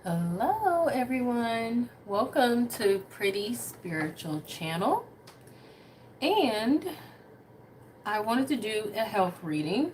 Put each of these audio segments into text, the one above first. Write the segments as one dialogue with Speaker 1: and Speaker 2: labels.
Speaker 1: Hello, everyone. Welcome to Pretty Spiritual channel. And I wanted to do a health reading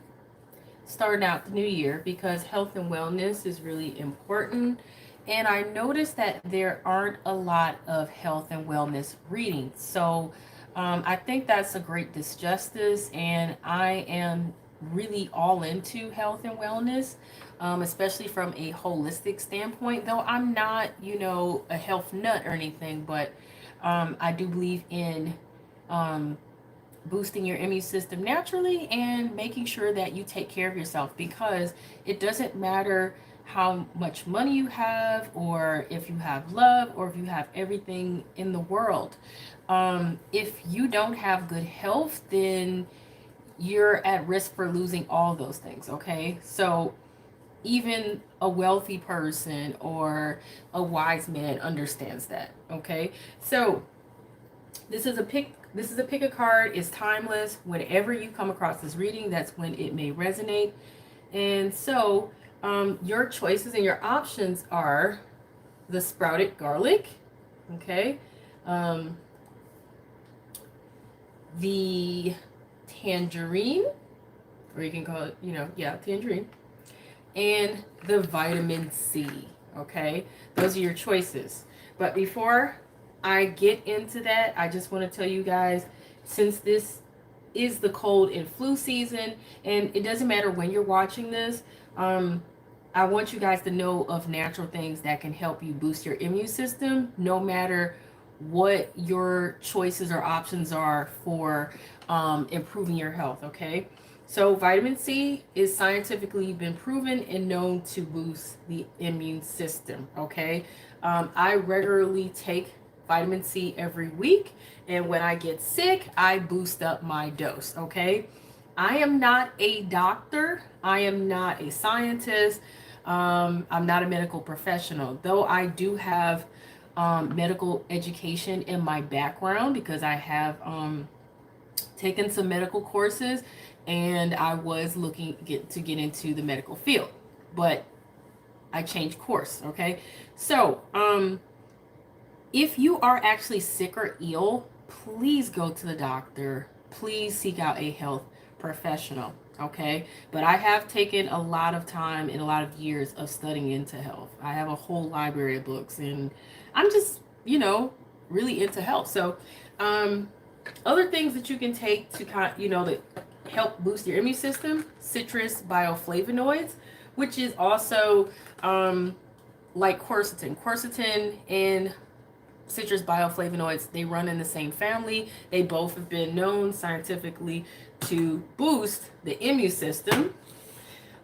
Speaker 1: starting out the new year because health and wellness is really important. And I noticed that there aren't a lot of health and wellness readings. So I think that's a great disjustice. And I am really all into health and wellness, especially from a holistic standpoint. Though I'm not, a health nut or anything, but I do believe in um, boosting your immune system naturally and making sure that you take care of yourself, because it doesn't matter how much money you have, or if you have love, or if you have everything in the world. If you don't have good health, then you're at risk for losing all those things. Okay, so even a wealthy person or a wise man understands that. Okay, so this is a pick a card. It's timeless. Whenever you come across this reading, that's when it may resonate. And so your choices and your options are the sprouted garlic, okay, um, the tangerine, or you can call it, tangerine, and the vitamin C. Okay, those are your choices. But before I get into that, I just want to tell you guys, since this is the cold and flu season, and it doesn't matter when you're watching this, I want you guys to know of natural things that can help you boost your immune system, no matter what your choices or options are for improving your health. Okay, so vitamin C is scientifically been proven and known to boost the immune system. Okay, I regularly take vitamin C every week, and when I get sick, I boost up my dose. Okay, I am not a doctor, I am not a scientist, I'm not a medical professional, though I do have medical education in my background, because I have taken some medical courses, and I was looking to get into the medical field, but I changed course. Okay, so if you are actually sick or ill, please go to the doctor. Please seek out a health professional. Okay, but I have taken a lot of time and a lot of years of studying into health. I have a whole library of books, and I'm just, really into health. So, other things that you can take to to help boost your immune system: citrus bioflavonoids, which is also like quercetin. Quercetin and citrus bioflavonoids, they run in the same family. They both have been known scientifically to boost the immune system.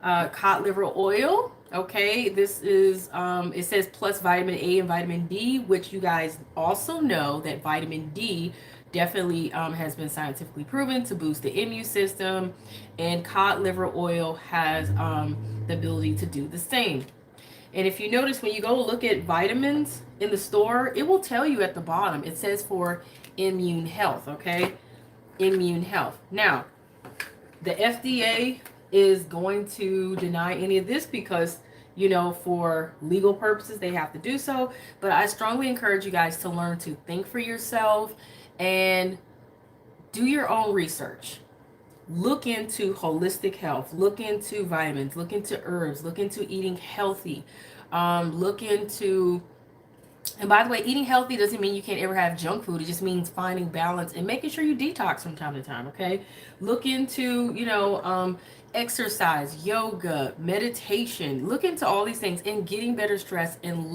Speaker 1: Cod liver oil, okay, this is it says plus vitamin A and vitamin D, which you guys also know that vitamin D definitely has been scientifically proven to boost the immune system, and cod liver oil has the ability to do the same. And if you notice, when you go look at vitamins in the store, it will tell you at the bottom, it says for immune health. Okay, immune health. Now, the FDA is going to deny any of this because, for legal purposes, they have to do so. But I strongly encourage you guys to learn to think for yourself and do your own research. Look into holistic health, look into vitamins, look into herbs, look into eating healthy, look into, and by the way, eating healthy doesn't mean you can't ever have junk food. It just means finding balance and making sure you detox from time to time. Okay, look into, exercise, yoga, meditation. Look into all these things and getting better stress and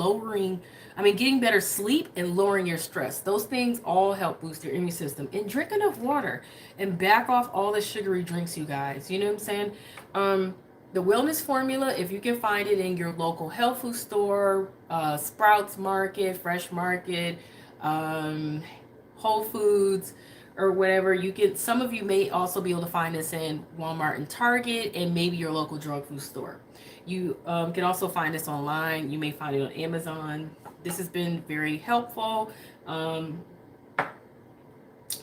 Speaker 1: getting better sleep and lowering your stress. Those things all help boost your immune system. And drink enough water and back off all the sugary drinks, you guys. You know what I'm saying? The wellness formula, if you can find it in your local health food store, Sprouts Market, Fresh Market, Whole Foods, or whatever, you can. Some of you may also be able to find this in Walmart and Target, and maybe your local drug food store. You can also find this online. You may find it on Amazon. This has been very helpful.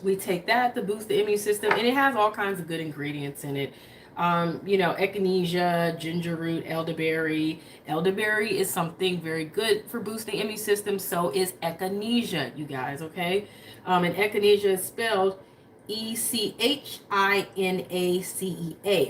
Speaker 1: We take that to boost the immune system, and it has all kinds of good ingredients in it. You know, echinacea, ginger root, elderberry. Elderberry is something very good for boosting immune system. So is echinacea, you guys, okay? And echinacea is spelled Echinacea,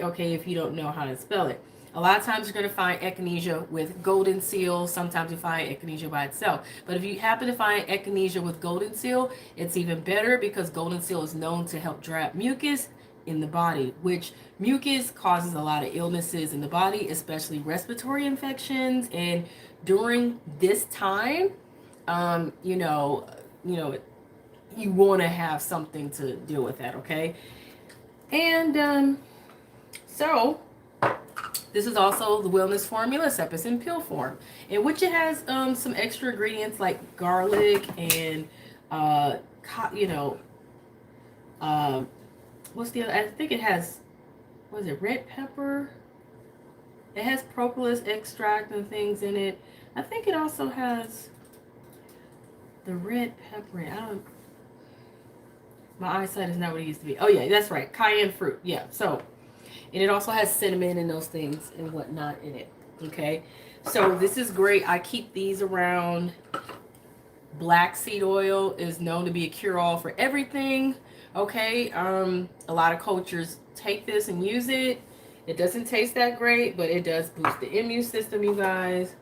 Speaker 1: okay, if you don't know how to spell it. A lot of times you're going to find echinacea with golden seal. Sometimes you find echinacea by itself. But if you happen to find echinacea with golden seal, it's even better because golden seal is known to help dry up mucus in the body, which mucus causes a lot of illnesses in the body, especially respiratory infections. And during this time, you know, you want to have something to deal with that, okay? And so this is also the wellness formula, except it's in pill form, in which it has some extra ingredients like garlic and you know, what's the other? I think it has, what is it, red pepper? It has propolis extract and things in it. I think it also has the red pepper. I don't. My eyesight is not what it used to be. Oh yeah, that's right, cayenne fruit. Yeah, so. And it also has cinnamon and those things and whatnot in it. Okay. So this is great. I keep these around. Black seed oil is known to be a cure-all for everything. Okay. A lot of cultures take this and use it. It doesn't taste that great, but it does boost the immune system, you guys.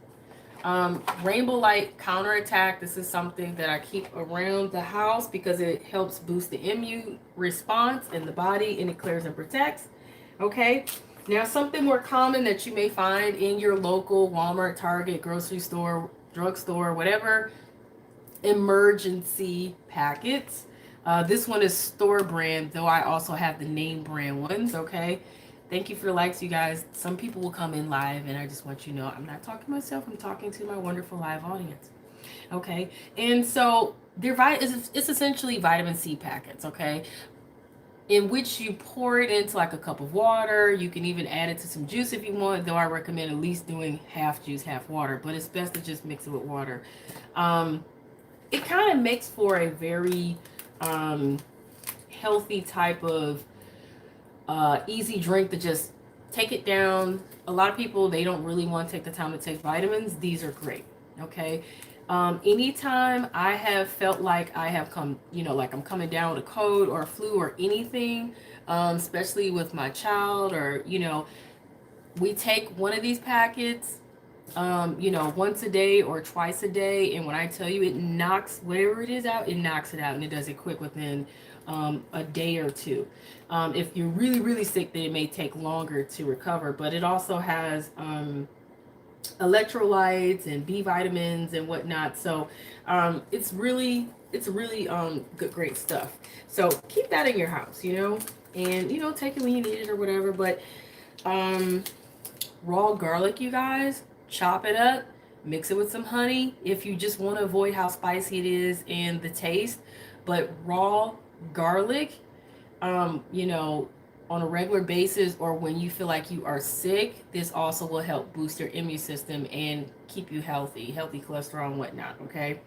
Speaker 1: Rainbow light counterattack. This is something that I keep around the house because it helps boost the immune response in the body, and it clears and protects. Okay, now something more common that you may find in your local Walmart, Target, grocery store, drugstore, whatever, emergency packets. This one is store brand, though I also have the name brand ones. Okay, thank you for the likes, you guys. Some people will come in live, and I just want you to know I'm not talking to myself. I'm talking to my wonderful live audience. Okay, and so it's essentially vitamin C packets. Okay, in which you pour it into like a cup of water. You can even add it to some juice if you want, though I recommend at least doing half juice, half water, but it's best to just mix it with water. It kind of makes for a very healthy type of easy drink to just take it down. A lot of people, they don't really want to take the time to take vitamins. These are great. Okay. Anytime I have felt like I have come, like I'm coming down with a cold or a flu or anything, especially with my child, or, we take one of these packets, once a day or twice a day. And when I tell you it knocks whatever it is out, it knocks it out, and it does it quick within a day or two. If you're really, really sick, then it may take longer to recover, but it also has, electrolytes and B vitamins and whatnot. So it's really good, great stuff. So keep that in your house, and take it when you need it or whatever. But raw garlic, you guys, chop it up, mix it with some honey if you just want to avoid how spicy it is and the taste. But raw garlic, on a regular basis, or when you feel like you are sick, this also will help boost your immune system and keep you healthy cholesterol and whatnot. Okay.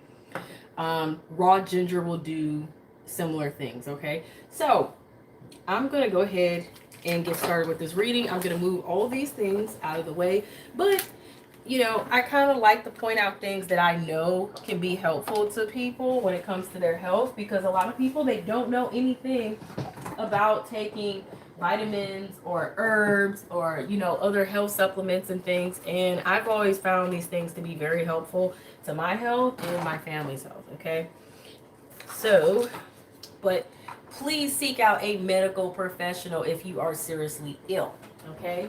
Speaker 1: Raw ginger will do similar things. Okay. So I'm going to go ahead and get started with this reading. I'm going to move all these things out of the way, but I kind of like to point out things that I know can be helpful to people when it comes to their health, because a lot of people, they don't know anything about taking vitamins or herbs or other health supplements and things, and I've always found these things to be very helpful to my health and my family's health. Okay, so but please seek out a medical professional if you are seriously ill. Okay.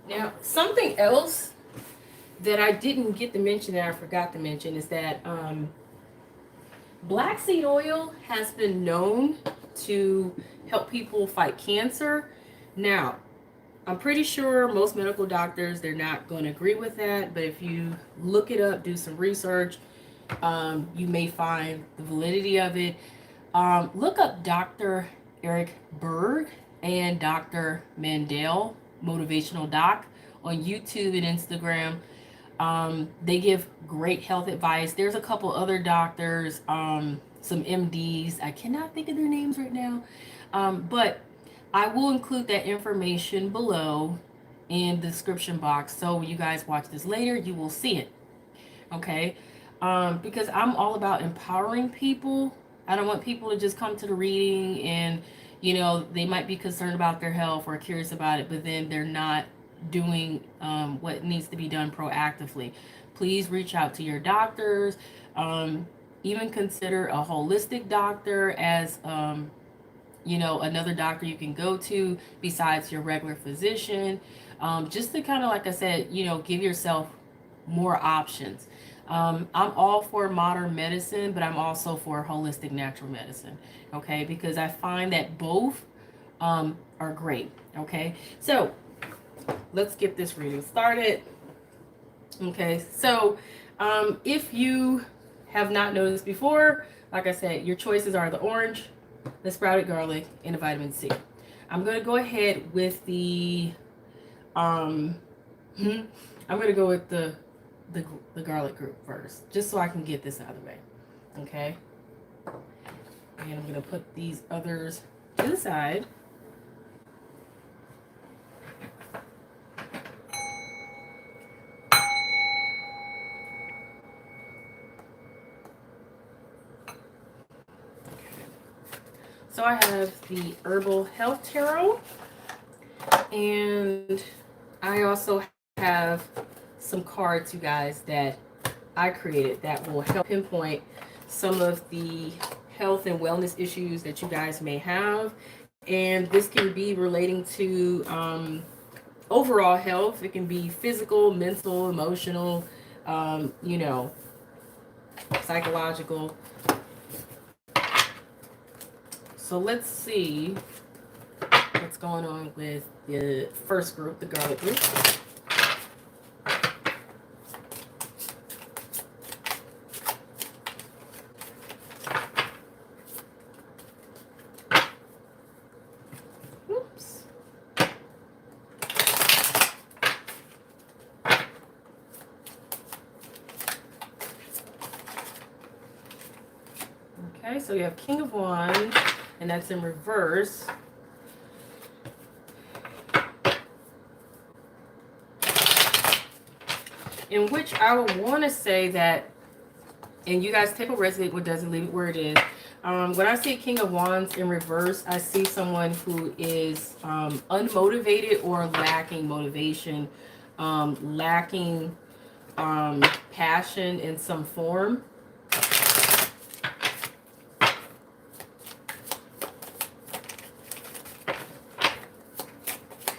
Speaker 1: Now, something else that I didn't get to mention, that I forgot to mention, is that black seed oil has been known to help people fight cancer. Now, I'm pretty sure most medical doctors, they're not going to agree with that, but if you look it up, do some research, you may find the validity of it. Look up Dr. Berg and Dr. Mandell, Motivational Doc, on YouTube and Instagram. They give great health advice. There's a couple other doctors, some MDs. I cannot think of their names right now. But I will include that information below in the description box. So when you guys watch this later, you will see it. Okay. Because I'm all about empowering people. I don't want people to just come to the reading and, they might be concerned about their health or curious about it, but then they're not doing what needs to be done proactively. Please reach out to your doctors. Even consider a holistic doctor as another doctor you can go to besides your regular physician, just to kind of, like I said, give yourself more options. I'm all for modern medicine, but I'm also for holistic natural medicine, okay? Because I find that both are great, okay? So let's get this reading started. Okay, so if you have not noticed before, like I said, your choices are the orange, the sprouted garlic, and the vitamin C. I'm going to go ahead with the I'm going to go with the garlic group first, just so I can get this out of the way. Okay, and I'm going to put these others to the side. So I have the Herbal Health Tarot, and I also have some cards, you guys, that I created that will help pinpoint some of the health and wellness issues that you guys may have. And this can be relating to overall health. It can be physical, mental, emotional, psychological. So let's see what's going on with the first group, the garlic group. Oops. Okay, so you have King of Wands, and that's in reverse. In which I would want to say that, and you guys take a resonate what doesn't, leave it where it is. When I see King of Wands in reverse, I see someone who is unmotivated or lacking motivation, lacking passion in some form.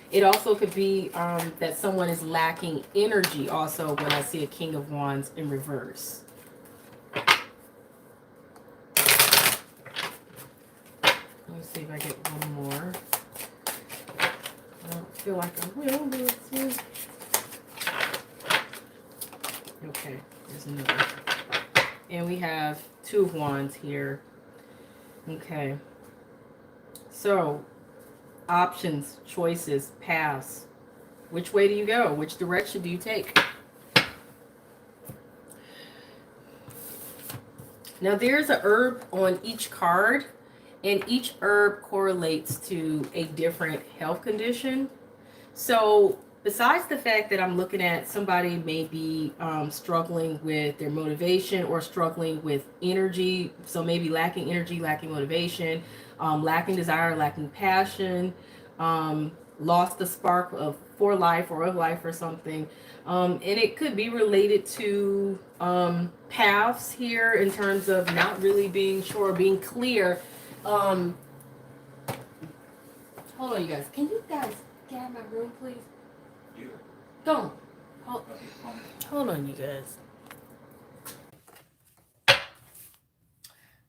Speaker 1: It also could be that someone is lacking energy also when I see a King of Wands in reverse. Let me see if I get one more. I don't feel like I will, but let's see. Okay, there's another. And we have Two of Wands here. Okay. So, options, choices, paths. Which way do you go? Which direction do you take? Now there's a herb on each card, and each herb correlates to a different health condition. So besides the fact that I'm looking at somebody may be struggling with their motivation or struggling with energy, so maybe lacking energy, lacking motivation, lacking desire, lacking passion, lost the spark for life or of life or something. And it could be related to paths here in terms of not really being sure, being clear. Hold on, you guys. Can you guys get out of my room, please? Yeah. Go on. Hold on, you guys.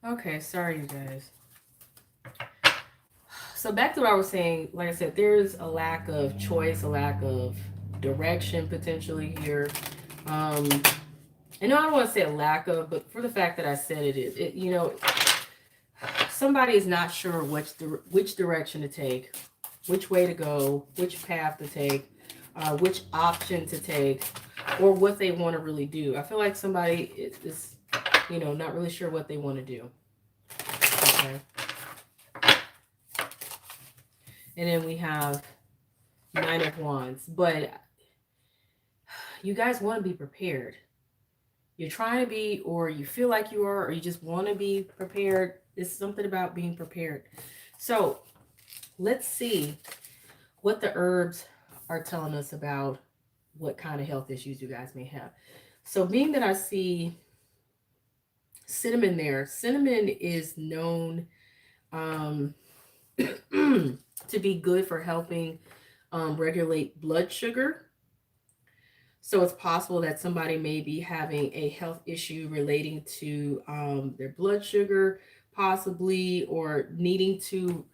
Speaker 1: Okay, sorry, you guys. So back to what I was saying, like I said, there's a lack of choice, a lack of direction potentially here. And I don't want to say a lack of, but for the fact that I said it is, somebody is not sure which direction to take, which way to go, which path to take. which option to take, or what they want to really do. I feel like somebody is, you know, not really sure what they want to do. Okay. And then we have Nine of Wands. But you guys want to be prepared. You're trying to be, or you feel like you are, or you just want to be prepared. It's something about being prepared. So let's see what the herbs are telling us about what kind of health issues you guys may have. So being that I see cinnamon there, cinnamon is known to be good for helping regulate blood sugar. So it's possible that somebody may be having a health issue relating to their blood sugar, possibly, or needing to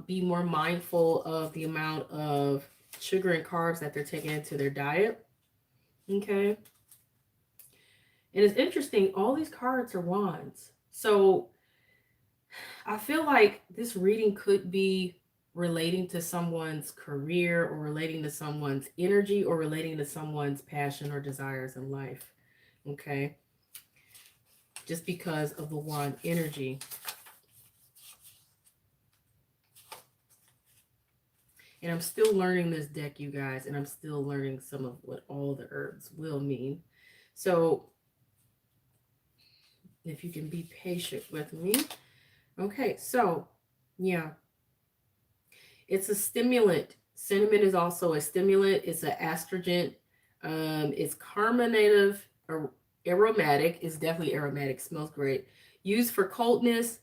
Speaker 1: be more mindful of the amount of sugar and carbs that they're taking into their diet. Okay. And it's interesting, all these cards are wands. So I feel like this reading could be relating to someone's career, or relating to someone's energy, or relating to someone's passion or desires in life. Okay. Just because of the wand energy. And I'm still learning this deck, you guys, and I'm still learning some of what all the herbs will mean. So if you can be patient with me. Okay, so yeah. It's a stimulant. Cinnamon is also a stimulant. It's an astringent. It's carminative, aromatic. It's definitely aromatic. Smells great. Used for coldness,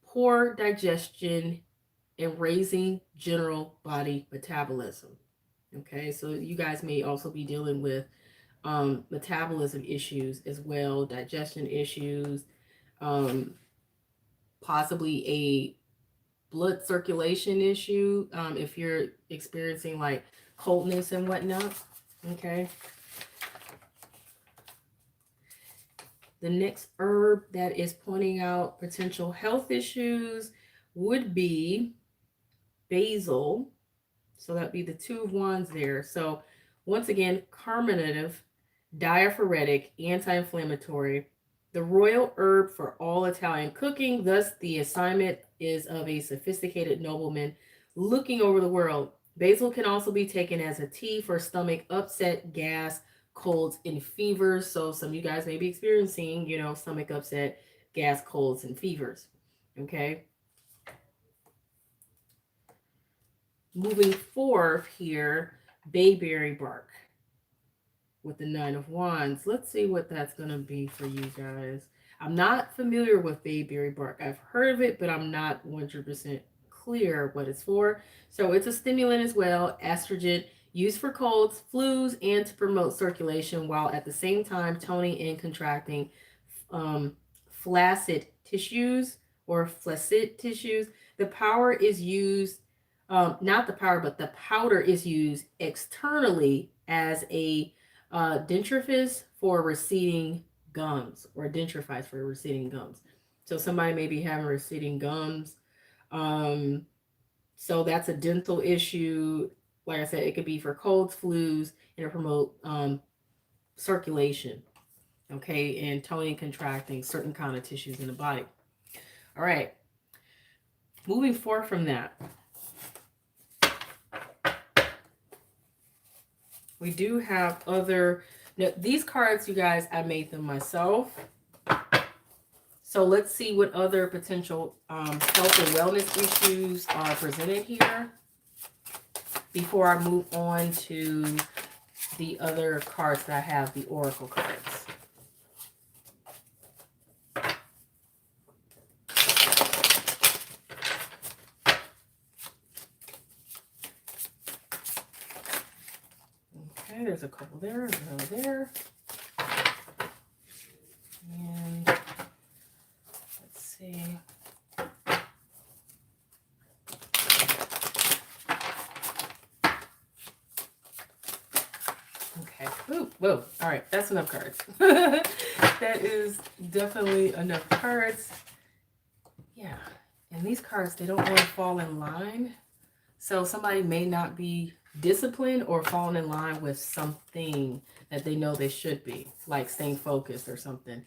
Speaker 1: poor digestion, and raising general body metabolism. Okay, so you guys may also be dealing with metabolism issues as well, digestion issues, possibly a blood circulation issue, if you're experiencing like coldness and whatnot. Okay. The next herb that is pointing out potential health issues would be basil. So that'd be the Two of Wands there. So once again, carminative, diaphoretic, anti-inflammatory, the royal herb for all Italian cooking. Thus, the assignment is of a sophisticated nobleman looking over the world. Basil can also be taken as a tea for stomach upset, gas, colds, and fevers. So some of you guys may be experiencing, you know, stomach upset, gas, colds, and fevers. Okay. Moving forth here, bayberry bark with the Nine of Wands. Let's see what that's going to be for you guys. I'm not familiar with bayberry bark. I've heard of it, but I'm not 100% clear what it's for. So it's a stimulant as well, astringent, used for colds, flus, and to promote circulation, while at the same time toning and contracting flaccid tissues or flaccid tissues. The power is used, not the power, but the powder is used externally as a dentifrice for receding gums, or dentrifies for receding gums. So somebody may be having receding gums. So that's a dental issue. Like I said, it could be for colds, flus, and to promote circulation. Okay, and toning, contracting certain kind of tissues in the body. All right. Moving forward from that, we do have other. Now, these cards, you guys, I made them myself. So let's see what other potential health and wellness issues are presented here before I move on to the other cards that I have, the oracle cards. Okay, there's a couple there, another there. And let's see. Okay. Ooh, whoa. All right. That's enough cards. That is definitely enough cards. And these cards, they don't want to fall in line. So somebody may not be discipline or falling in line with something that they know they should be, like staying focused or something,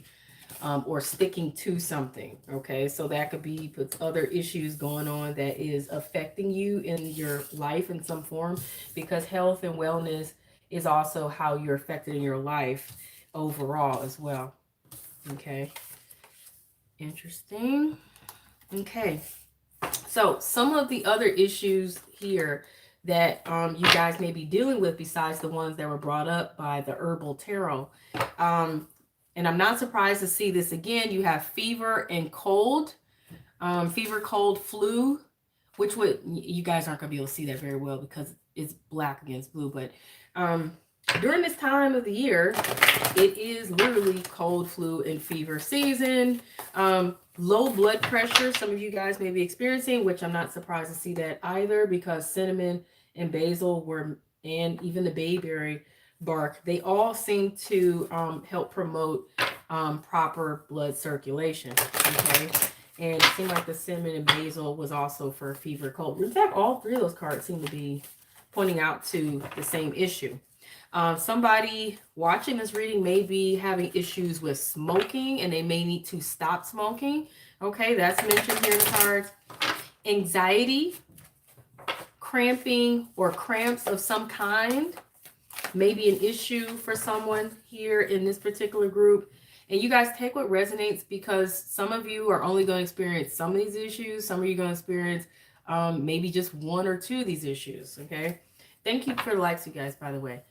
Speaker 1: or sticking to something. Okay, so that could be with other issues going on that is affecting you in your life in some form, because health and wellness is also how you're affected in your life overall as well. Okay, interesting. Okay, so some of the other issues here that you guys may be dealing with, besides the ones that were brought up by the herbal tarot, and I'm not surprised to see this again. You have fever and cold, fever, cold, flu, which would, you guys aren't gonna be able to see that very well because it's black against blue, but during this time of the year, it is literally cold, flu, and fever season. Low blood pressure, some of you guys may be experiencing, which I'm not surprised to see that either, because cinnamon and basil were, and even the bayberry bark, they all seem to help promote proper blood circulation. Okay. And it seemed like the cinnamon and basil was also for fever, cold. In fact, all three of those cards seem to be pointing out to the same issue. Somebody watching this reading may be having issues with smoking, and they may need to stop smoking. Okay, that's mentioned here in the cards. Anxiety, cramping, or cramps of some kind may be an issue for someone here in this particular group. And you guys take what resonates, because some of you are only going to experience some of these issues. Some of you are going to experience maybe just one or two of these issues. Okay. Thank you for the likes, you guys, by the way.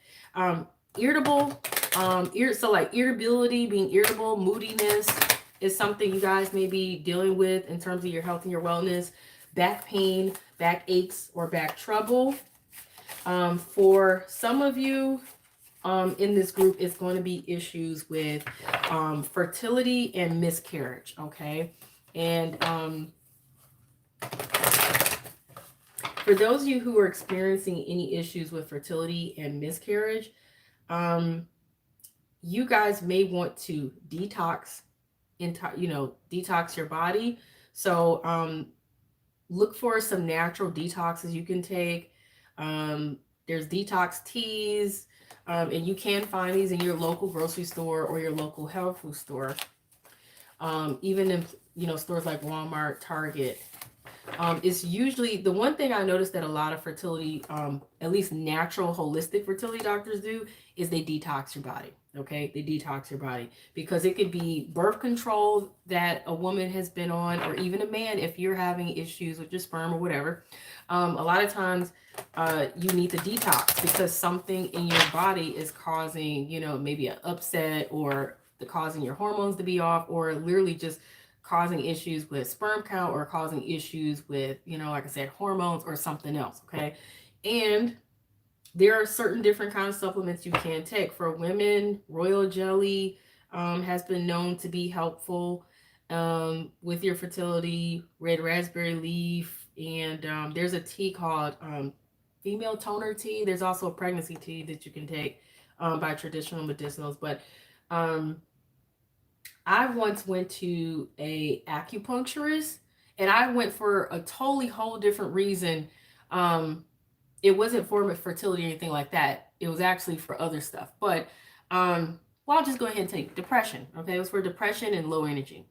Speaker 1: Irritable, so like irritability, being irritable, moodiness is something you guys may be dealing with in terms of your health and your wellness. Back pain, back aches, or back trouble. For some of you in this group, it's going to be issues with fertility and miscarriage. Okay. And for those of you who are experiencing any issues with fertility and miscarriage, you guys may want to detox, detox your body. So look for some natural detoxes you can take. There's detox teas, and you can find these in your local grocery store or your local health food store. Even in, stores like Walmart, Target. It's usually, the one thing I noticed that a lot of fertility, at least natural holistic fertility doctors do, is they detox your body. Okay, they detox your body, because it could be birth control that a woman has been on, or even a man, if you're having issues with your sperm or whatever. A lot of times you need to detox because something in your body is causing, maybe an upset, or causing your hormones to be off, or literally just causing issues with sperm count, or causing issues with, like I said, hormones or something else. Okay. And there are certain different kinds of supplements you can take. For women, royal jelly has been known to be helpful with your fertility. Red raspberry leaf, and there's a tea called female toner tea. There's also a pregnancy tea that you can take by traditional medicinals. But I once went to a acupuncturist, and I went for a totally whole different reason. It wasn't for fertility or anything like that. It was actually for other stuff. But well, I'll just go ahead and take depression. Okay, it was for depression and low energy.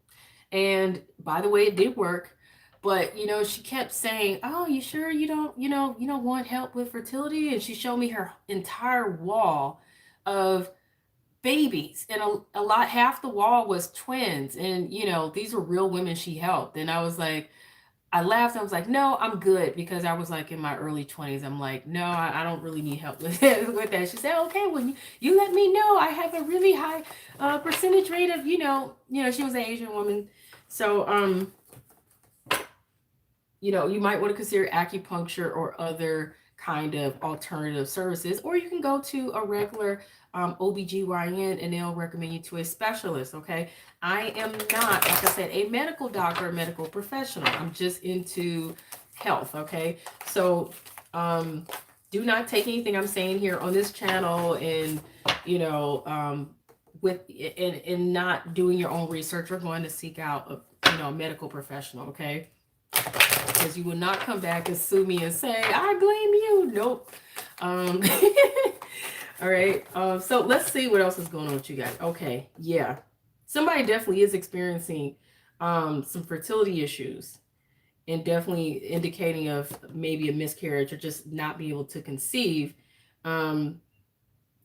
Speaker 1: And by the way, it did work. But she kept saying, "Oh, you sure you don't want help with fertility?" And she showed me her entire wall of babies, and half the wall was twins, and these were real women she helped. And I was like, I laughed. I was like, no, I'm good, because I was like in my early 20s. I'm like, no, I don't really need help with that. She said, okay, well, you let me know. I have a really high percentage rate of, she was an Asian woman. So, you might want to consider acupuncture or other kind of alternative services, or you can go to a regular OBGYN, and they'll recommend you to a specialist. Okay. I am not, like I said, a medical doctor, a medical professional. I'm just into health. Okay. So, do not take anything I'm saying here on this channel and, not doing your own research, or going to seek out a medical professional. Okay. Because you will not come back and sue me and say, I blame you. Nope. All right. So let's see what else is going on with you guys. Okay. Yeah. Somebody definitely is experiencing some fertility issues, and definitely indicating of maybe a miscarriage or just not being able to conceive,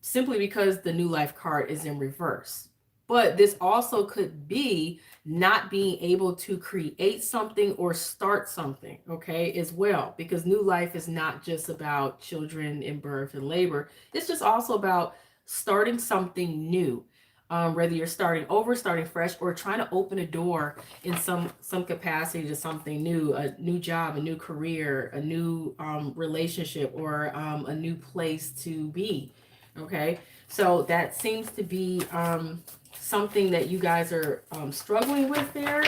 Speaker 1: simply because the new life card is in reverse. But this also could be not being able to create something or start something, okay, as well. Because new life is not just about children in birth and labor. It's just also about starting something new. Whether you're starting over, starting fresh, or trying to open a door in some capacity to something new, a new job, a new career, a new relationship, or a new place to be. Okay, so that seems to be something that you guys are struggling with there.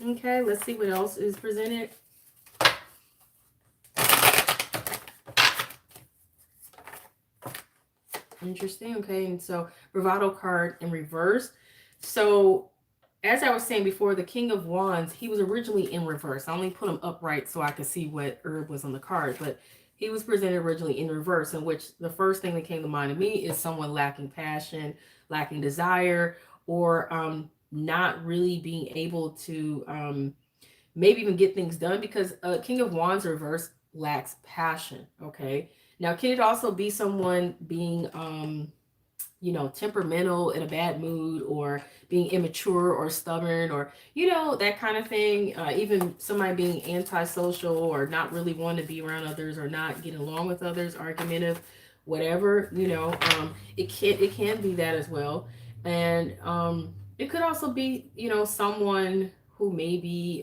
Speaker 1: Okay, let's see what else is presented. Interesting. Okay, and so bravado card in reverse. So as I was saying before, the King of Wands, he was originally in reverse. I only put him upright so I could see what herb was on the card, but he was presented originally in reverse, in which the first thing that came to mind to me is someone lacking passion, lacking desire, or not really being able to maybe even get things done, because King of Wands reverse lacks passion. Okay. Now, can it also be someone being, temperamental, in a bad mood, or being immature or stubborn, or, that kind of thing? Even somebody being antisocial, or not really wanting to be around others, or not getting along with others, argumentative, whatever, it can be that as well. And it could also be, someone who maybe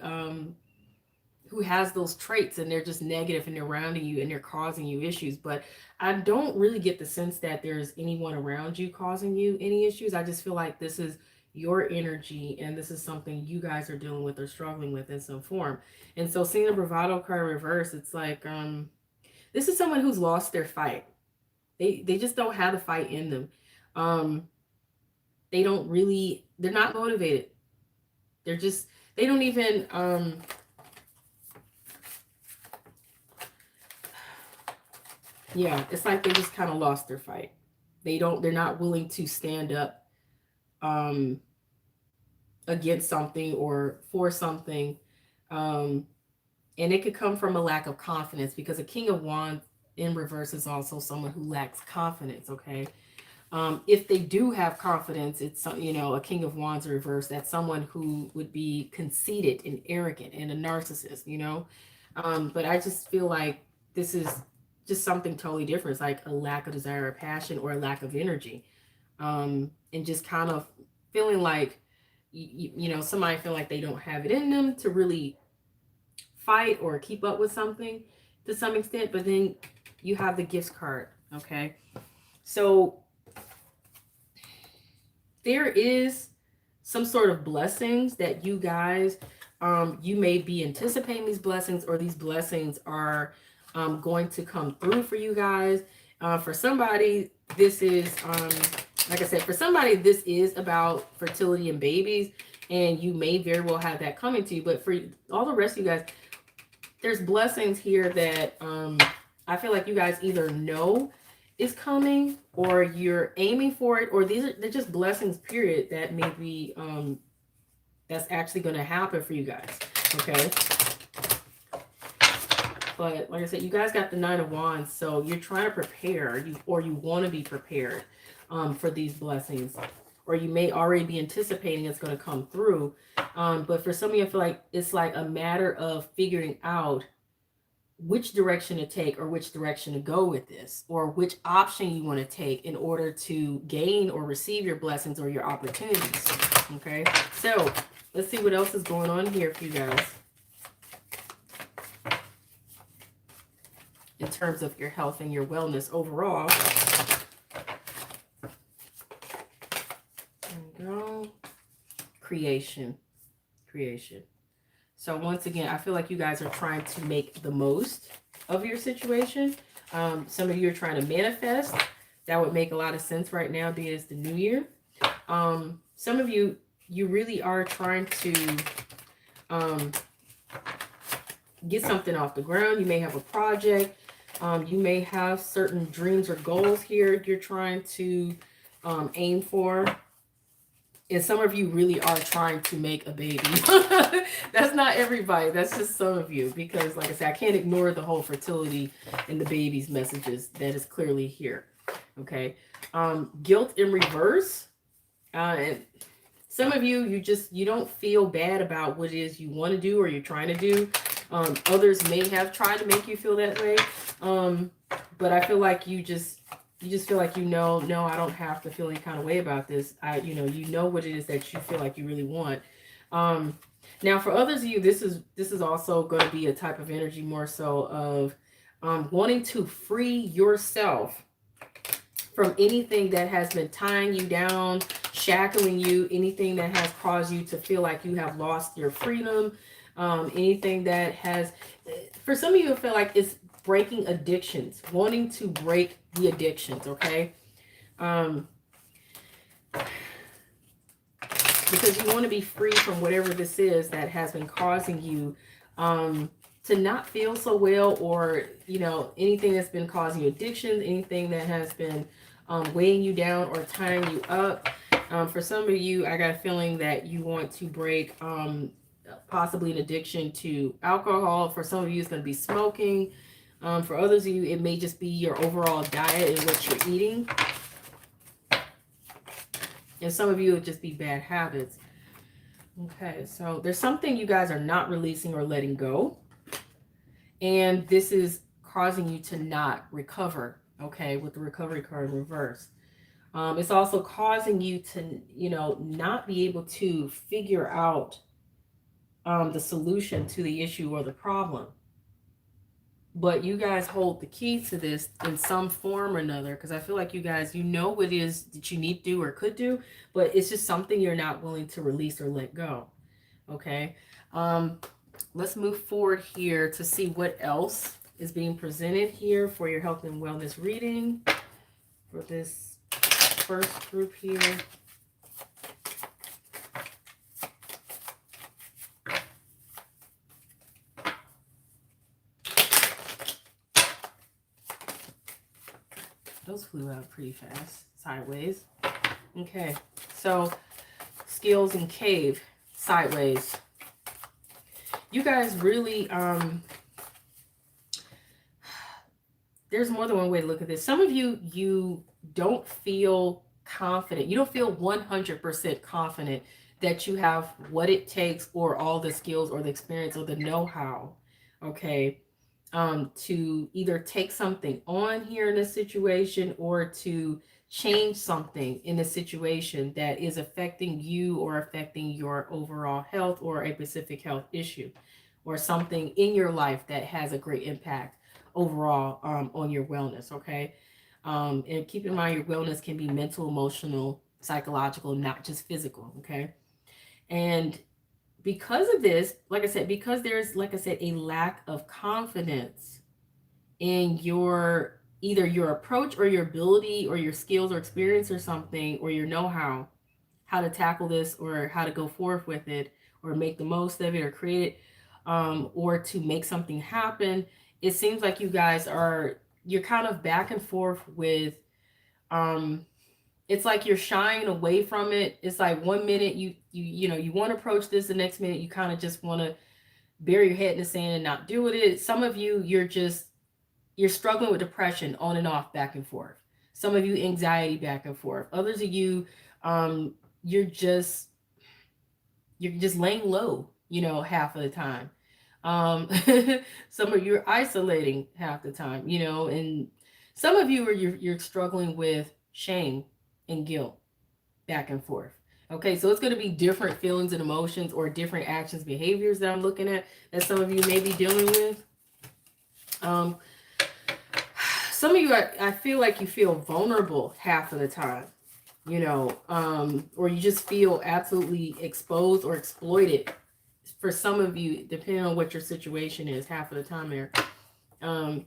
Speaker 1: who has those traits, and they're just negative, and they're surrounding you, and they're causing you issues. But I don't really get the sense that there's anyone around you causing you any issues. I just feel like this is your energy, and this is something you guys are dealing with or struggling with in some form. And so seeing the bravado card reverse, it's like this is someone who's lost their fight. They just don't have the fight in them. They're not motivated. They don't even yeah, it's like they just kind of lost their fight. They're not willing to stand up um against something or for something. Um and it could come from a lack of confidence, because a King of Wands in reverse is also someone who lacks confidence. Okay. If they do have confidence, it's a King of Wands in reverse. That's someone who would be conceited and arrogant and a narcissist. But I just feel like this is just something totally different. It's like a lack of desire or passion, or a lack of energy, and just kind of feeling like somebody feel like they don't have it in them to really fight or keep up with something to some extent. But then you have the gifts card. Okay, so there is some sort of blessings that you guys, you may be anticipating these blessings, or these blessings are going to come through for you guys. For somebody, this is, like I said, for somebody, this is about fertility and babies, and you may very well have that coming to you. But for all the rest of you guys, there's blessings here that I feel like you guys either know is coming, or you're aiming for it, or they're just blessings, period, that may be that's actually going to happen for you guys. Okay. But like I said, you guys got the Nine of Wands, so you're trying to prepare, or you want to be prepared for these blessings, or you may already be anticipating it's going to come through. But for some of you, I feel like it's like a matter of figuring out which direction to take, or which direction to go with this, or which option you want to take in order to gain or receive your blessings or your opportunities. Okay, so let's see what else is going on here for you guys in terms of your health and your wellness overall. There we go. Creation. So once again, I feel like you guys are trying to make the most of your situation. Some of you are trying to manifest. That would make a lot of sense right now, being it's the new year. Some of you really are trying to get something off the ground. You may have a project. You may have certain dreams or goals here you're trying to aim for. And some of you really are trying to make a baby. That's not everybody. That's just some of you. Because like I said, I can't ignore the whole fertility and the baby's messages that is clearly here. Okay. Guilt in reverse. And some of you, you don't feel bad about what it is you want to do or you're trying to do. Others may have tried to make you feel that way. But I feel like you just feel like, no, I don't have to feel any kind of way about this. You know what it is that you feel like you really want. Now for others of you, this is also going to be a type of energy more so of wanting to free yourself from anything that has been tying you down, shackling you, anything that has caused you to feel like you have lost your freedom, anything that has, for some of you, it feel like it's breaking addictions, wanting to break the addictions, okay? Because you want to be free from whatever this is that has been causing you to not feel so well, or, anything that's been causing you addictions, anything that has been weighing you down or tying you up. For some of you, I got a feeling that you want to break possibly an addiction to alcohol. For some of you, it's going to be smoking. For others of you, it may just be your overall diet and what you're eating. And some of you, it'll just be bad habits. Okay, so there's something you guys are not releasing or letting go. And this is causing you to not recover, okay, with the recovery card in reverse. It's also causing you to, not be able to figure out the solution to the issue or the problem. But you guys hold the key to this in some form or another, because I feel like you guys, what it is that you need to do or could do, but it's just something you're not willing to release or let go. Okay. Let's move forward here to see what else is being presented here for your health and wellness reading for this first group here. Those flew out pretty fast, sideways. Okay, so skills in cave, sideways. You guys really, there's more than one way to look at this. Some of you, you don't feel confident. You don't feel 100% confident that you have what it takes or all the skills or the experience or the know-how, okay, to either take something on here in this situation or to change something in a situation that is affecting you or affecting your overall health or a specific health issue or something in your life that has a great impact overall on your wellness, okay? And keep in mind, your wellness can be mental, emotional, psychological, not just physical, okay? And because of this, like I said, because there's, like I said, a lack of confidence in your, either your approach or your ability or your skills or experience or something, or your know-how, how to tackle this or how to go forth with it or make the most of it or create it, or to make something happen. It seems like you guys you're kind of back and forth with, it's like you're shying away from it. It's like one minute you want to approach this, the next minute you kind of just want to bury your head in the sand and not do it. Some of you, you're struggling with depression on and off, back and forth. Some of you, anxiety, back and forth. Others of you, you're just laying low, half of the time. Some of you are isolating half the time, and some of you you're struggling with shame and guilt, back and forth. Okay, so it's going to be different feelings and emotions or different actions, behaviors that I'm looking at that some of you may be dealing with. Some of you, I feel like you feel vulnerable half of the time, or you just feel absolutely exposed or exploited. For some of you, depending on what your situation is, half of the time there. Let me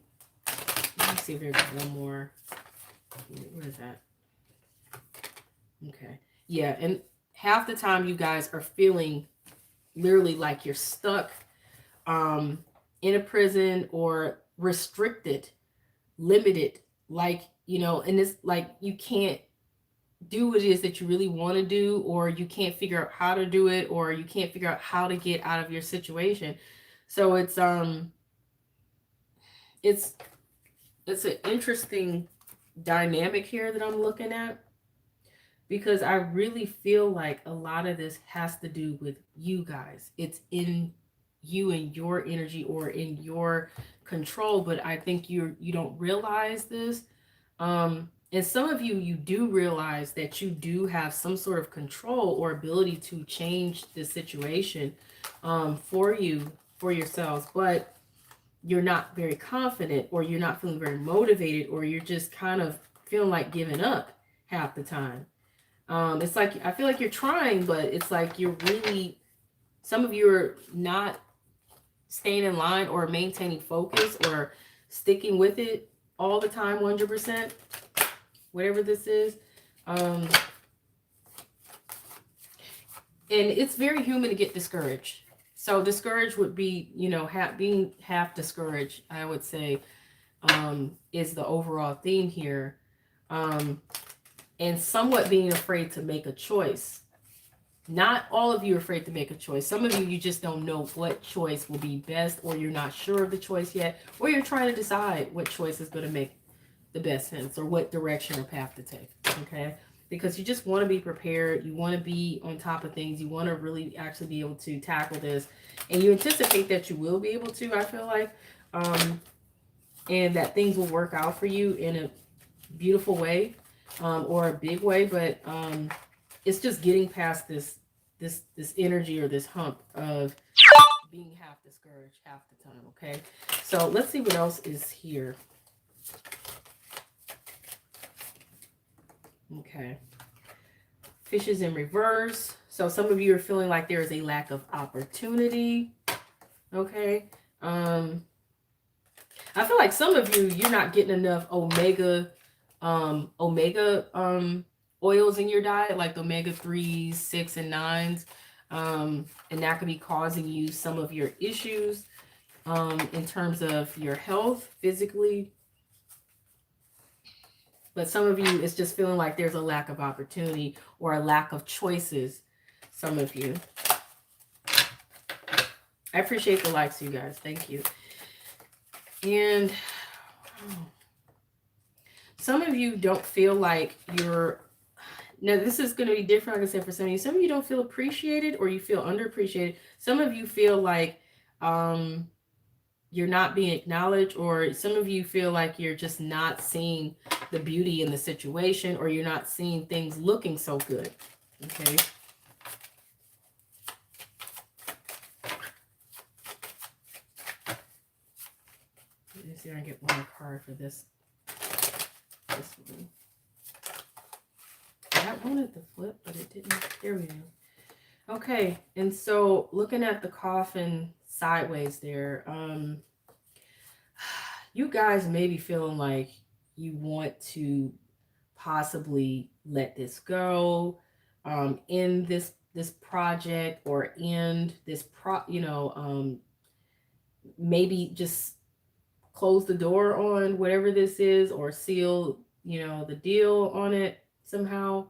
Speaker 1: see if there's one more. What is that? Okay. Yeah, and half the time you guys are feeling literally like you're stuck in a prison or restricted, limited, like, you know, and it's like you can't do what it is that you really want to do, or you can't figure out how to do it, or you can't figure out how to get out of your situation. So it's it's an interesting dynamic here that I'm looking at, because I really feel like a lot of this has to do with you guys. It's in you and your energy, or in your control, but I think you don't realize this. And some of you, you do realize that you do have some sort of control or ability to change the situation for you, for yourselves, but you're not very confident, or you're not feeling very motivated, or you're just kind of feeling like giving up half the time. It's like, I feel like you're trying, but it's like you're really, some of you are not staying in line or maintaining focus or sticking with it all the time, 100%, whatever this is. And it's very human to get discouraged. So discouraged would be, you know, being half discouraged, I would say, is the overall theme here. And somewhat being afraid to make a choice. Not all of you are afraid to make a choice. Some of you, you just don't know what choice will be best, or you're not sure of the choice yet, or you're trying to decide what choice is going to make the best sense, or what direction or path to take. Okay? Because you just want to be prepared. You want to be on top of things. You want to really actually be able to tackle this. And you anticipate that you will be able to, I feel like. And that things will work out for you in a beautiful way, or a big way. But it's just getting past this energy, or this hump of being half discouraged half the time. Okay, so let's see what else is here. Okay, fishes in reverse. So some of you are feeling like there is a lack of opportunity. Okay, I feel like some of you, you're not getting enough omega oils in your diet, like omega-3s, 6 and 9s. And that could be causing you some of your issues in terms of your health physically. But some of you, it's just feeling like there's a lack of opportunity, or a lack of choices. Some of you. I appreciate the likes, you guys. Thank you. And some of you don't feel like you're, now this is going to be different, like I said, for some of you. Some of you don't feel appreciated, or you feel underappreciated. Some of you feel like you're not being acknowledged, or some of you feel like you're just not seeing the beauty in the situation, or you're not seeing things looking so good. Okay. Let's see if I can get one card for this. This one. I wanted to flip, but it didn't. There we go. Okay, and so looking at the coffin sideways there, you guys may be feeling like you want to possibly let this go, end this project, or end this maybe just close the door on whatever this is, or seal, the deal on it somehow.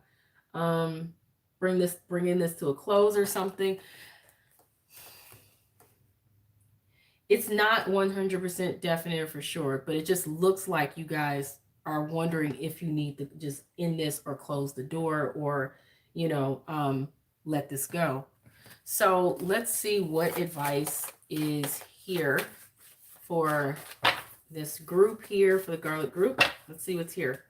Speaker 1: Bring in this to a close or something. It's not 100% definite for sure, but it just looks like you guys are wondering if you need to just end this, or close the door, or let this go. So let's see what advice is here for this group here, for the garlic group. Let's see what's here.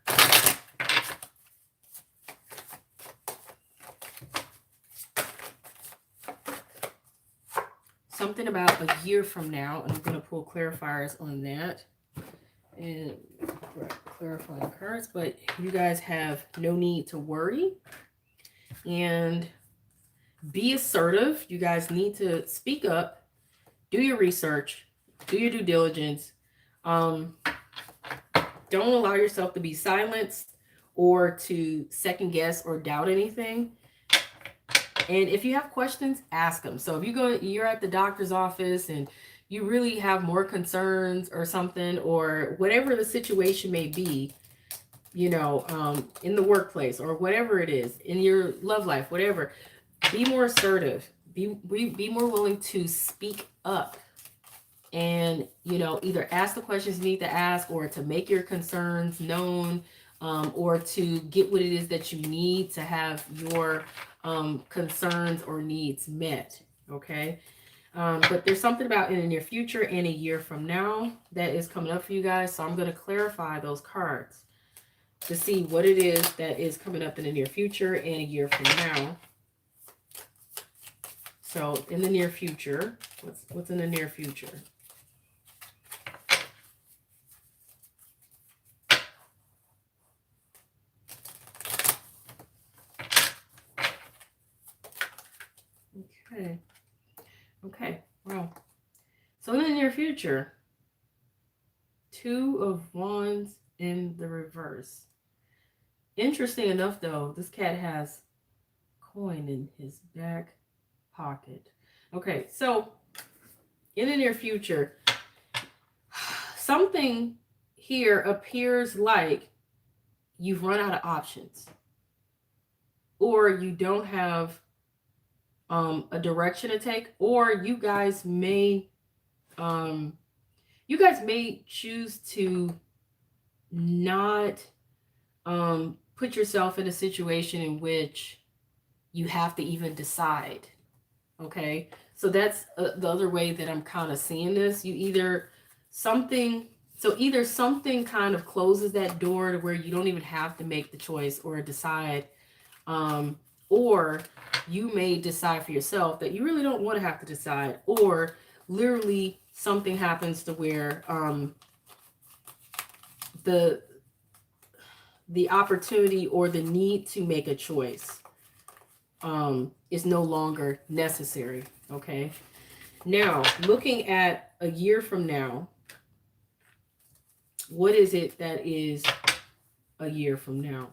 Speaker 1: Something about a year from now, and I'm going to pull clarifiers on that and clarifying cards, but you guys have no need to worry and be assertive. You guys need to speak up, do your research, do your due diligence. Don't allow yourself to be silenced or to second guess or doubt anything. And if you have questions, ask them. So if you're at the doctor's office and you really have more concerns or something, or whatever the situation may be, in the workplace or whatever it is, in your love life, whatever, be more assertive. Be more willing to speak up and, either ask the questions you need to ask, or to make your concerns known, or to get what it is that you need to have your concerns or needs met. Okay. But there's something about in the near future and a year from now that is coming up for you guys. So I'm going to clarify those cards to see what it is that is coming up in the near future and a year from now. So in the near future, what's in the near future? Okay. Wow. So in the near future, 2 of Wands in the reverse. Interesting enough, though, this cat has coin in his back pocket. Okay, so in the near future, something here appears like you've run out of options, or you don't have a direction to take, or you guys may choose to not put yourself in a situation in which you have to even decide. Okay, so that's the other way that I'm kind of seeing this. Either something kind of closes that door to where you don't even have to make the choice or decide, or you may decide for yourself that you really don't want to have to decide, or literally something happens to where the opportunity or the need to make a choice is no longer necessary. Okay, now looking at a year from now, what is it that is a year from now?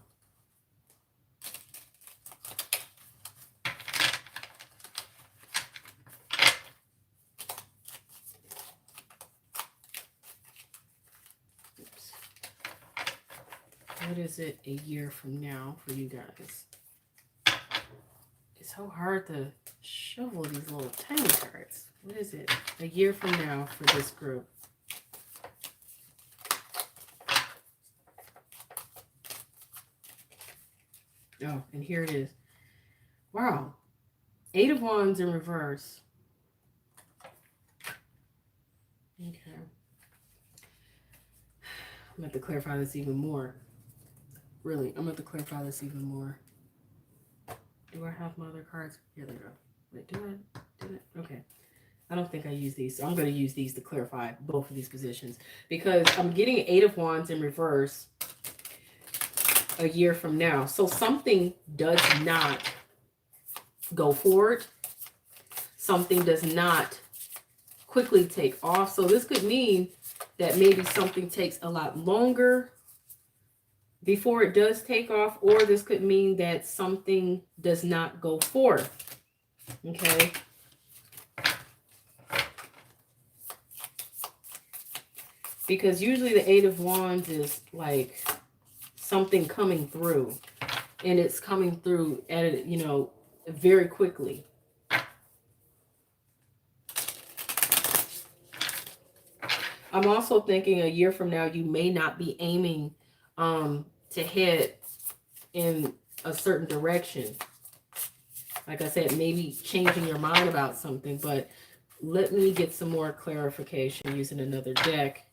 Speaker 1: Oops. What is it a year from now for you guys? It's so hard to shovel these little tiny cards. What is it a year from now for this group? Oh, and here it is. Wow. 8 of Wands in reverse. Okay. I'm going to have to clarify this even more. Really, I'm going to have to clarify this even more. Do I have my other cards? Here they go. Wait, do I? Okay. I don't think I use these. So I'm going to use these to clarify both of these positions, because I'm getting 8 of Wands in reverse a year from now. So something does not go forward. Something does not quickly take off. So this could mean that maybe something takes a lot longer before it does take off, or this could mean that something does not go forth. Okay. Because usually the 8 of Wands is like something coming through, and it's coming through at, very quickly. I'm also thinking a year from now, you may not be aiming to head in a certain direction. Like I said, maybe changing your mind about something, but let me get some more clarification using another deck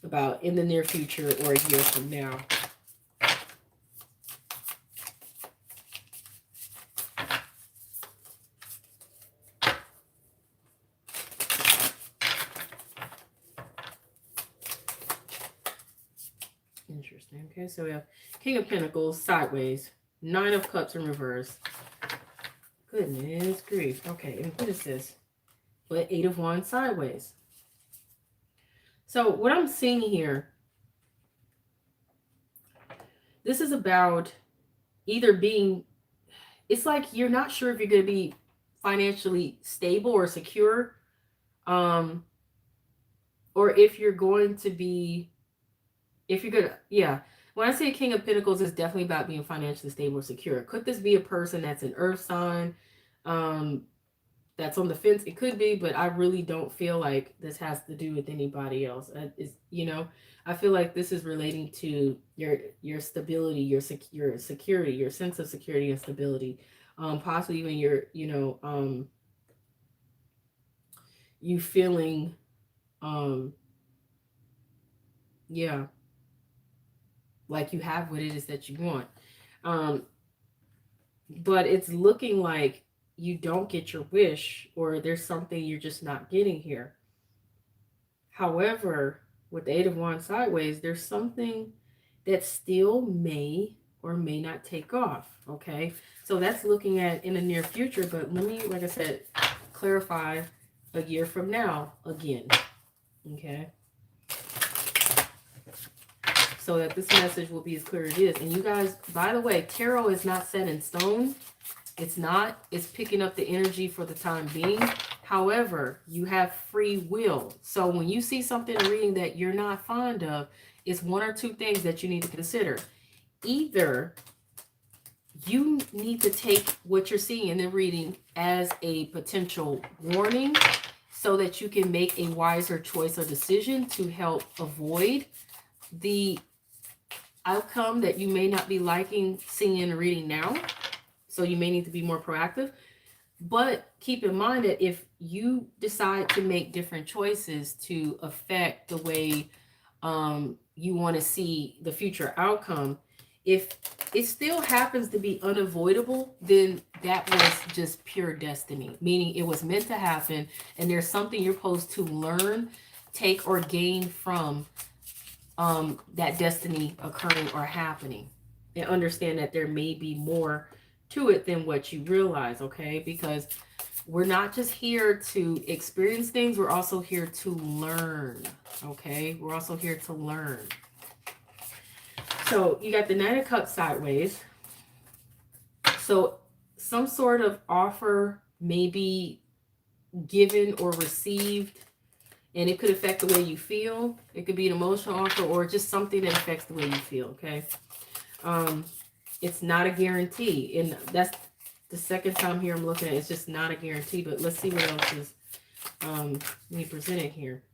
Speaker 1: about in the near future or a year from now. Interesting. Okay, so we have King of Pentacles sideways, 9 of Cups in reverse. Goodness grief. Okay, and what is this? But 8 of Wands sideways. So what I'm seeing here, this is about either being, it's like you're not sure if you're going to be financially stable or secure. or if you're going to be, if you're gonna, yeah. When I say King of Pentacles, it's definitely about being financially stable or secure. Could this be a person that's an earth sign, um, that's on the fence? It could be, but I really don't feel like this has to do with anybody else. Is, you know, I feel like this is relating to your stability, your security, your sense of security and stability, possibly even your, you feeling, um, yeah, like you have what it is that you want. Um, but it's looking like you don't get your wish, or there's something you're just not getting here. However, with the Eight of Wands sideways, there's something that still may or may not take off. Okay, so that's looking at in the near future, but let me, like I said, clarify a year from now again. Okay, so that this message will be as clear as it is. And you guys, by the way, tarot is not set in stone. It's not. It's picking up the energy for the time being. However, you have free will. So when you see something in reading that you're not fond of, it's one or two things that you need to consider. Either you need to take what you're seeing in the reading as a potential warning so that you can make a wiser choice or decision to help avoid the outcome that you may not be liking seeing in the reading now. So you may need to be more proactive. But keep in mind that if you decide to make different choices to affect the way you want to see the future outcome, if it still happens to be unavoidable, then that was just pure destiny, meaning it was meant to happen, and there's something you're supposed to learn, take, or gain from that destiny occurring or happening, and understand that there may be more to it than what you realize. Okay, because we're not just here to experience things, we're also here to learn. Okay, we're also here to learn. So you got the Knight of Cups sideways. So some sort of offer may be given or received, and it could affect the way you feel. It could be an emotional offer or just something that affects the way you feel. Okay, it's not a guarantee, and that's the second time here I'm looking at it. It's just not a guarantee. But let's see what else is being presented here.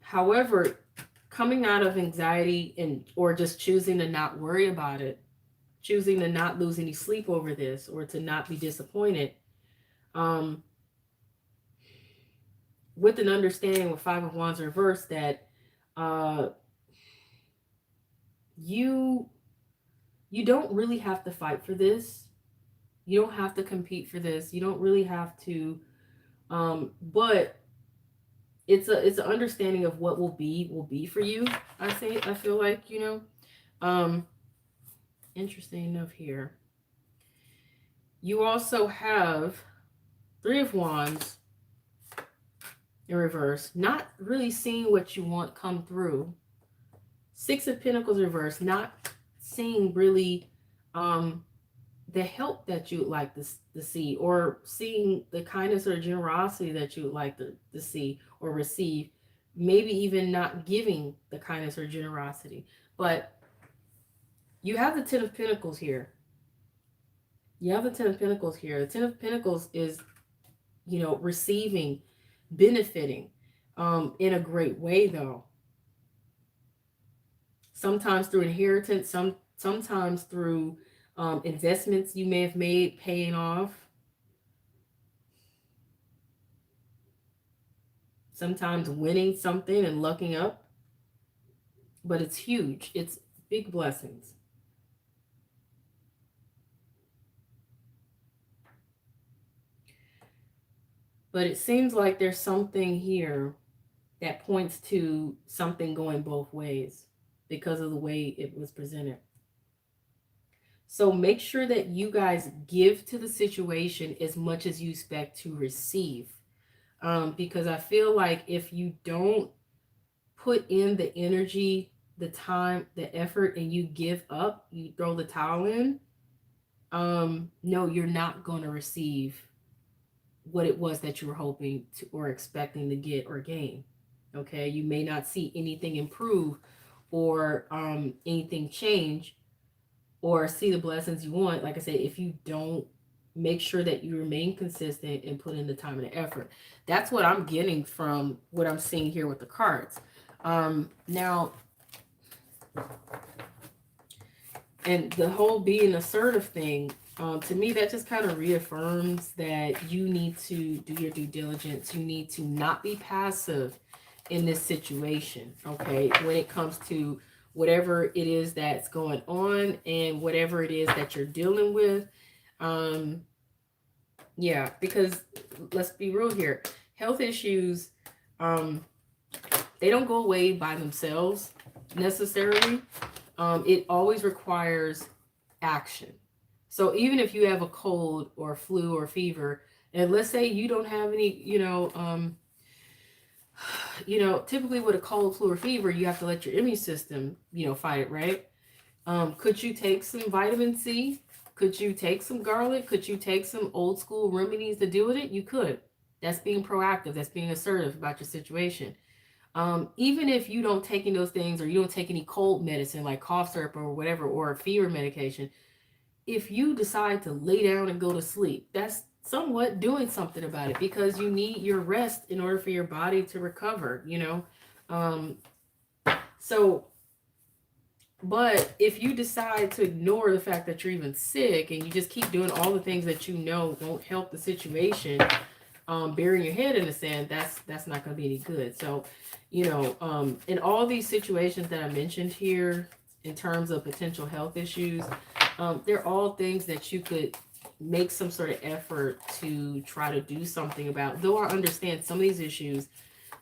Speaker 1: However, coming out of anxiety and or just choosing to not worry about it, choosing to not lose any sleep over this, or to not be disappointed, with an understanding with Five of Wands reversed that you don't really have to fight for this. You don't have to compete for this. You don't really have to, but it's an understanding of what will be for you. I feel like, interesting enough here. You also have Three of Wands in reverse, not really seeing what you want come through. Six of Pentacles reverse, not seeing really the help that you would like to see, or seeing the kindness or generosity that you would like to see or receive. Maybe even not giving the kindness or generosity. But you have the Ten of Pentacles here. You have the Ten of Pentacles here. The Ten of Pentacles is, receiving, benefiting in a great way, though. Sometimes through inheritance, sometimes through investments you may have made paying off. Sometimes winning something and lucking up. But it's huge. It's big blessings. But it seems like there's something here that points to something going both ways because of the way it was presented. So make sure that you guys give to the situation as much as you expect to receive. Because I feel like if you don't put in the energy, the time, the effort, and you give up, you throw the towel in, no, you're not going to receive what it was that you were hoping to or expecting to get or gain. Okay, you may not see anything improve or anything change or see the blessings you want. Like I said, if you don't make sure that you remain consistent and put in the time and the effort. That's what I'm getting from what I'm seeing here with the cards. Now, and the whole being assertive thing, to me, that just kind of reaffirms that you need to do your due diligence. You need to not be passive in this situation, okay, when it comes to whatever it is that's going on and whatever it is that you're dealing with. Yeah, because let's be real here, health issues, um, they don't go away by themselves necessarily. It always requires action. So even if you have a cold or flu or fever, and let's say you don't have any, typically with a cold, flu, or fever, you have to let your immune system, fight it, right? Could you take some vitamin C? Could you take some garlic? Could you take some old school remedies to deal with it? You could. That's being proactive. That's being assertive about your situation. Even if you don't take any those things or you don't take any cold medicine like cough syrup or whatever, or fever medication, if you decide to lay down and go to sleep, that's somewhat doing something about it because you need your rest in order for your body to recover. Um, so, but if you decide to ignore the fact that you're even sick and you just keep doing all the things that you know won't help the situation, burying your head in the sand, that's not going to be any good. So, in all these situations that I mentioned here, in terms of potential health issues, they're all things that you could make some sort of effort to try to do something about. Though I understand some of these issues,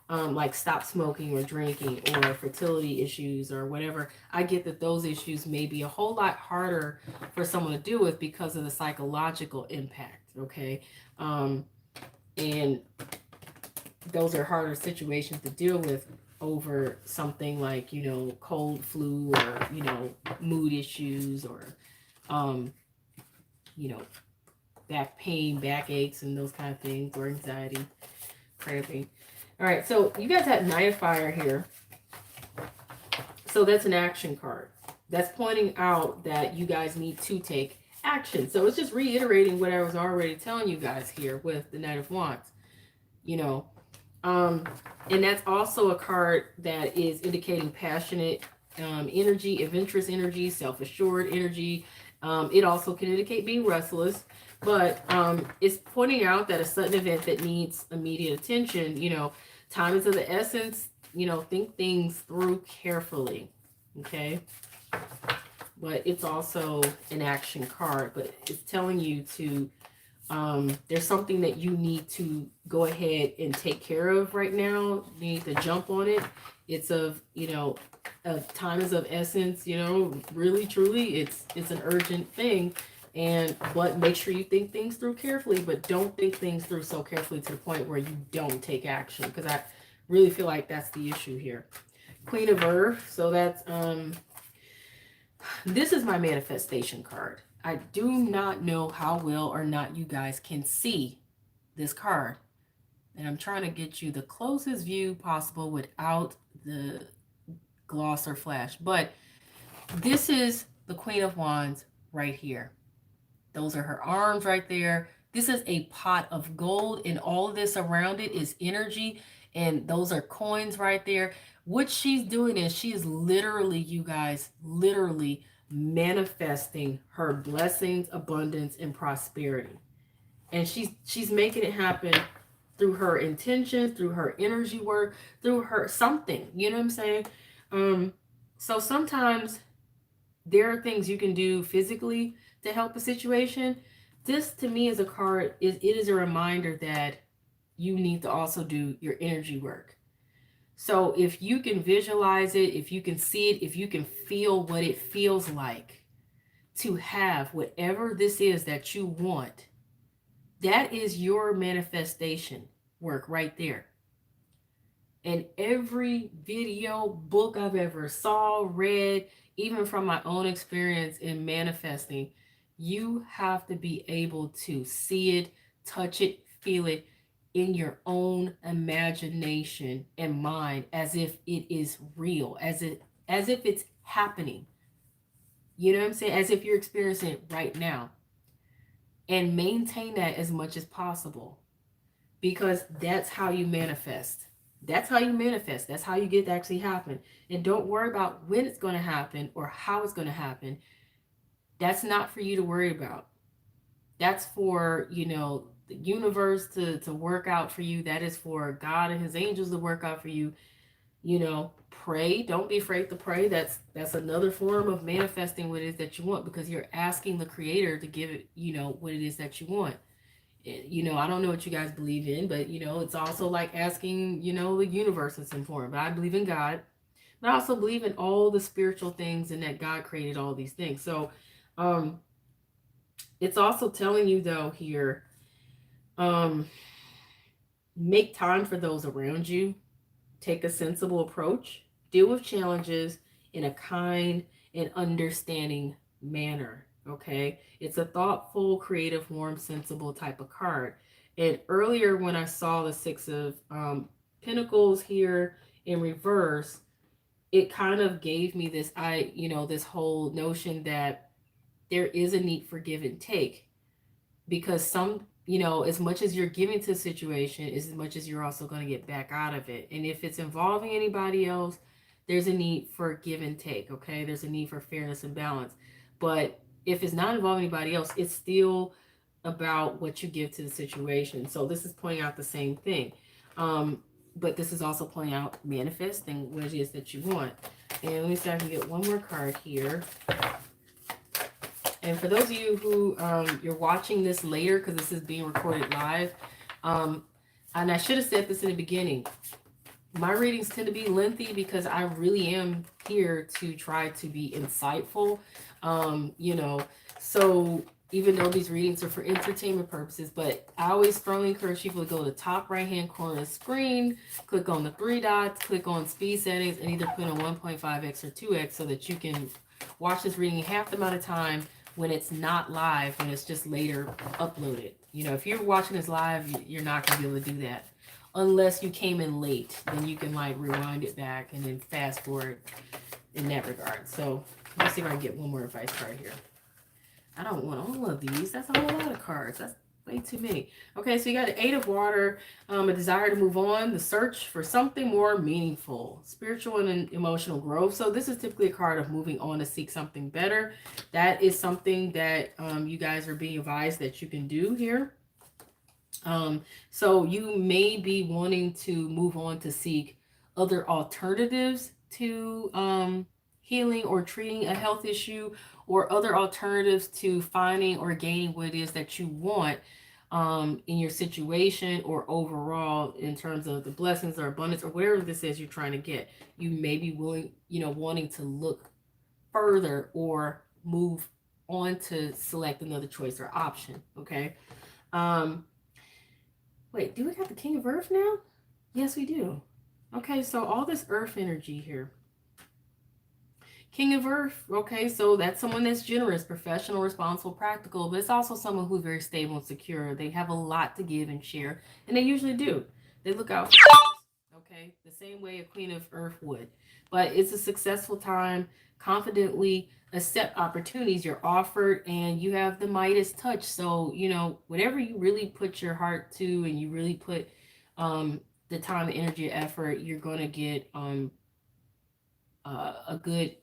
Speaker 1: like stop smoking or drinking or fertility issues or whatever, I get that those issues may be a whole lot harder for someone to deal with because of the psychological impact. Okay. And those are harder situations to deal with over something like, cold, flu, or, mood issues, or, you know, back pain, back aches, and those kind of things, or anxiety, cramping. All right, so you guys had Knight of Fire here. So that's an action card. That's pointing out that you guys need to take action. So it's just reiterating what I was already telling you guys here with the Knight of Wands. And that's also a card that is indicating passionate energy, adventurous energy, self-assured energy. It also can indicate being restless, but it's pointing out that a sudden event that needs immediate attention, time is of the essence, think things through carefully, okay? But it's also an action card, but it's telling you to there's something that you need to go ahead and take care of right now. You need to jump on it. It's time is of essence, really, truly, it's an urgent thing. But make sure you think things through carefully, but don't think things through so carefully to the point where you don't take action, because I really feel like that's the issue here. Queen of Earth, so that's, this is my manifestation card. I do not know how well or not you guys can see this card. And I'm trying to get you the closest view possible without the gloss or flash. But this is the Queen of Wands right here. Those are her arms right there. This is a pot of gold, and all of this around it is energy. And those are coins right there. What she's doing is she is literally, you guys, literally manifesting her blessings, abundance, and prosperity. And she's making it happen through her intention, through her energy work, through her something. You know what I'm saying? So sometimes there are things you can do physically to help a situation. This to me is a card, it is a reminder that you need to also do your energy work. So if you can visualize it, if you can see it, if you can feel what it feels like to have whatever this is that you want, that is your manifestation work right there. And every video, book I've ever saw, read, even from my own experience in manifesting, you have to be able to see it, touch it, feel it in your own imagination and mind, as if it is real, as if it's happening. You know what I'm saying? As if you're experiencing it right now. And maintain that as much as possible, because that's how you manifest. That's how you manifest. That's how you get to actually happen. And don't worry about when it's going to happen or how it's going to happen. That's not for you to worry about. That's for, the universe to work out for you. That is for God and his angels to work out for you. Pray. Don't be afraid to pray. That's another form of manifesting what it is that you want, because you're asking the creator to give it, what it is that you want. I don't know what you guys believe in, but it's also like asking, the universe in some form. But I believe in God, but I also believe in all the spiritual things and that God created all these things. So it's also telling you though here, make time for those around you. Take a sensible approach. Deal with challenges in a kind and understanding manner. Okay, it's a thoughtful, creative, warm, sensible type of card. And earlier when I saw the Six of Pentacles here in reverse, it kind of gave me this this whole notion that there is a need for give and take, because as much as you're giving to a situation, as much as you're also going to get back out of it. And if it's involving anybody else, there's a need for give and take. Okay, there's a need for fairness and balance. But if it's not involving anybody else, it's still about what you give to the situation. So this is pointing out the same thing. But this is also pointing out manifesting what it is that you want. And let me see if I can get one more card here. And for those of you who you're watching this later, because this is being recorded live, and I should have said this in the beginning, my readings tend to be lengthy because I really am here to try to be insightful. So even though these readings are for entertainment purposes, but I always strongly encourage people to go to the top right hand corner of the screen, click on the three dots, click on speed settings, and either put on 1.5x or 2x so that you can watch this reading half the amount of time when it's not live, when it's just later uploaded. If you're watching this live, you're not going to be able to do that. Unless you came in late, then you can like rewind it back and then fast forward in that regard. So let's see if I can get one more advice card here. I don't want all of these. That's a whole lot of cards. That's way too many. Okay, so you got the Eight of Water, a desire to move on, the search for something more meaningful, spiritual and emotional growth. So this is typically a card of moving on to seek something better. That is something that you guys are being advised that you can do here. So you may be wanting to move on to seek other alternatives to healing or treating a health issue, or other alternatives to finding or gaining what it is that you want in your situation, or overall in terms of the blessings or abundance or whatever this is you're trying to get. You may be willing, wanting to look further or move on to select another choice or option. Okay. Wait, do we have the King of Earth now? Yes, we do. Okay, so all this earth energy here. King of Earth, okay, so that's someone that's generous, professional, responsible, practical, but it's also someone who's very stable and secure. They have a lot to give and share, and they usually do. They look out for others, okay, the same way a Queen of Earth would. But it's a successful time. Confidently accept opportunities you're offered, and you have the Midas touch. So, whatever you really put your heart to and you really put the time, the energy, effort, you're going to get a good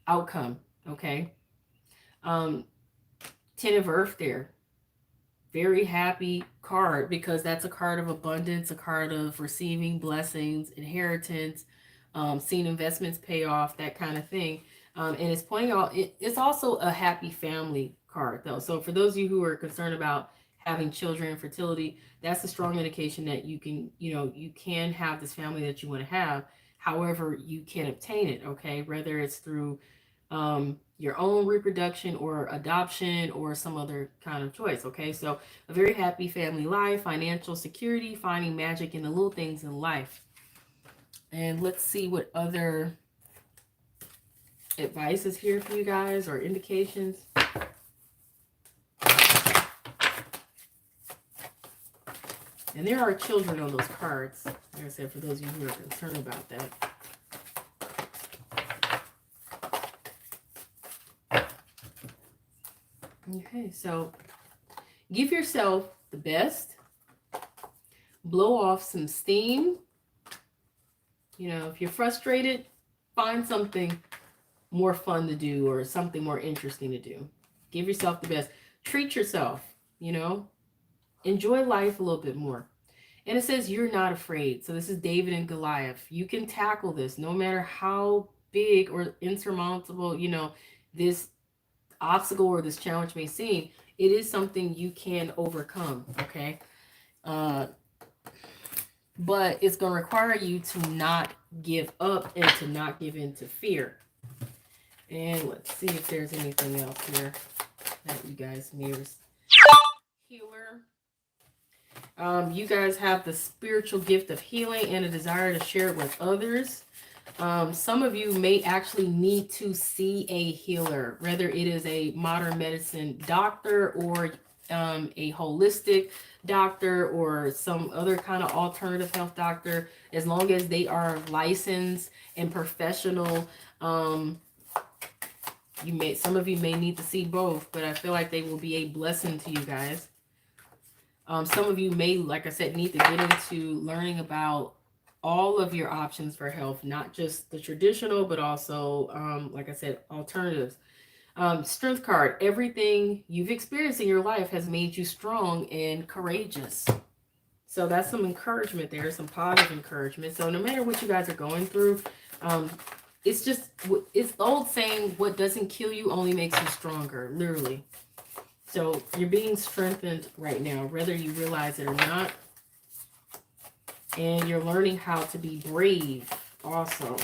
Speaker 1: outcome. Okay. 10 of Earth there. Very happy card, because that's a card of abundance, a card of receiving blessings, inheritance, seeing investments pay off, that kind of thing. And it's pointing out, it's also a happy family card though. So for those of you who are concerned about having children and fertility, that's a strong indication that you can, you can have this family that you want to have. However, you can obtain it, okay? Whether it's through your own reproduction or adoption or some other kind of choice, okay? So a very happy family life, financial security, finding magic in the little things in life. And let's see what other advice is here for you guys, or indications. And there are children on those cards. Like I said, for those of you who are concerned about that. Okay, so give yourself the best. Blow off some steam. You know, if you're frustrated, find something more fun to do or something more interesting to do. Give yourself the best. Treat yourself, you know. Enjoy life a little bit more. And it says you're not afraid. So this is David and Goliath. You can tackle this no matter how big or insurmountable, you know, this obstacle or this challenge may seem. It is something you can overcome, okay? But it's going to require you to not give up and to not give in to fear. And let's see if there's anything else here that you guys may healer. You guys have the spiritual gift of healing and a desire to share it with others. Some of you may actually need to see a healer, whether it is a modern medicine doctor or a holistic doctor or some other kind of alternative health doctor, as long as they are licensed and professional. Some of you may need to see both, but I feel like they will be a blessing to you guys. Some of you may, like I said, need to get into learning about all of your options for health, not just the traditional, but also, like I said, alternatives. Strength card. Everything you've experienced in your life has made you strong and courageous. So that's some encouragement there, some positive encouragement. So no matter what you guys are going through, it's the old saying, what doesn't kill you only makes you stronger, literally. So you're being strengthened right now, whether you realize it or not. And you're learning how to be brave also.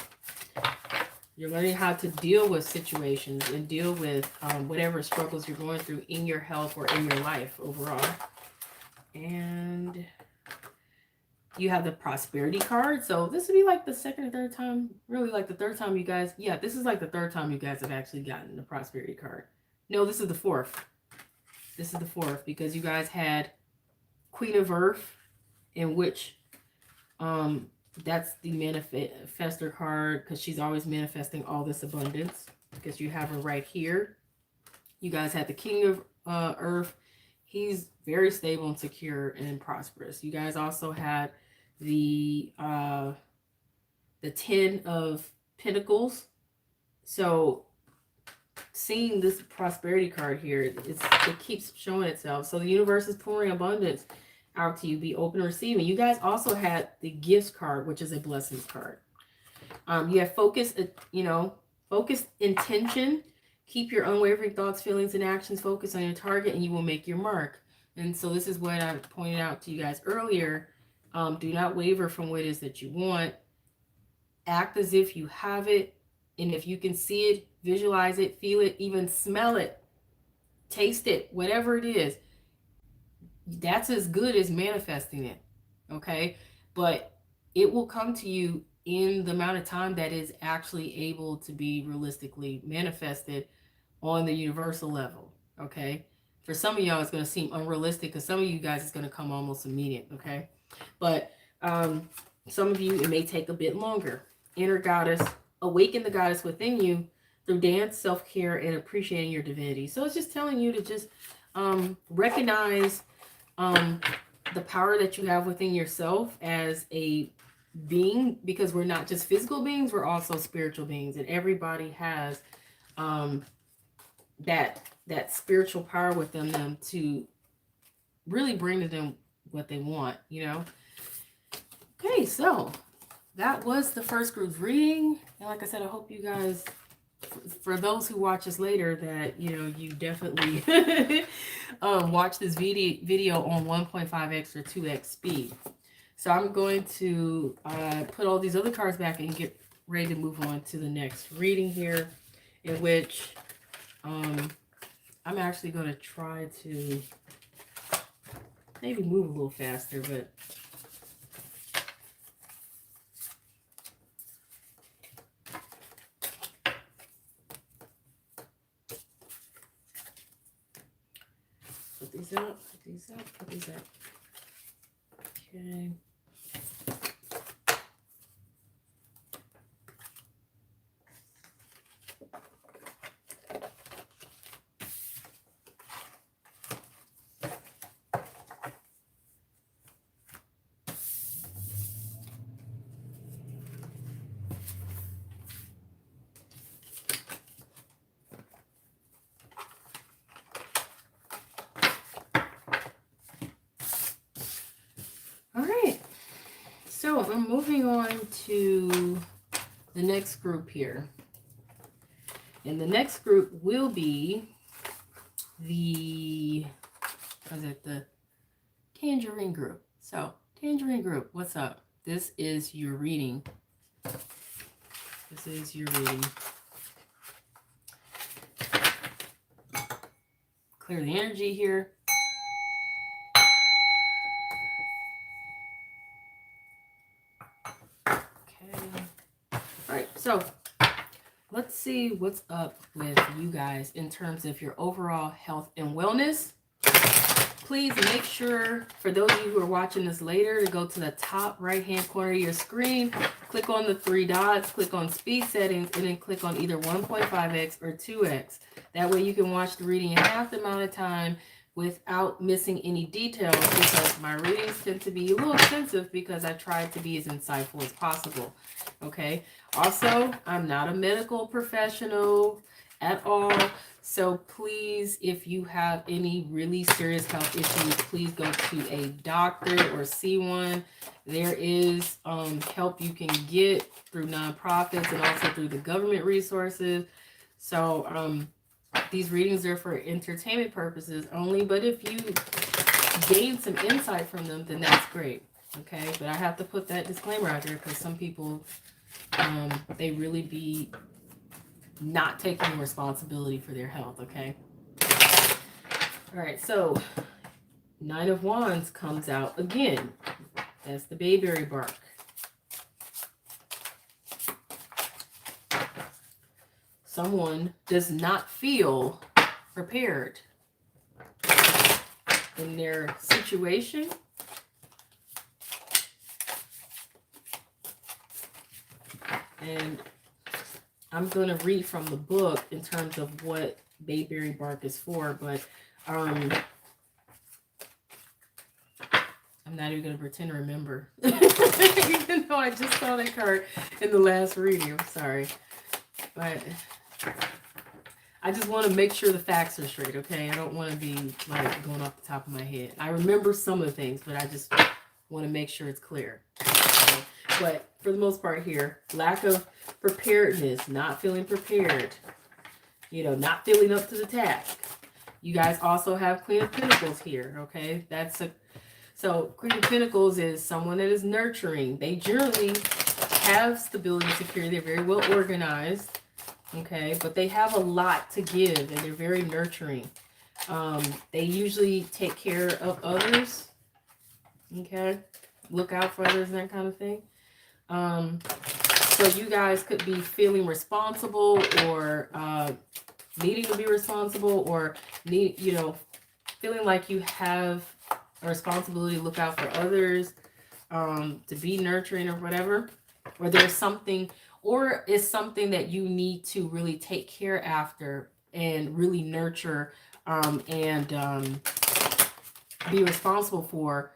Speaker 1: You're learning how to deal with situations and deal with whatever struggles you're going through in your health or in your life overall. And you have the prosperity card. So this would be like the second or third time, really like the third time you guys, yeah, this is like the third time you guys have actually gotten the prosperity card. No, this is the fourth. This is the fourth because you guys had Queen of Earth, in which that's the manifestor card because she's always manifesting all this abundance because you have her right here. You guys had the King of Earth. He's very stable and secure and prosperous. You guys also had the 10 of Pentacles. So seeing this prosperity card here, it keeps showing itself. So the universe is pouring abundance out to you. Be open to receiving. You guys also had the gifts card, which is a blessings card. You have focused intention. Keep your unwavering thoughts, feelings, and actions focused on your target, and you will make your mark. And so this is what I pointed out to you guys earlier. Do not waver from what it is that you want. Act as if you have it. And if you can see it, visualize it, feel it, even smell it, taste it, whatever it is, that's as good as manifesting it. Okay? But it will come to you in the amount of time that is actually able to be realistically manifested on the universal level. Okay? For some of y'all, it's going to seem unrealistic because some of you guys, it's going to come almost immediate. Okay? But some of you, it may take a bit longer. Inner goddess, awaken the goddess within you through dance, self-care, and appreciating your divinity. So it's just telling you to just recognize the power that you have within yourself as a being, because we're not just physical beings, we're also spiritual beings, and everybody has that spiritual power within them to really bring to them what they want, you know. Okay, so that was the first group's reading, and like I said, I hope you guys, for those who watch this later, that you definitely watch this video on 1.5x or 2x speed. So I'm going to put all these other cards back and get ready to move on to the next reading here, in which I'm actually going to try to maybe move a little faster, but put these out, put these out, put these out. Okay. All right. So I'm moving on to the next group here. And the next group will be the Tangerine group. So, Tangerine group, what's up? This is your reading. This is your reading. Clear the energy here. Okay. All right, so let's see what's up with you guys in terms of your overall health and wellness. Please make sure, for those of you who are watching this later, to go to the top right-hand corner of your screen, click on the 3 dots, click on speed settings, and then click on either 1.5x or 2x. That way you can watch the reading in half the amount of time without missing any details, because my readings tend to be a little extensive because I try to be as insightful as possible. Okay. Also, I'm not a medical professional at all. So please, if you have any really serious health issues, please go to a doctor or see one. There is help you can get through nonprofits and also through the government resources. So these readings are for entertainment purposes only, but if you gain some insight from them, then that's great. Okay, but I have to put that disclaimer out there because some people, they really be not taking responsibility for their health. Okay. All right, so 9 of Wands comes out again. That's the bayberry bark. Someone does not feel prepared in their situation. And I'm going to read from the book in terms of what bayberry bark is for, but I'm not even going to pretend to remember. Even though I just saw that card in the last reading. I'm sorry. But I just want to make sure the facts are straight, okay? I don't want to be like going off the top of my head. I remember some of the things, but I just want to make sure it's clear. Okay? But for the most part here, lack of preparedness, not feeling prepared, not feeling up to the task. You guys also have Queen of Pentacles here, okay? So Queen of Pentacles is someone that is nurturing. They generally have stability and security. They're very well organized, okay? But they have a lot to give, and they're very nurturing. They usually take care of others, okay? Look out for others and that kind of thing. So you guys could be feeling responsible or needing to be responsible, or feeling like you have a responsibility to look out for others, to be nurturing or whatever. Or there's something, or it's something that you need to really take care after and really nurture and be responsible for,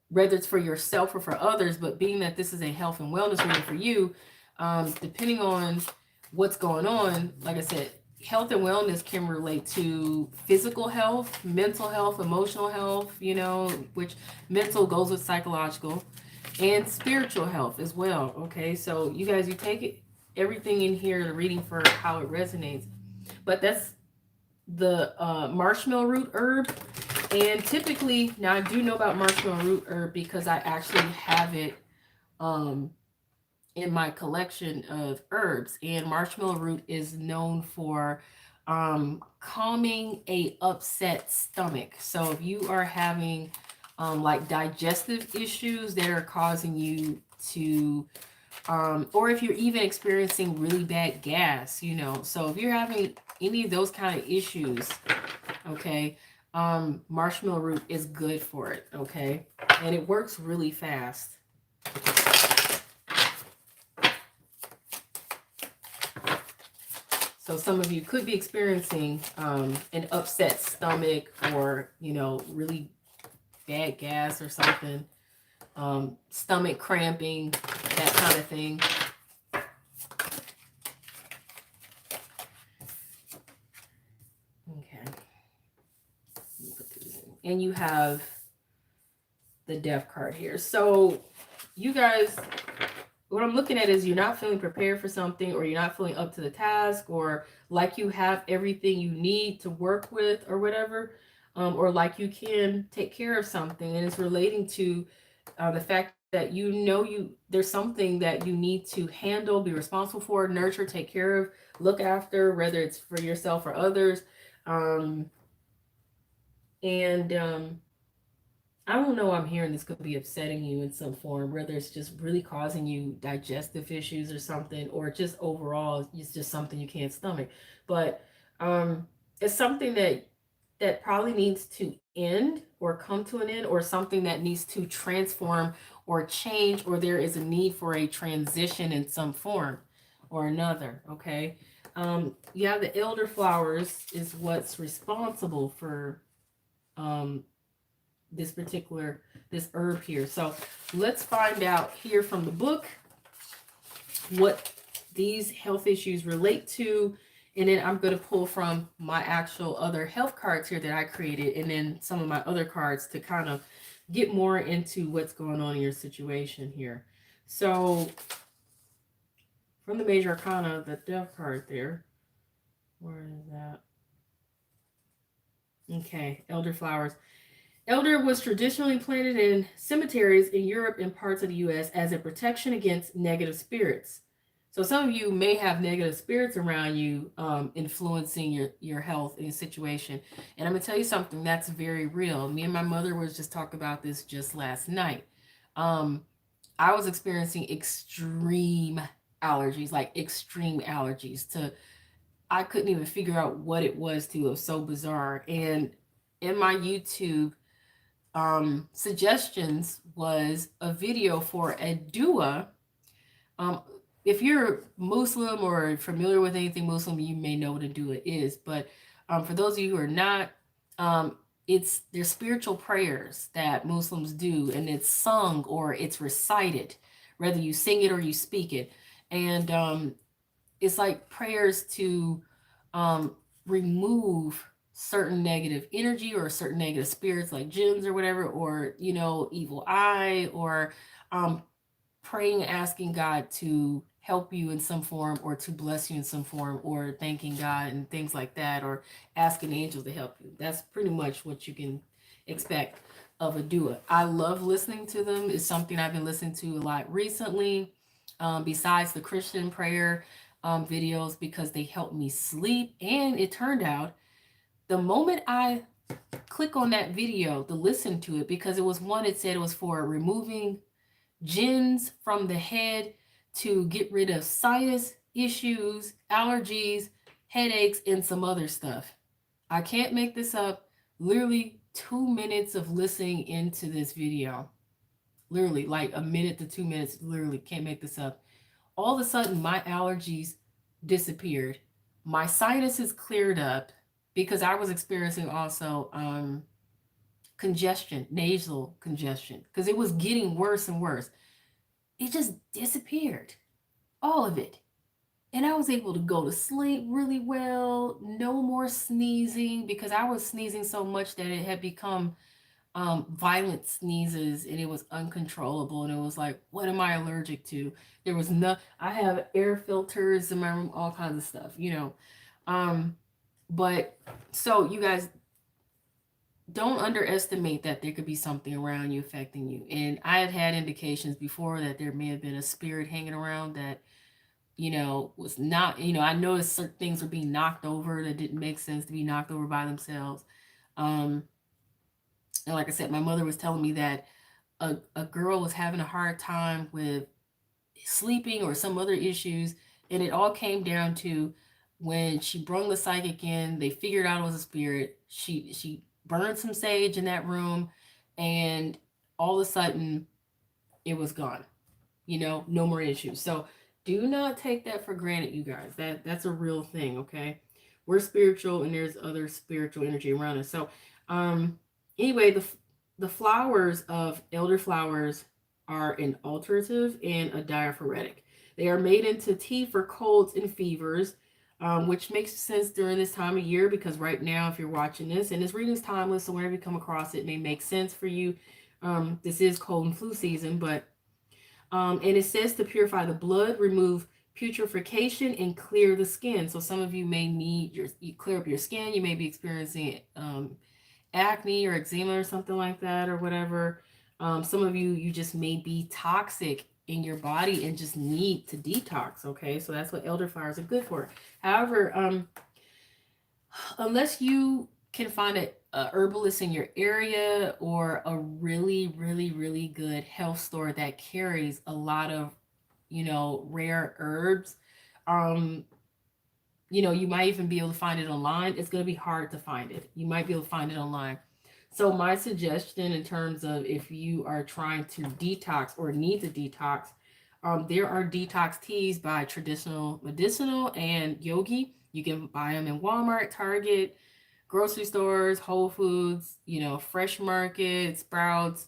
Speaker 1: whether it's for yourself or for others. But being that this is a health and wellness reading for you, depending on what's going on, like I said, health and wellness can relate to physical health, mental health, emotional health, which mental goes with psychological, and spiritual health as well. Okay, so you guys, you take everything in here, the reading for how it resonates. But that's the marshmallow root herb. And typically, now I do know about marshmallow root herb because I actually have it in my collection of herbs. And marshmallow root is known for calming a upset stomach. So if you are having like digestive issues that are causing you to or if you're even experiencing really bad gas, so if you're having any of those kind of issues, okay, Marshmallow root is good for it, okay? And it works really fast. So some of you could be experiencing an upset stomach, or, you know, really bad gas or something, stomach cramping, that kind of thing. Okay. And you have the Death card here. So you guys, what I'm looking at is you're not feeling prepared for something, or you're not feeling up to the task, or like you have everything you need to work with or whatever, or like you can take care of something, and it's relating to the fact that there's something that you need to handle, be responsible for, nurture, take care of, look after, whether it's for yourself or others. And I don't know, I'm hearing this could be upsetting you in some form, whether it's just really causing you digestive issues or something, or just overall it's just something you can't stomach. But it's something that probably needs to end, or come to an end, or something that needs to transform or change, or there is a need for a transition in some form or another. Okay. Yeah, the elderflowers is what's responsible for um this herb here. So let's find out here from the book what these health issues relate to, and then I'm going to pull from my actual other health cards here that I created, and then some of my other cards to kind of get more into what's going on in your situation here. So from the major arcana, the Death card there, where is that? Okay, elderflowers. Elder was traditionally planted in cemeteries in Europe and parts of the U.S. as a protection against negative spirits. So some of you may have negative spirits around you, influencing your health and your situation. And I'm going to tell you something that's very real. Me and my mother was just talking about this just last night. I was experiencing extreme allergies, like extreme allergies to, I couldn't even figure out what it was to. It was so bizarre. And in my YouTube suggestions was a video for a dua. Um, if you're Muslim or familiar with anything Muslim, you may know what a dua is. But for those of you who are not, they're spiritual prayers that Muslims do, and it's sung or it's recited, whether you sing it or you speak it. And it's like prayers to remove certain negative energy or certain negative spirits like jinns or whatever, or, you know, evil eye, or praying, asking God to help you in some form, or to bless you in some form, or thanking God and things like that, or asking angels to help you. That's pretty much what you can expect of a dua. I love listening to them. It's something I've been listening to a lot recently, besides the Christian prayer videos, because they help me sleep. And it turned out the moment I click on that video to listen to it, because it was one, it said it was for removing jinns from the head, to get rid of sinus issues, allergies, headaches, and some other stuff. I can't make this up. Literally 2 minutes of listening into this video. Literally like a minute to 2 minutes. Literally can't make this up. All of a sudden, my allergies disappeared. My sinuses cleared up, because I was experiencing also congestion, nasal congestion, because it was getting worse and worse. It just disappeared, all of it. And I was able to go to sleep really well, no more sneezing, because I was sneezing so much that it had become violent sneezes, and it was uncontrollable, and it was like, what am I allergic to? There was no, I have air filters in my room, all kinds of stuff, you know. But so you guys, don't underestimate that there could be something around you affecting you. And I have had indications before that there may have been a spirit hanging around that, you know, was not, you know, I noticed certain things were being knocked over that didn't make sense to be knocked over by themselves. And like I said, my mother was telling me that a girl was having a hard time with sleeping or some other issues. And it all came down to when she brung the psychic in, they figured out it was a spirit. She burned some sage in that room, and all of a sudden it was gone. No more issues. So do not take that for granted, you guys. That's a real thing, okay? We're spiritual, and there's other spiritual energy around us. So, anyway, the flowers of elderflowers are an alterative and a diaphoretic. They are made into tea for colds and fevers, which makes sense during this time of year, because right now, if you're watching this, and this reading is timeless, so whenever you come across it, it may make sense for you. This is cold and flu season, but and it says to purify the blood, remove putrefaction, and clear the skin. So some of you may need you clear up your skin. You may be experiencing acne or eczema or something like that, or whatever. Some of you just may be toxic in your body and just need to detox. Okay, so that's what elderflowers are good for. However, unless you can find a herbalist in your area, or a really, really, really good health store that carries a lot of, rare herbs, you might even be able to find it online. It's going to be hard to find it. You might be able to find it online. So my suggestion, in terms of if you are trying to detox or need to detox, there are detox teas by Traditional Medicinal and Yogi. You can buy them in Walmart, Target, grocery stores, Whole Foods, Fresh Market, Sprouts,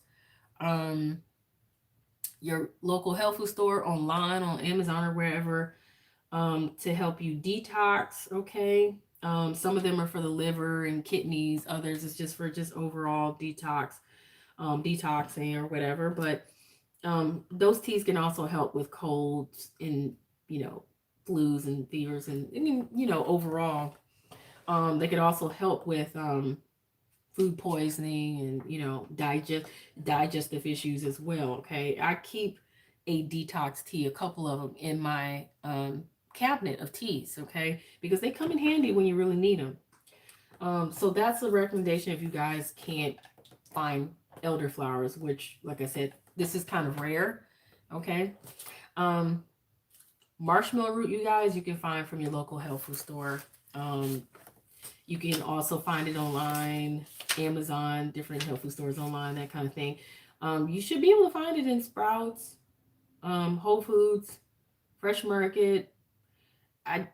Speaker 1: your local health food store, online, on Amazon or wherever, to help you detox. Okay. Some of them are for the liver and kidneys. Others is just for overall detoxing or whatever. But those teas can also help with colds and, flus and fevers, and overall. They could also help with food poisoning and digestive issues as well. Okay, I keep a detox tea, a couple of them, in my cabinet of teas. Okay, because they come in handy when you really need them. So that's a recommendation if you guys can't find elderflowers, which, like I said, this is kind of rare. Okay. Marshmallow root, you guys, you can find from your local health food store. You can also find it online, Amazon, different health food stores online, that kind of thing. You should be able to find it in Sprouts, Whole Foods, Fresh Market. I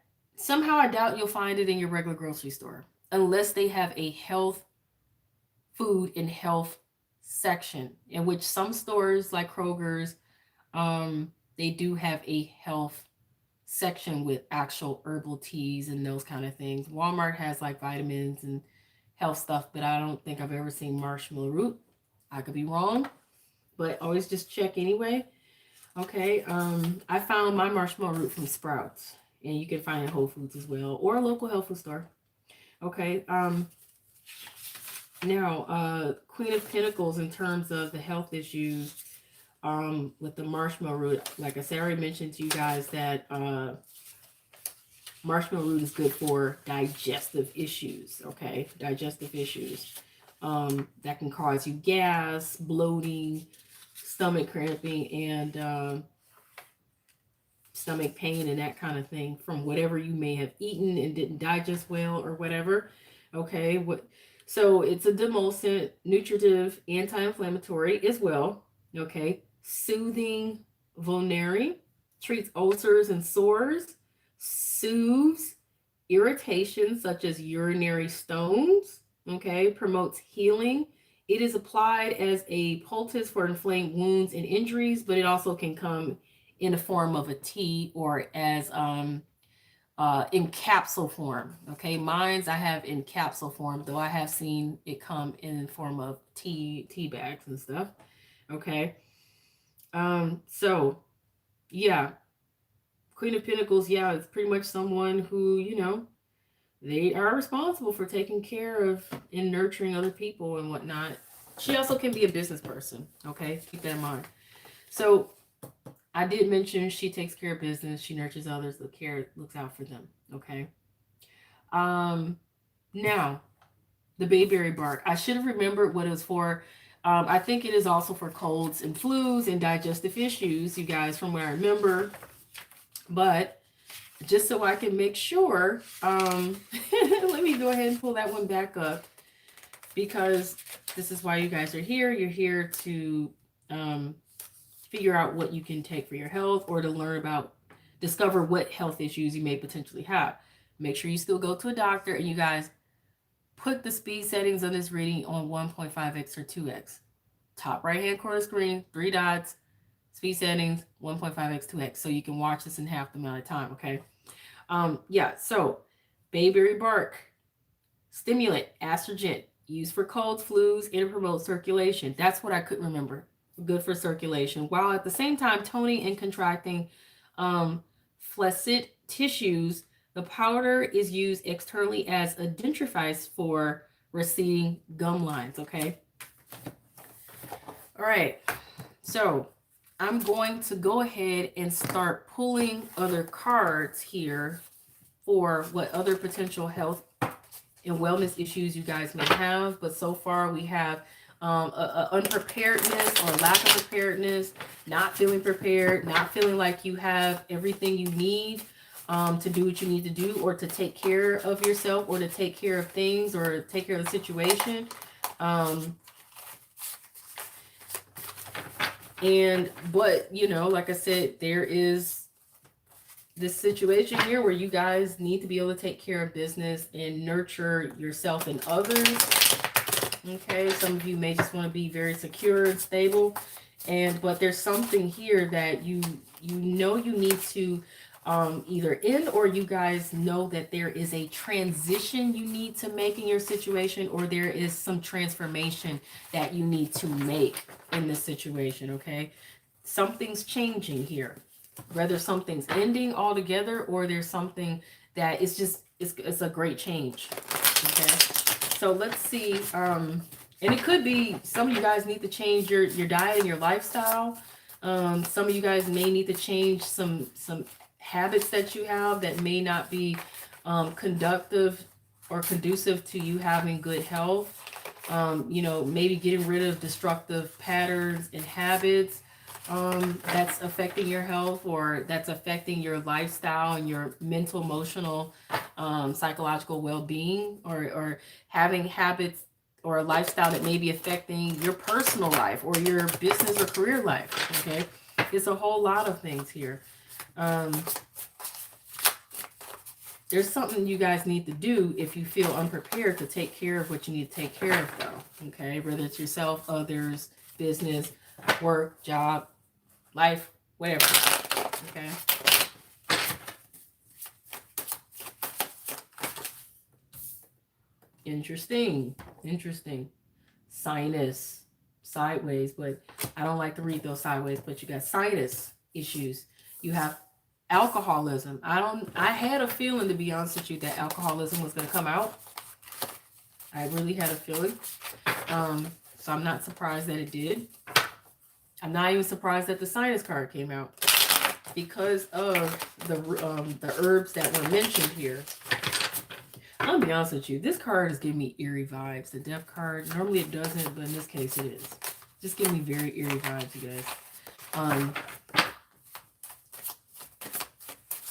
Speaker 1: doubt you'll find it in your regular grocery store, unless they have a health food and health section, in which some stores like Kroger's, they do have a health section with actual herbal teas and those kind of things. Walmart has like vitamins and health stuff, but I don't think I've ever seen marshmallow root. I could be wrong, but always just check anyway. Okay. I found my marshmallow root from Sprouts, and you can find it at Whole Foods as well, or a local health food store. Okay. Now, Queen of Pentacles, in terms of the health issues, with the marshmallow root, like I said, I already mentioned to you guys that marshmallow root is good for digestive issues. Okay, digestive issues that can cause you gas, bloating, stomach cramping, and stomach pain, and that kind of thing, from whatever you may have eaten and didn't digest well or whatever. Okay, so it's a demulcent, nutritive, anti-inflammatory as well. Okay, soothing, vulnerary, treats ulcers and sores, soothes irritation such as urinary stones. Okay, promotes healing. It is applied as a poultice for inflamed wounds and injuries, but it also can come in the form of a tea, or as in capsule form. Okay, mine's I have in capsule form, though I have seen it come in the form of tea bags and stuff. Okay. So yeah, Queen of Pentacles, yeah, it's pretty much someone who, they are responsible for taking care of and nurturing other people and whatnot. She also can be a business person. Okay, keep that in mind. So I did mention she takes care of business, she nurtures others, looks out for them. Okay. Now, the bayberry bark. I should have remembered what it was for. I think it is also for colds and flus and digestive issues, you guys, from what I remember. But just so I can make sure, let me go ahead and pull that one back up. because this is why you guys are here. You're here to figure out what you can take for your health, or to learn about, discover what health issues you may potentially have. Make sure you still go to a doctor, and you guys put the speed settings on this reading on 1.5x or 2x. Top right hand corner screen, 3 dots, speed settings, 1.5x, 2x, so you can watch this in half the amount of time, okay? Yeah, so bayberry bark, stimulant, astringent, used for colds, flus, and promote circulation. That's what I couldn't remember. Good for circulation, while at the same time toning and contracting flaccid tissues. The powder is used externally as a dentrifice for receding gum lines, okay? All right, so I'm going to go ahead and start pulling other cards here for what other potential health and wellness issues you guys may have. But so far we have unpreparedness or lack of preparedness, not feeling prepared, not feeling like you have everything you need to do what you need to do, or to take care of yourself, or to take care of things, or take care of the situation. But you know, like I said, there is this situation here where you guys need to be able to take care of business and nurture yourself and others. Okay, some of you may just want to be very secure and stable, but there's something here that you know you need to either end, or you guys know that there is a transition you need to make in your situation, or there is some transformation that you need to make in this situation. Okay, something's changing here, whether something's ending altogether, or there's something that is just it's a great change. Okay, so let's see. And it could be some of you guys need to change your diet and your lifestyle. Some of you guys may need to change some habits that you have that may not be conductive or conducive to you having good health. You know, maybe getting rid of destructive patterns and habits that's affecting your health, or that's affecting your lifestyle and your mental, emotional, psychological well-being, or having habits or a lifestyle that may be affecting your personal life or your business or career life. Okay, it's a whole lot of things here. There's something you guys need to do if you feel unprepared to take care of what you need to take care of, though. Okay, whether it's yourself, others, business, work, job, life, whatever. Okay. Interesting. Sinus, sideways, but I don't like to read those sideways. But you got sinus issues. You have alcoholism. I had a feeling, to be honest with you, that alcoholism was going to come out. I really had a feeling. So I'm not surprised that it did. I'm not even surprised that the sinus card came out, because of the herbs that were mentioned here. I'll be honest with you, this card is giving me eerie vibes. The death card, normally it doesn't, but in this case it is. Just giving me very eerie vibes, you guys. All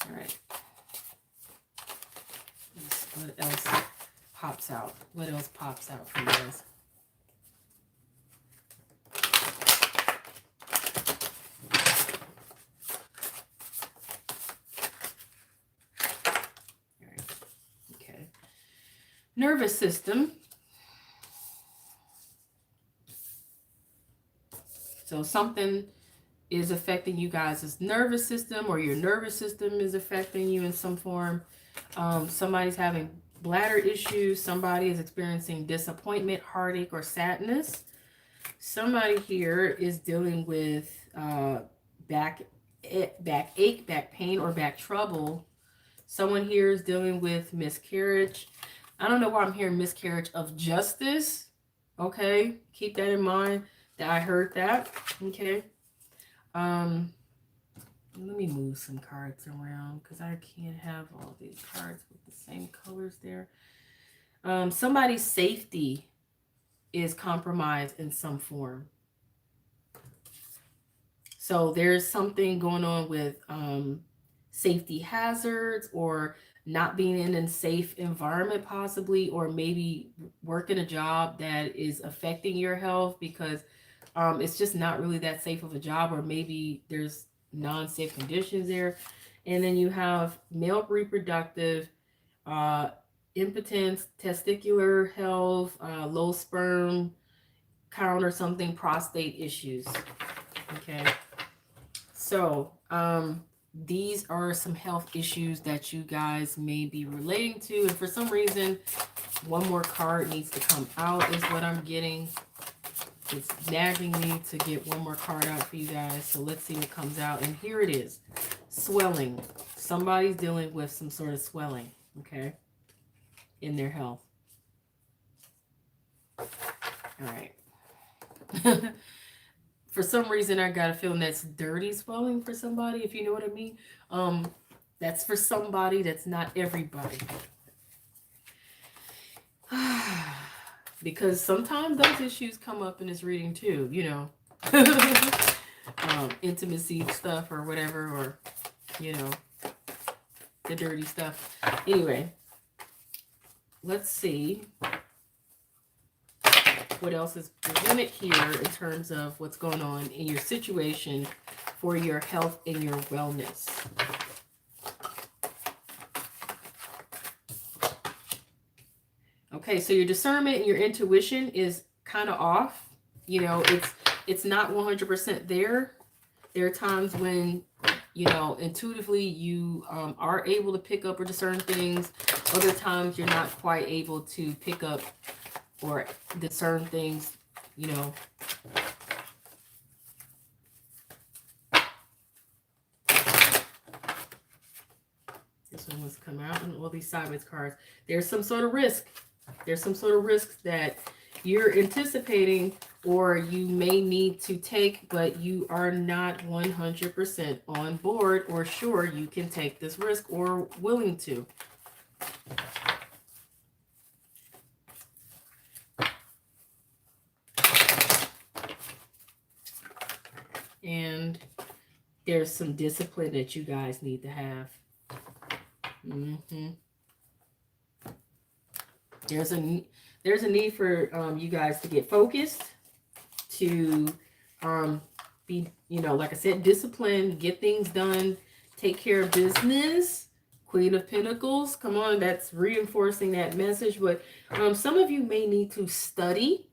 Speaker 1: right. What else pops out? What else pops out for you guys? Nervous system. So something is affecting you guys' nervous system, or your nervous system is affecting you in some form. Somebody's having bladder issues. Somebody is experiencing disappointment, heartache, or sadness. Somebody here is dealing with backache, back pain, or back trouble. Someone here is dealing with miscarriage. I don't know why I'm hearing miscarriage of justice. Okay, keep that in mind, that I heard that. Okay. Let me move some cards around, because I can't have all these cards with the same colors there. Somebody's safety is compromised in some form. So there's something going on with safety hazards, or not being in a safe environment possibly, or maybe working a job that is affecting your health because it's just not really that safe of a job, or maybe there's non-safe conditions there. And then you have male reproductive, uh, impotence, testicular health, low sperm count or something, prostate issues. Okay. So, these are some health issues that you guys may be relating to. And for some reason, one more card needs to come out is what I'm getting. It's nagging me to get one more card out for you guys. So let's see what comes out. And here it is. Swelling. Somebody's dealing with some sort of swelling, okay, in their health. All right. For some reason, I got a feeling that's dirty swelling for somebody, if you know what I mean. That's for somebody, that's not everybody. Because sometimes those issues come up in this reading too, you know. Intimacy stuff or whatever, or, you know, the dirty stuff. Anyway, let's see what else is presented here in terms of what's going on in your situation for your health and your wellness. Okay, so your discernment and your intuition is kind of off. You know, it's not 100% there. There are times when, you know, intuitively you are able to pick up or discern things. Other times you're not quite able to pick up or discern things, you know. This one was come out and all these sideways cards. There's some sort of risk. There's some sort of risk that you're anticipating or you may need to take, but you are not 100% on board or sure you can take this risk or willing to. And there's some discipline that you guys need to have. There's a need for you guys to get focused, to be, you know, like I said, disciplined, get things done, take care of business. Queen of Pentacles, come on, that's reinforcing that message. But some of you may need to study.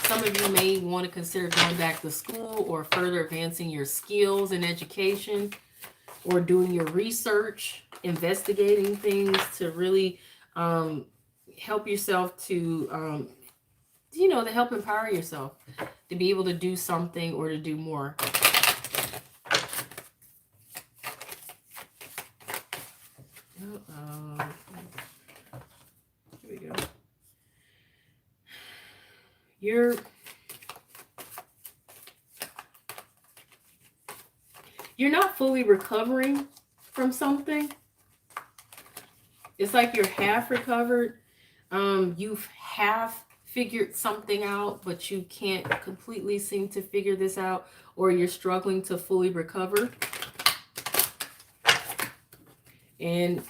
Speaker 1: Some of you may want to consider going back to school or further advancing your skills in education, or doing your research, investigating things to really help yourself to, you know, to help empower yourself to be able to do something or to do more. Here we go. You're not fully recovering from something. It's like you're half recovered. You've half figured something out, but you can't completely seem to figure this out, or you're struggling to fully recover. And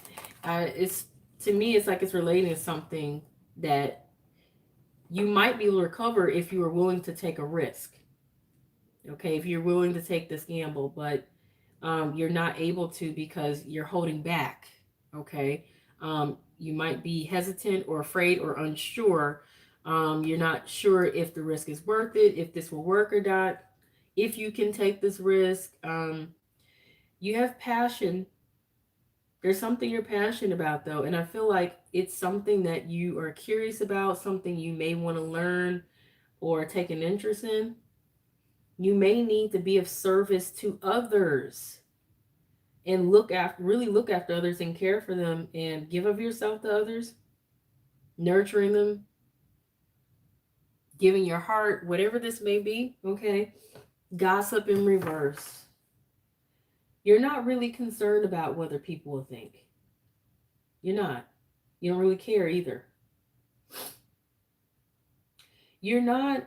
Speaker 1: it's, to me, it's like it's relating to something that you might be able to recover if you are willing to take a risk. Okay, if you're willing to take this gamble, but you're not able to because you're holding back. Okay, you might be hesitant or afraid or unsure. You're not sure if the risk is worth it, if this will work or not, if you can take this risk. You have passion. There's something you're passionate about, though, and I feel like it's something that you are curious about, something you may want to learn or take an interest in. You may need to be of service to others and really look after others and care for them and give of yourself to others, nurturing them, giving your heart, whatever this may be, okay? Gossip in reverse. You're not really concerned about what other people will think. You're not. You don't really care either. You're not,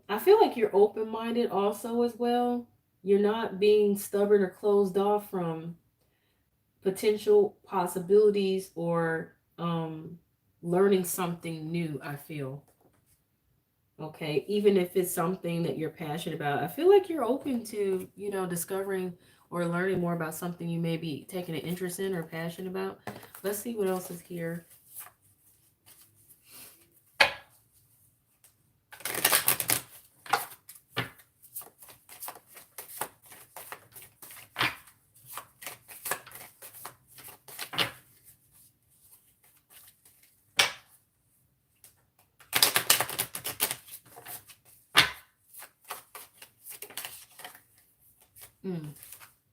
Speaker 1: I feel like you're open-minded also as well. You're not being stubborn or closed off from potential possibilities or learning something new, I feel. Okay, even if it's something that you're passionate about, I feel like you're open to, discovering or learning more about something you may be taking an interest in or passionate about. Let's see what else is here.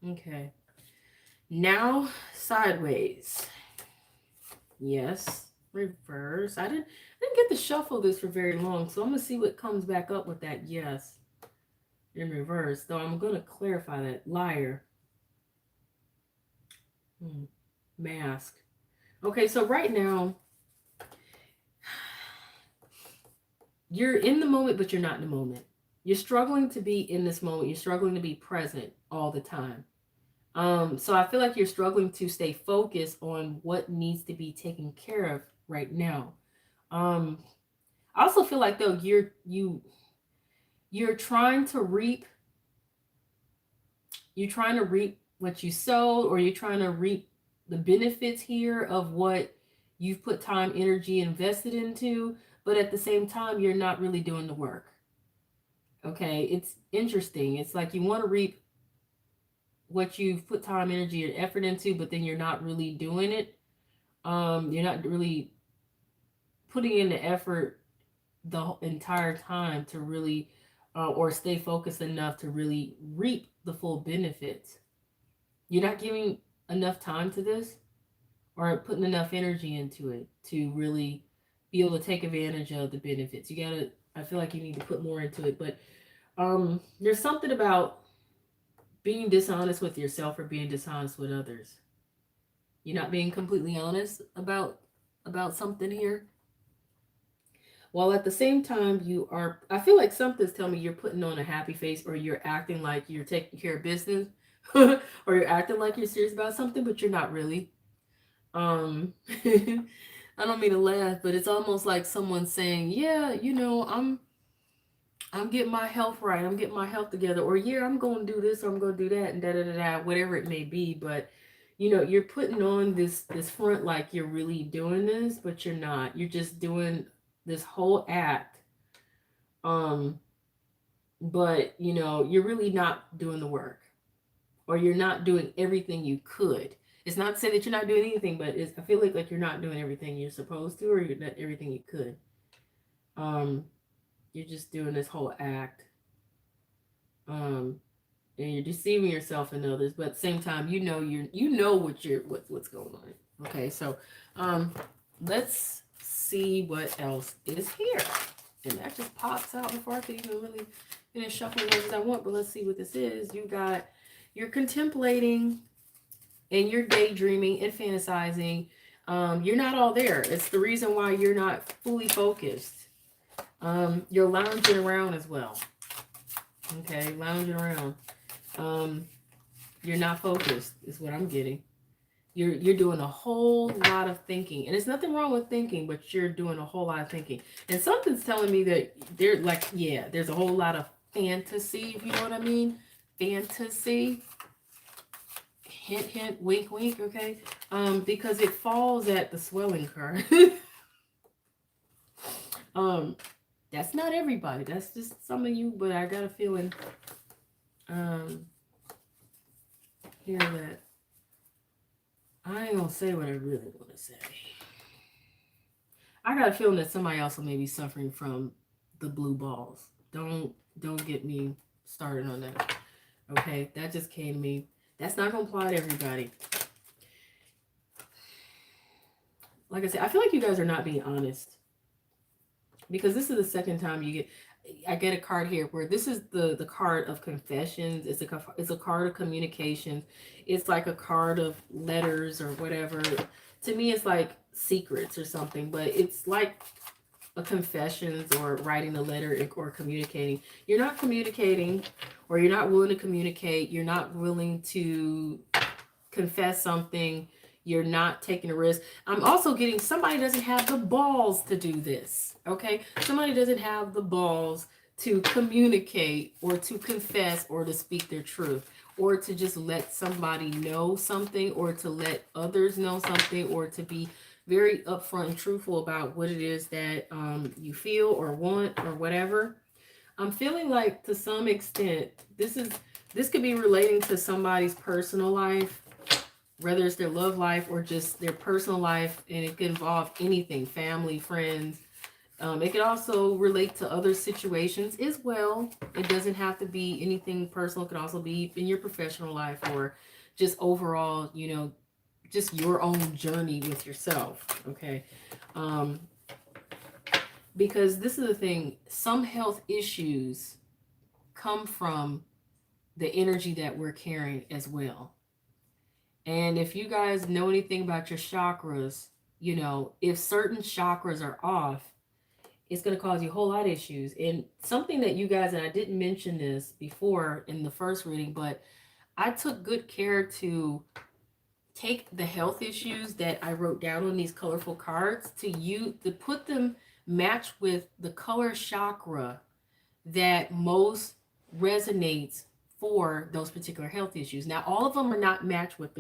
Speaker 1: Okay. Now sideways. Yes. Reverse. I didn't get to shuffle this for very long, so I'm gonna see what comes back up with that yes in reverse. Though I'm gonna clarify that. Liar. Mask. Okay, so right now you're in the moment, but you're not in the moment. You're struggling to be in this moment. You're struggling to be present all the time. So I feel like you're struggling to stay focused on what needs to be taken care of right now. Um, I also feel like though you're trying to reap what you sowed, or you're trying to reap the benefits here of what you've put time, energy invested into, but at the same time you're not really doing the work. Okay, it's interesting. It's like you want to reap what you've put time, energy, and effort into, but then you're not really doing it. You're not really putting in the effort the entire time to really, or stay focused enough to really reap the full benefits. You're not giving enough time to this, or putting enough energy into it to really be able to take advantage of the benefits. I feel like you need to put more into it, but there's something about being dishonest with yourself or being dishonest with others. You're not being completely honest about something here. While at the same time I feel like something's telling me you're putting on a happy face, or you're acting like you're taking care of business, or you're acting like you're serious about something, but you're not really. I don't mean to laugh, but it's almost like someone saying, "Yeah, I'm getting my health right. I'm getting my health together," or "Yeah, I'm going to do this, or I'm going to do that," and da da da da, whatever it may be. But you're putting on this front like you're really doing this, but you're not. You're just doing this whole act. Um, but you're really not doing the work, or you're not doing everything you could. It's not to say that you're not doing anything, but I feel like you're not doing everything you're supposed to, or you're not everything you could. You're just doing this whole act. And you're deceiving yourself and others, but at the same time, what's going on. Okay, so let's see what else is here. And that just pops out before I can even really finish shuffling as I want. But let's see what this is. You're contemplating, and you're daydreaming and fantasizing. You're not all there. It's the reason why you're not fully focused. You're lounging around as well. Okay, lounging around. You're not focused is what I'm getting. You're doing a whole lot of thinking, and there's nothing wrong with thinking, but you're doing a whole lot of thinking. And something's telling me that there's a whole lot of fantasy, if you know what I mean. Fantasy. Hint, hint, wink, wink. Okay, because it falls at the swelling card. That's not everybody. That's just some of you, but I got a feeling. Hear that. I ain't gonna say what I really want to say. I got a feeling that somebody else may be suffering from the blue balls. Don't get me started on that. Okay, that just came to me. That's not gonna apply to everybody. Like I said, I feel like you guys are not being honest, because this is the second time I get a card here where this is the card of confessions. It's a card of communication. It's like a card of letters or whatever. To me, it's like secrets or something, but it's like a confessions or writing a letter or communicating. You're not communicating, or you're not willing to communicate. You're not willing to confess something. You're not taking a risk. I'm also getting somebody doesn't have the balls to do this. Okay. Somebody doesn't have the balls to communicate or to confess or to speak their truth or to just let somebody know something or to let others know something or to be very upfront and truthful about what it is that you feel or want or whatever. I'm feeling like to some extent this could be relating to somebody's personal life, whether it's their love life or just their personal life, and it could involve anything, family, friends. It could also relate to other situations as well. It doesn't have to be anything personal. It could also be in your professional life or just overall, just your own journey with yourself. Okay. Because this is the thing, some health issues come from the energy that we're carrying as well. And if you guys know anything about your chakras, if certain chakras are off, it's going to cause you a whole lot of issues. And something that you guys, and I didn't mention this before in the first reading, but I took good care to take the health issues that I wrote down on these colorful cards to put them match with the color chakra that most resonates for those particular health issues. Now, all of them are not matched with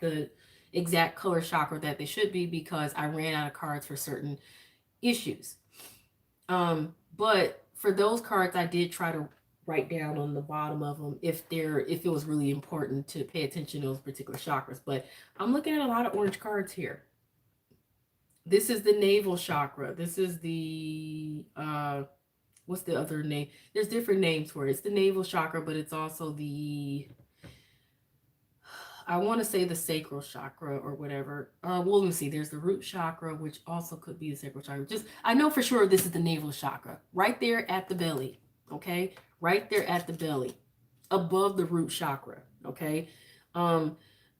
Speaker 1: the exact color chakra that they should be because I ran out of cards for certain issues. But for those cards, I did try to write down on the bottom of them if it was really important to pay attention to those particular chakras. But I'm looking at a lot of orange cards here. This is the navel chakra. This is the what's the other name? There's different names for it. It's the navel chakra, but it's also I want to say the sacral chakra or whatever. Well, let me see. There's the root chakra, which also could be the sacral chakra. I know for sure this is the navel chakra, right there at the belly. Okay, right there at the belly, above the root chakra. Okay,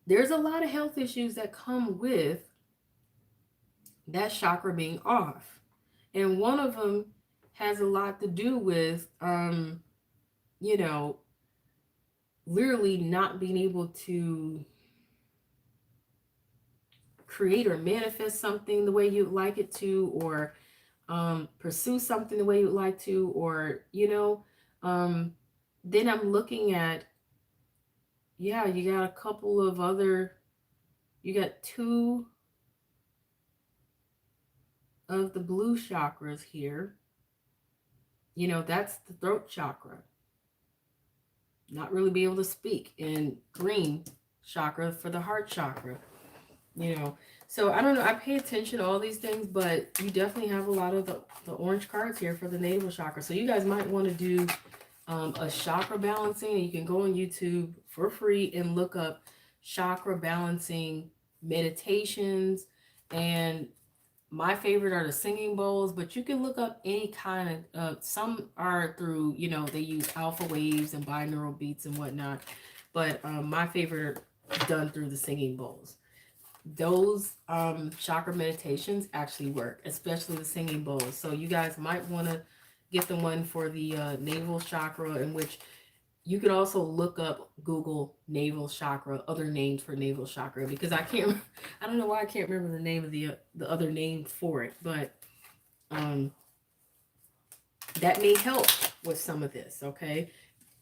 Speaker 1: there's a lot of health issues that come with that chakra being off, and one of them has a lot to do with, literally not being able to create or manifest something the way you'd like it to, or pursue something the way you'd like to, or, then I'm looking at, you got a couple of other, you got two of the blue chakras here. That's the throat chakra. Not really be able to speak. And green chakra for the heart chakra. So I don't know. I pay attention to all these things, but you definitely have a lot of the orange cards here for the navel chakra. So you guys might want to do a chakra balancing. You can go on YouTube for free and look up chakra balancing meditations, and my favorite are the singing bowls, but you can look up any kind of, some are through, they use alpha waves and binaural beats and whatnot. But my favorite done through the singing bowls. Those chakra meditations actually work, especially the singing bowls. So you guys might want to get the one for the navel chakra, in which you could also look up, Google navel chakra, other names for navel chakra, because I don't know why I can't remember the name of the other name for it, but that may help with some of this, okay?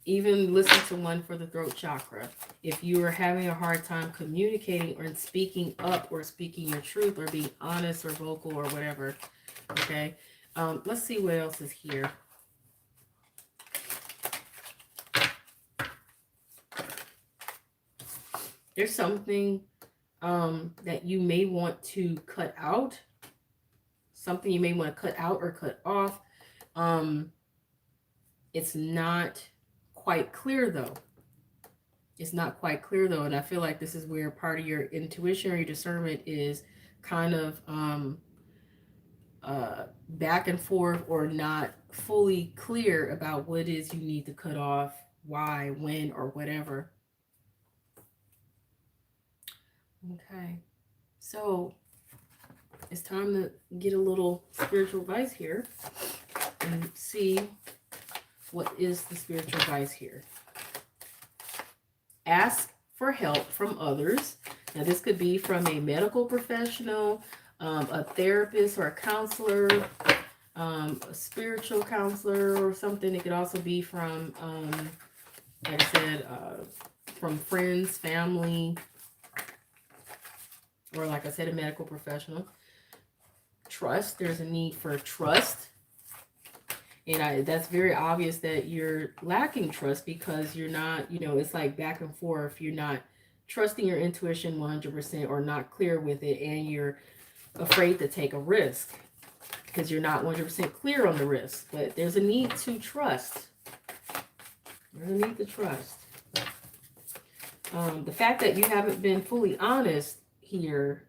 Speaker 1: Even listen to one for the throat chakra. If you are having a hard time communicating or speaking up or speaking your truth or being honest or vocal or whatever, okay? Let's see what else is here. There's something that you may want to cut out. Something you may want to cut out or cut off. It's not quite clear though. It's not quite clear though. And I feel like this is where part of your intuition or your discernment is kind of back and forth or not fully clear about what it is you need to cut off, why, when, or whatever. Okay, so it's time to get a little spiritual advice here and see what is the spiritual advice here. Ask for help from others. Now, this could be from a medical professional, a therapist or a counselor, a spiritual counselor or something. It could also be from, like I said, from friends, family, or like I said, a medical professional. Trust. There's a need for trust. And that's very obvious that you're lacking trust because you're not, it's like back and forth. You're not trusting your intuition 100% or not clear with it, and you're afraid to take a risk because you're not 100% clear on the risk. But there's a need to trust. There's a need to trust. The fact that you haven't been fully honest here,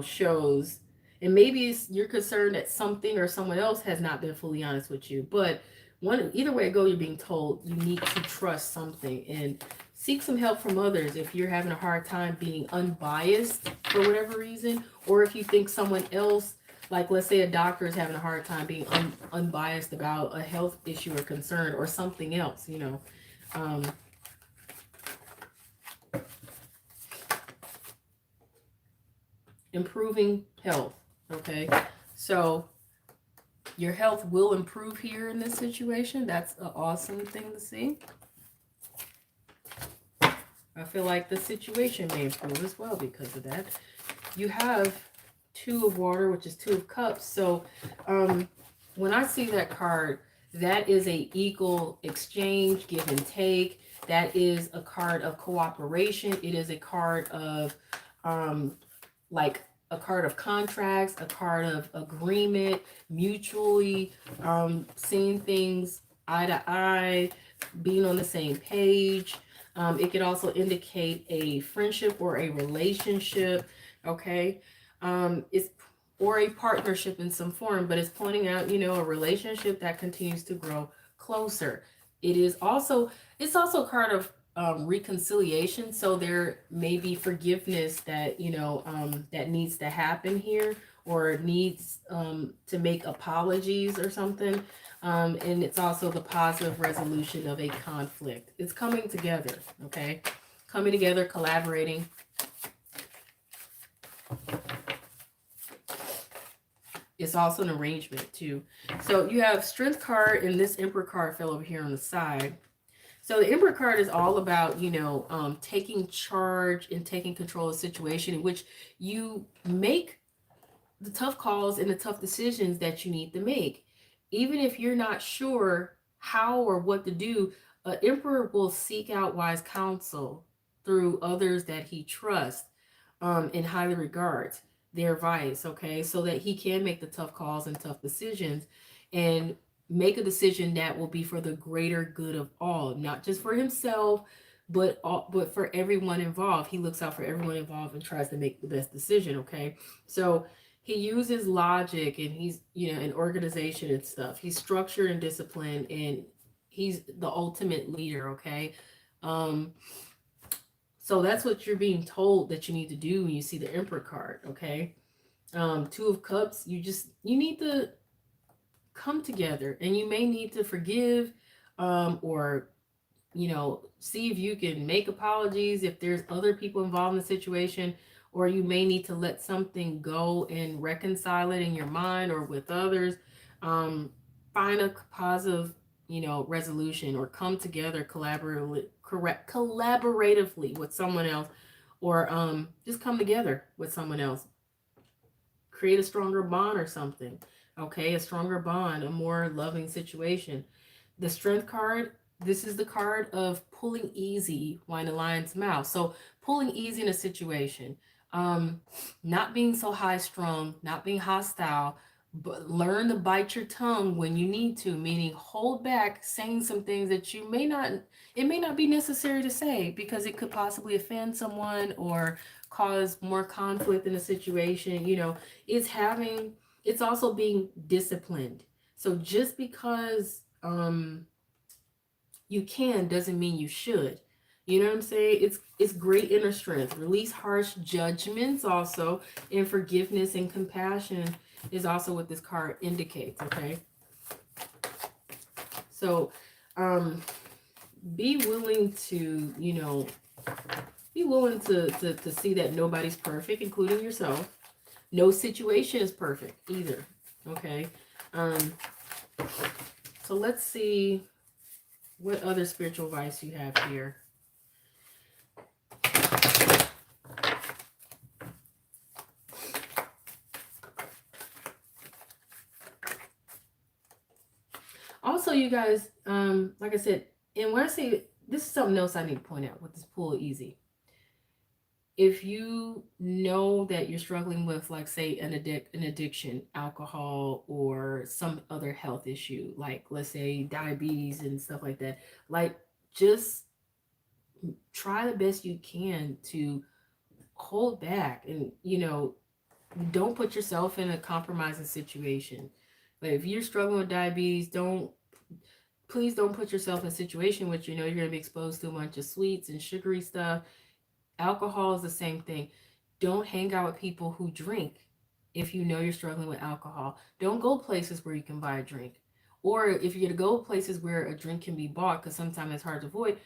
Speaker 1: shows, and maybe you're concerned that something or someone else has not been fully honest with you. But either way it goes, you're being told you need to trust something and seek some help from others if you're having a hard time being unbiased for whatever reason, or if you think someone else, like let's say a doctor is having a hard time being unbiased about a health issue or concern or something else, improving health. Okay, so your health will improve here in this situation. That's an awesome thing to see. I feel like the situation may improve as well because of that. You have Two of Water, which is Two of Cups. So when I see that card, that is a equal exchange, give and take. That is a card of cooperation. It is a card of like a card of contracts, a card of agreement, mutually seeing things eye to eye, being on the same page. It could also indicate a friendship or a relationship, okay? Or a partnership in some form, but it's pointing out, a relationship that continues to grow closer. It's also a card of reconciliation, so there may be forgiveness that that needs to happen here, or needs to make apologies or something, and it's also the positive resolution of a conflict. It's coming together, okay? Coming together, collaborating. It's also an arrangement too. So you have Strength card, and this Emperor card fell over here on the side. So the Emperor card is all about, taking charge and taking control of the situation in which you make the tough calls and the tough decisions that you need to make. Even if you're not sure how or what to do, an Emperor will seek out wise counsel through others that he trusts and highly regards their advice, okay? So that he can make the tough calls and tough decisions and make a decision that will be for the greater good of all, not just for himself, but for everyone involved. He looks out for everyone involved and tries to make the best decision, okay? So he uses logic, and he's, an organization and stuff. He's structured and disciplined, and he's the ultimate leader, okay? So that's what you're being told that you need to do when you see the Emperor card, okay? Two of Cups, you need to come together, and you may need to forgive, or see if you can make apologies if there's other people involved in the situation, or you may need to let something go and reconcile it in your mind or with others. Find a positive, resolution, or come together collaboratively with someone else, or just come together with someone else. Create a stronger bond or something. Okay, a stronger bond, a more loving situation. The Strength card, this is the card of pulling easy when the lion's mouth. So pulling easy in a situation, not being so high strung, not being hostile, but learn to bite your tongue when you need to, meaning hold back saying some things that it may not be necessary to say because it could possibly offend someone or cause more conflict in a situation. It's also being disciplined. So just because you can doesn't mean you should. You know what I'm saying? It's great inner strength. Release harsh judgments also, and forgiveness and compassion is also what this card indicates, okay? So be willing to, Be willing to see that nobody's perfect, including yourself. No situation is perfect either. Okay. So let's see what other spiritual advice you have here. Also, you guys, like I said, and when I say this is something else I need to point out with this Pull Easy. If you know that you're struggling with, like, say, an addiction, alcohol, or some other health issue, like, let's say, diabetes and stuff like that, like, just try the best you can to hold back and, don't put yourself in a compromising situation. Like, if you're struggling with diabetes, please don't put yourself in a situation which you're going to be exposed to a bunch of sweets and sugary stuff. Alcohol is the same thing. Don't hang out with people who drink if you know you're struggling with alcohol. Don't go places where you can buy a drink. Or if you're going to go places where a drink can be bought, because sometimes it's hard to avoid,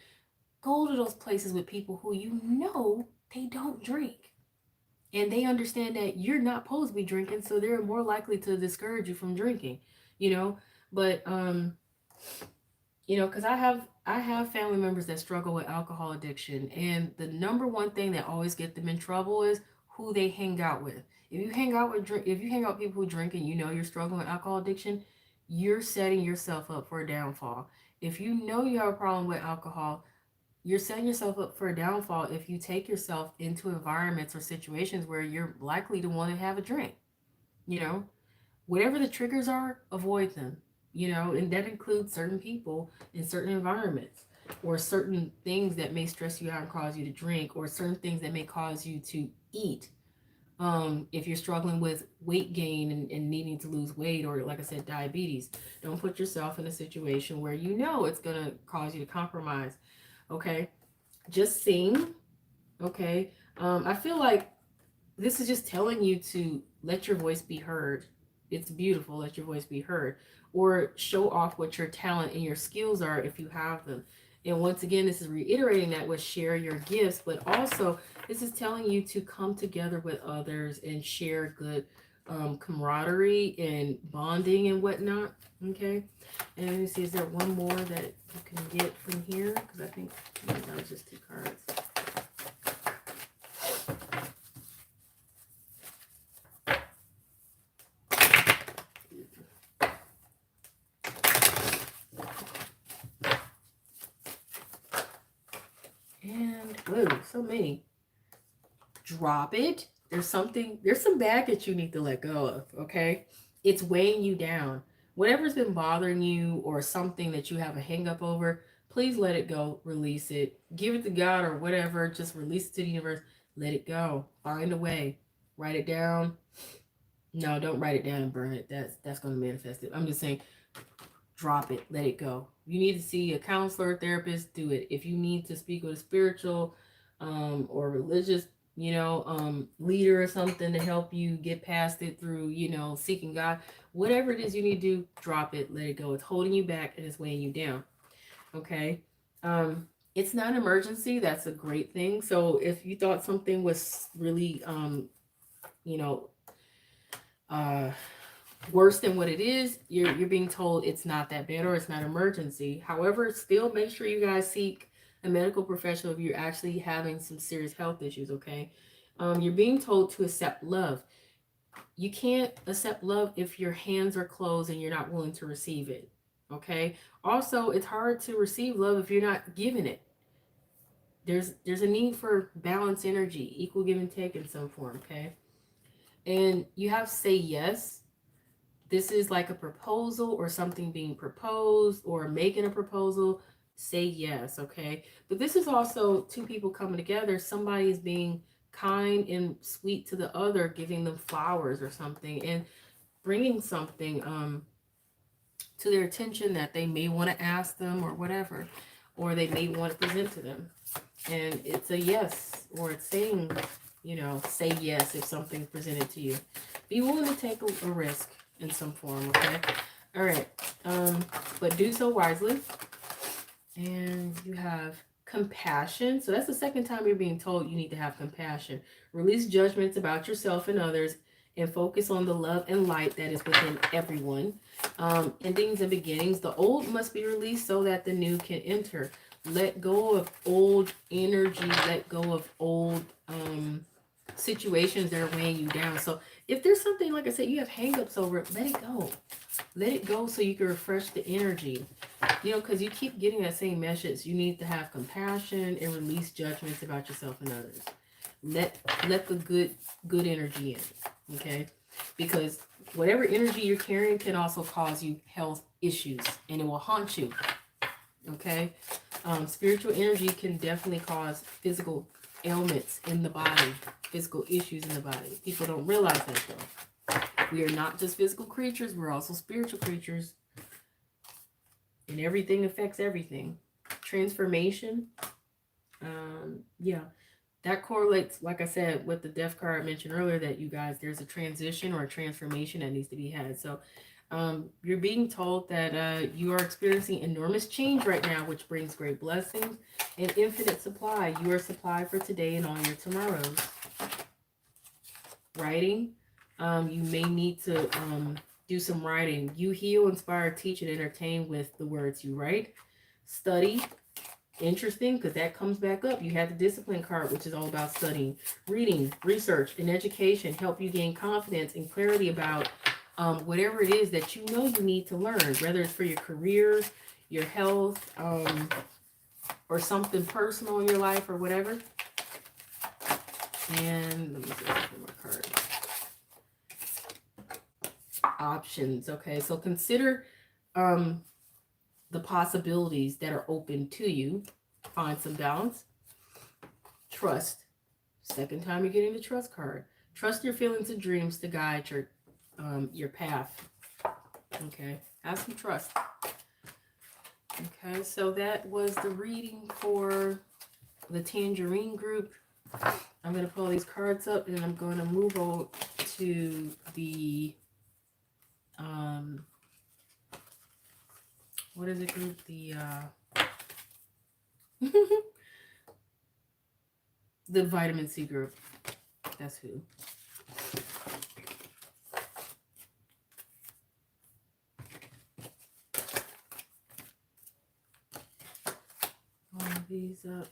Speaker 1: go to those places with people who you know they don't drink. And they understand that you're not supposed to be drinking, so they're more likely to discourage you from drinking, But because I have family members that struggle with alcohol addiction, and the number one thing that always get them in trouble is who they hang out with. If you hang out with people who drink and you're struggling with alcohol addiction, you're setting yourself up for a downfall. If you know you have a problem with alcohol, you're setting yourself up for a downfall if you take yourself into environments or situations where you're likely to want to have a drink. Whatever the triggers are, avoid them. And that includes certain people in certain environments, or certain things that may stress you out and cause you to drink, or certain things that may cause you to eat. If you're struggling with weight gain and needing to lose weight, or, like I said, diabetes, don't put yourself in a situation where it's going to cause you to compromise. Okay, just sing. Okay, I feel like this is just telling you to let your voice be heard. It's beautiful. Let your voice be heard, or show off what your talent and your skills are if you have them. And once again, this is reiterating that with share your gifts, but also this is telling you to come together with others and share good camaraderie and bonding and whatnot. Okay. And let me see, is there one more that you can get from here? Because I think that was just 2 cards. And, whoa, so many. Drop it. There's some baggage you need to let go of, okay? It's weighing you down. Whatever's been bothering you, or something that you have a hang up over, please let it go. Release it. Give it to God or whatever. Just release it to the universe. Let it go. Find a way. Write it down. No, don't write it down and burn it. That's going to manifest it. I'm just saying, drop it. Let it go. You need to see a counselor or therapist, do it. If you need to speak with a spiritual or religious leader or something to help you get past it through, seeking God, whatever it is you need to do, drop it, let it go. It's holding you back and it's weighing you down. Okay. It's not an emergency. That's a great thing. So if you thought something was really, worse than what it is, you're being told it's not that bad, or it's not an emergency. However, still make sure you guys seek a medical professional if you're actually having some serious health issues. Okay. You're being told to accept love. You can't accept love if your hands are closed and you're not willing to receive it. Okay. Also, it's hard to receive love if you're not giving it. There's a need for balanced energy, equal give and take in some form. Okay. And you have to say yes. This is like a proposal or something being proposed or making a proposal. Say yes, okay? But this is also 2 people coming together. Somebody is being kind and sweet to the other, giving them flowers or something, and bringing something to their attention that they may want to ask them or whatever, or they may want to present to them. And it's a yes, or it's saying, say yes if something's presented to you. Be willing to take a risk in some form, okay? All right. But do so wisely. And you have Compassion. So that's the second time you're being told you need to have compassion. Release judgments about yourself and others and focus on the love and light that is within everyone. Endings and beginnings. The old must be released so that the new can enter. Let go of old energy. Let go of old situations that are weighing you down. So if there's something, like I said, you have hangups over it, let it go. Let it go so you can refresh the energy. You know, because you keep getting that same message. You need to have compassion and release judgments about yourself and others. Let the good energy in. Okay? Because whatever energy you're carrying can also cause you health issues, and it will haunt you. Okay? Spiritual energy can definitely cause physical ailments in the body, physical issues in the body. People don't realize that, though. We are not just physical creatures, we're also spiritual creatures. And everything affects everything. Transformation. Yeah. That correlates, like I said, with the death card I mentioned earlier, that you guys, there's a transition or a transformation that needs to be had. So you're being told that you are experiencing enormous change right now, which brings great blessings and infinite supply. You are supplied for today and all your tomorrows. Writing. You may need to do some writing. You heal, inspire, teach, and entertain with the words you write. Study. Interesting, because that comes back up. You have the discipline card, which is all about studying. Reading, research, and education help you gain confidence and clarity about whatever it is that you know you need to learn, whether it's for your career, your health, or something personal in your life or whatever. And let me see one more card. Options. Okay, so consider the possibilities that are open to you. Find some balance. Trust. Second time you're getting the trust card. Trust your feelings and dreams to guide your path. Okay, have some trust. Okay, so that was the reading for the Tangerine group. I'm going to pull these cards up and I'm going to move on to the what is it group? The the vitamin C group. That's who. All these up.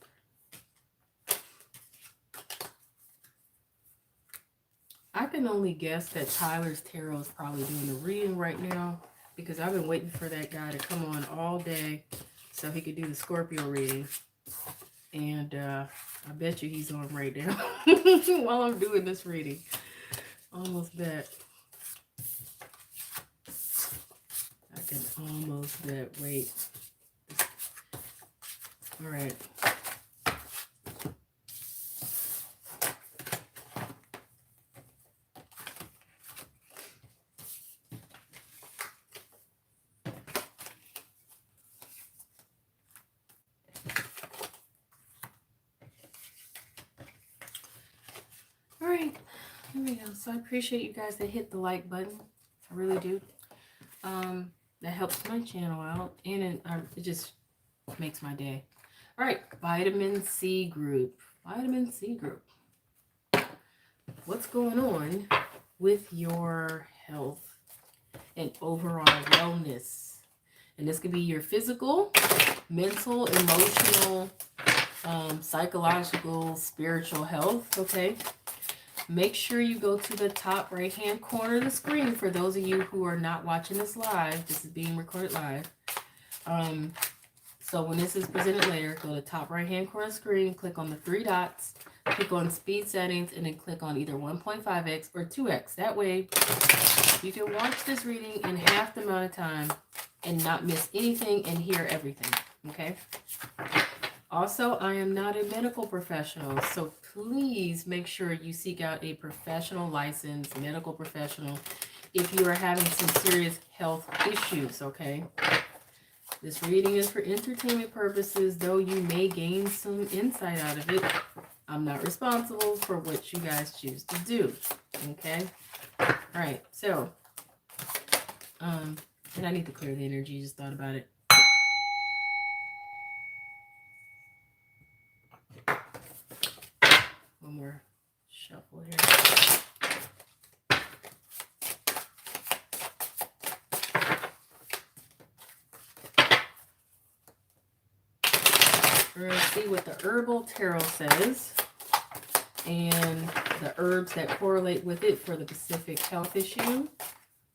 Speaker 1: I can only guess that Tyler's Tarot is probably doing the reading right now, because I've been waiting for that guy to come on all day so he could do the Scorpio reading. And I bet you he's on right now while I'm doing this reading. Almost bet. I can almost bet. Wait. All right. Here we go. So I appreciate you guys that hit the like button. I really do. That helps my channel out, and it just makes my day. All right, vitamin C group. Vitamin C group. What's going on with your health and overall wellness? And this could be your physical, mental, emotional, psychological, spiritual health. Okay. Make sure you go to the top right-hand corner of the screen. For those of you who are not watching this live, this is being recorded live. So when this is presented later, go to the top right-hand corner of the screen, click on the three dots, click on speed settings, and then click on either 1.5x or 2x. That way, you can watch this reading in half the amount of time and not miss anything and hear everything. Okay? Also, I am not a medical professional, so please make sure you seek out a professional licensed medical professional if you are having some serious health issues, okay? This reading is for entertainment purposes, though you may gain some insight out of it. I'm not responsible for what you guys choose to do, okay? All right, so, and I need to clear the energy, just thought about it. more shuffle here. We're going to see what the herbal tarot says and the herbs that correlate with it for the specific health issue.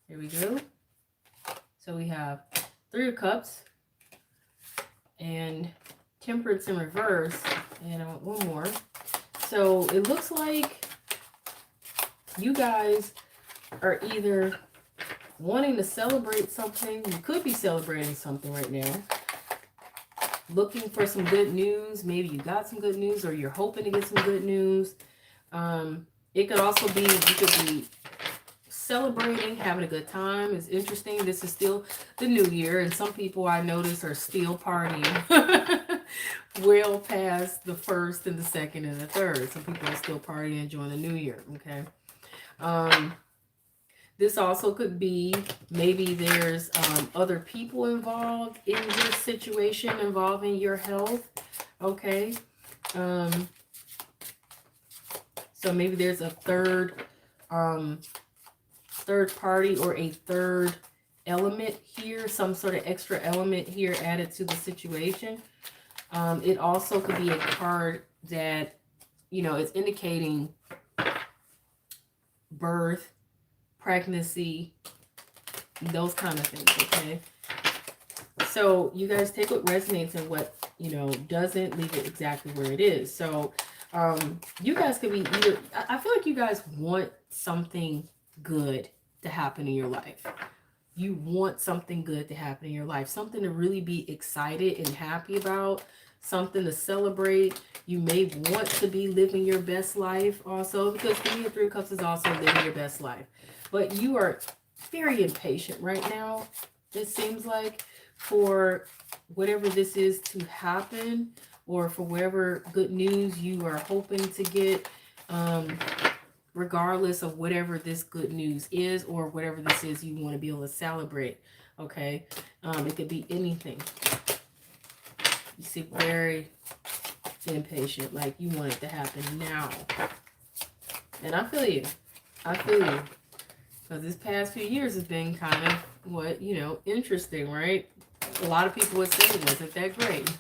Speaker 1: Here we go. So we have 3 of Cups and Temperance in reverse. And I want one more. So it looks like you guys are either wanting to celebrate something. You could be celebrating something right now. Looking for some good news. Maybe you got some good news, or you're hoping to get some good news. It could also be, you could be celebrating, having a good time. It's interesting. This is still the new year, and some people I notice are still partying well past the 1st and the 2nd and the 3rd. Some people are still partying, enjoying the new year. Okay. This also could be, maybe there's other people involved in this situation involving your health. Okay. So maybe there's a third party or a third element here, some sort of extra element here added to the situation. It also could be a card that, you know, it's indicating birth, pregnancy, those kind of things. Okay, so you guys take what resonates and what, you know, doesn't. Leave it exactly where it is. So you guys could be either, I feel like you guys want something good to happen in your life. You want something good to happen in your life, something to really be excited and happy about, something to celebrate. You may want to be living your best life also, because the 3 of Cups is also living your best life. But you are very impatient right now, it seems like, for whatever this is to happen, or for whatever good news you are hoping to get, regardless of whatever this good news is, or whatever this is you want to be able to celebrate. Okay, it could be anything. You see, very impatient, like you want it to happen now. And I feel you. I feel you. Because this past few years has been kind of, what, you know, interesting, right? A lot of people would say it wasn't that great.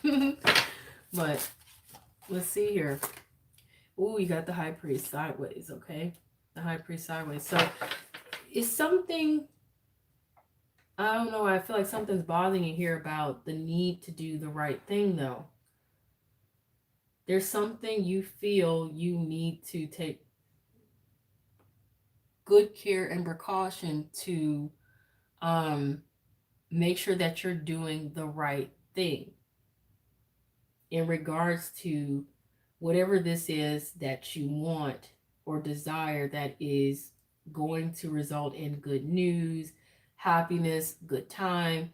Speaker 1: But let's see here. Oh, you got the High Priest sideways, okay? The High Priest sideways. So it's something, I don't know, I feel like something's bothering you here about the need to do the right thing, though. There's something you feel you need to take good care and precaution to make sure that you're doing the right thing in regards to whatever this is that you want or desire that is going to result in good news, happiness, good time,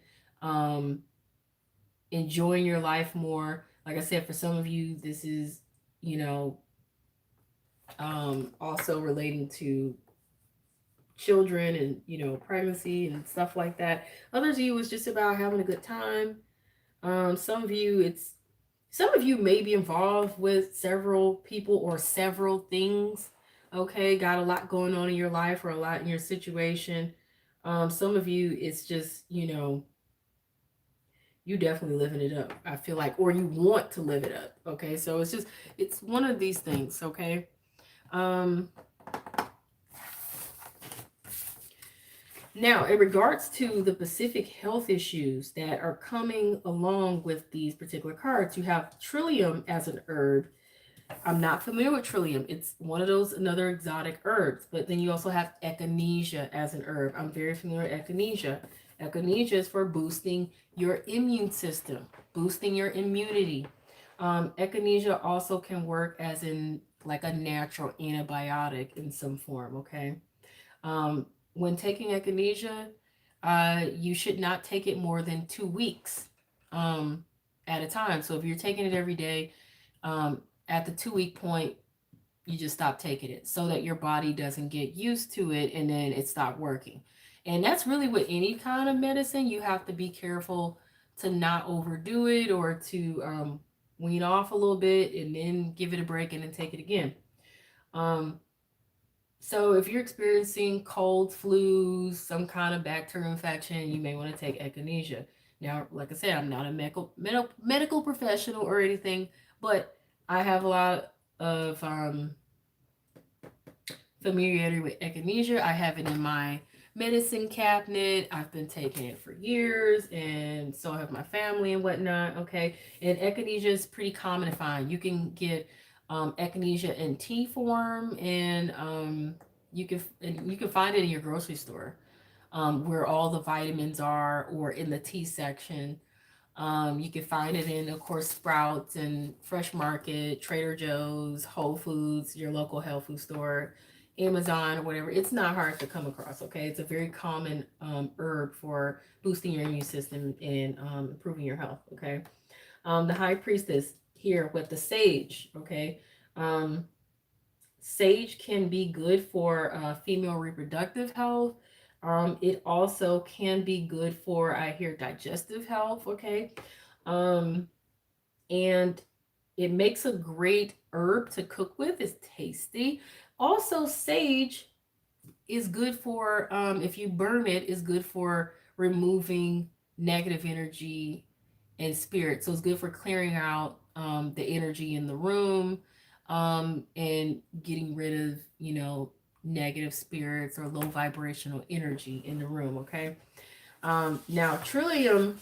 Speaker 1: enjoying your life more. Like I said, for some of you, this is, you know, also relating to children and, you know, pregnancy and stuff like that. Others of you, it's just about having a good time. Some of you may be involved with several people or several things. Okay, got a lot going on in your life or a lot in your situation. Some of you, it's just, you know, you definitely living it up, I feel like, or you want to live it up. Okay, so it's one of these things. Okay. Now, in regards to the specific health issues that are coming along with these particular cards, you have Trillium as an herb. I'm not familiar with Trillium. It's one of those, another exotic herbs. But then you also have Echinacea as an herb. I'm very familiar with Echinacea. Echinacea is for boosting your immune system, boosting your immunity. Echinacea also can work as in like a natural antibiotic in some form, okay? When taking Echinacea, you should not take it more than 2 weeks at a time. So if you're taking it every day, at the 2-week point, you just stop taking it so that your body doesn't get used to it and then it stopped working. And that's really with any kind of medicine. You have to be careful to not overdo it, or to wean off a little bit and then give it a break and then take it again. Um, so if you're experiencing colds, flus, some kind of bacterial infection, you may want to take echinacea. Now, like I said, I'm not a medical professional or anything, but I have a lot of familiarity with echinacea. I have it in my medicine cabinet. I've been taking it for years, and so have my family and whatnot. Okay, and echinacea is pretty common to find. You can get echinacea in tea form, and you can find it in your grocery store, where all the vitamins are, or in the tea section. You can find it in, of course, Sprouts and Fresh Market, Trader Joe's, Whole Foods, your local health food store, Amazon, or whatever. It's not hard to come across, okay? It's a very common herb for boosting your immune system and improving your health, okay? The High Priestess here with the sage, okay? Um, Sage can be good for female reproductive health. It also can be good for, I hear, digestive health, okay? Um, and it makes a great herb to cook with. It's tasty. Also, sage is good for, if you burn it, is good for removing negative energy and spirit. So it's good for clearing out the energy in the room, and getting rid of, negative spirits or low vibrational energy in the room. Okay. Now, Trillium,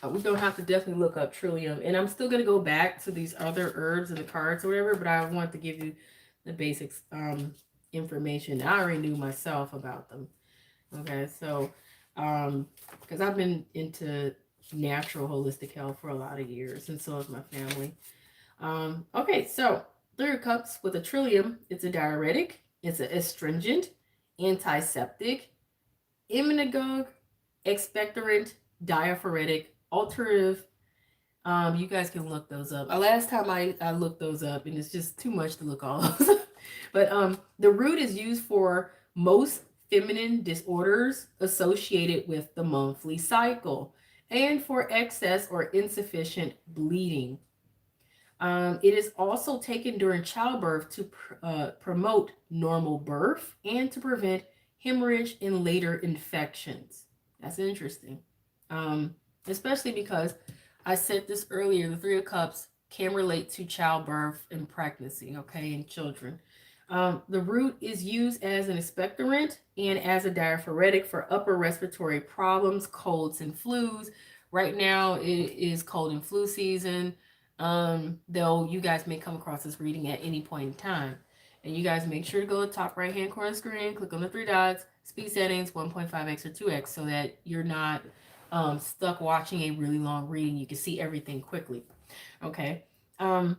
Speaker 1: we're going to have to definitely look up Trillium. And I'm still going to go back to these other herbs and the cards or whatever, but I want to give you the basics information I already knew myself about them. Okay, so because I've been into natural holistic health for a lot of years, and so has my family. Okay, so 3 cups with a Trillium. It's a diuretic, it's an astringent, antiseptic, immunogogue, expectorant, diaphoretic, alterative. You guys can look those up. Last time I looked those up, and it's just too much to look all those up. But the root is used for most feminine disorders associated with the monthly cycle, and for excess or insufficient bleeding. It is also taken during childbirth to promote normal birth and to prevent hemorrhage and later infections. That's interesting. Especially because I said this earlier, the 3 of Cups can relate to childbirth and pregnancy, okay, in children. The root is used as an expectorant and as a diaphoretic for upper respiratory problems, colds, and flus. Right now, it is cold and flu season, though you guys may come across this reading at any point in time. And you guys make sure to go to the top right hand corner of the screen, click on the 3 dots, speed settings 1.5x or 2x, so that you're not stuck watching a really long reading. You can see everything quickly. Okay. Now,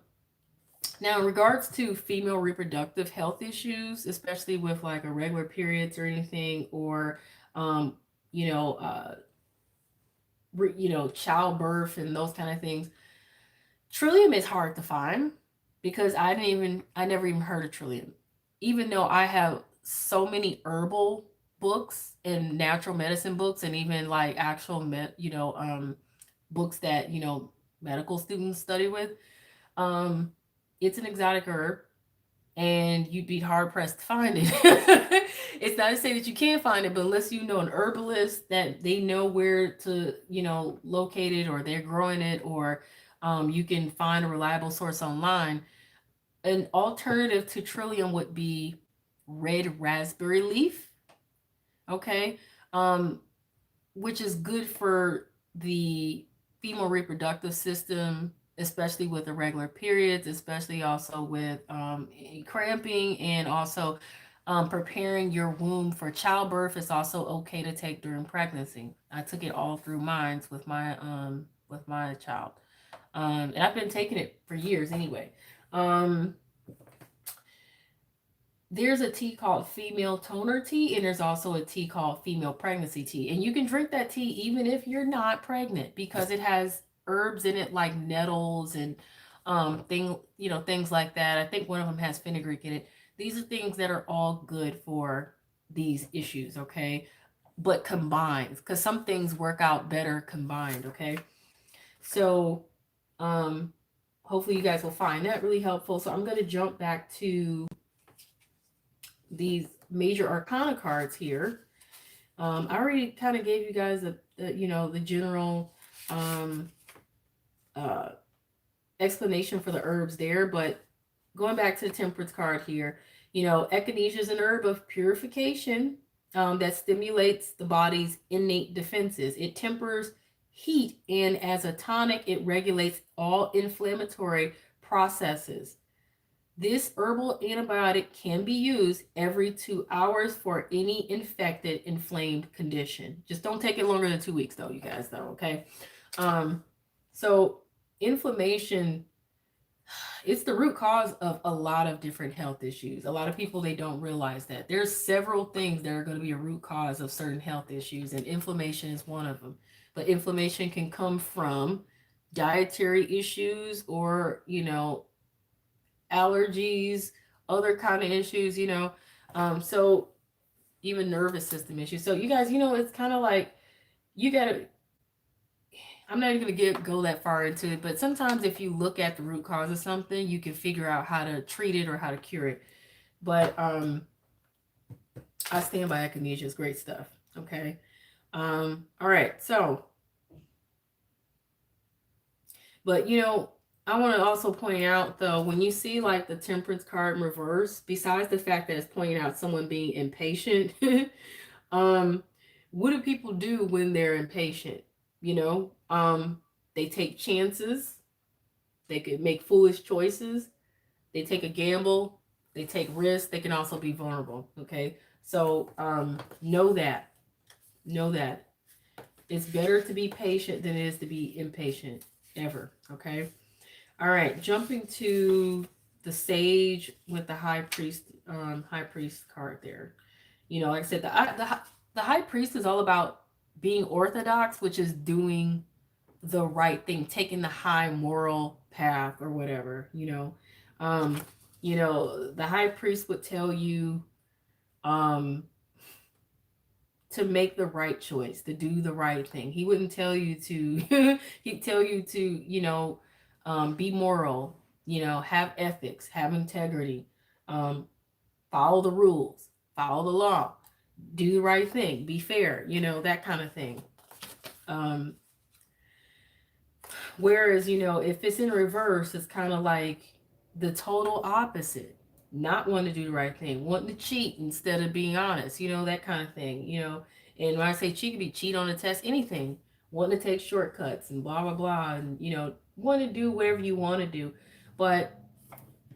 Speaker 1: in regards to female reproductive health issues, especially with like irregular periods or anything, or you know, uh, childbirth and those kind of things, Trillium is hard to find because I never even heard of Trillium, even though I have so many herbal books and natural medicine books, and even like actual books that medical students study with. Um, it's an exotic herb, and you'd be hard pressed to find it. It's not to say that you can't find it, but unless you know an herbalist that they know where to, locate it, or they're growing it, or you can find a reliable source online. An alternative to Trillium would be red raspberry leaf, okay, um, which is good for the female reproductive system, especially with irregular periods, especially also with cramping, and also preparing your womb for childbirth. Is also okay to take during pregnancy. I took it all through mines with my child, and I've been taking it for years anyway. There's a tea called female toner tea, and there's also a tea called female pregnancy tea. And you can drink that tea even if you're not pregnant, because it has herbs in it like nettles and things like that. I think one of them has fenugreek in it. These are things that are all good for these issues, okay? But combined, because some things work out better combined, okay? So, hopefully you guys will find that really helpful. So I'm going to jump back to these major arcana cards here. I already kind of gave you guys the general uh, explanation for the herbs there, but going back to the temperance card here, echinacea is an herb of purification that stimulates the body's innate defenses. It tempers heat, and as a tonic, it regulates all inflammatory processes. This herbal antibiotic can be used every 2 hours for any infected, inflamed condition. Just don't take it longer than 2 weeks, though, you guys, though, okay? So inflammation, it's the root cause of a lot of different health issues. A lot of people, they don't realize that. There's several things that are going to be a root cause of certain health issues, and inflammation is one of them. But inflammation can come from dietary issues or, allergies, other kind of issues, so even nervous system issues. So you guys, it's kind of like you gotta, I'm not even gonna go that far into it, but sometimes if you look at the root cause of something, you can figure out how to treat it or how to cure it. But I stand by echinacea. It's great stuff. Okay. All right. So, but I want to also point out, though, when you see like the temperance card in reverse, besides the fact that it's pointing out someone being impatient, what do people do when they're impatient? They take chances. They could make foolish choices. They take a gamble. They take risks. They can also be vulnerable. Okay. So know that. Know that. It's better to be patient than it is to be impatient ever. Okay. All right, jumping to the sage with the high priest card there. Like I said, the high priest is all about being orthodox, which is doing the right thing, taking the high moral path or whatever. The high priest would tell you to make the right choice, to do the right thing. He wouldn't tell you to. He'd tell you to be moral, have ethics, have integrity, follow the rules, follow the law, do the right thing, be fair, that kind of thing. Whereas, if it's in reverse, it's kind of like the total opposite. Not wanting to do the right thing, wanting to cheat instead of being honest, that kind of thing, And when I say cheat, it could be cheat on a test, anything, wanting to take shortcuts and blah, blah, blah, and, want to do whatever you want to do. But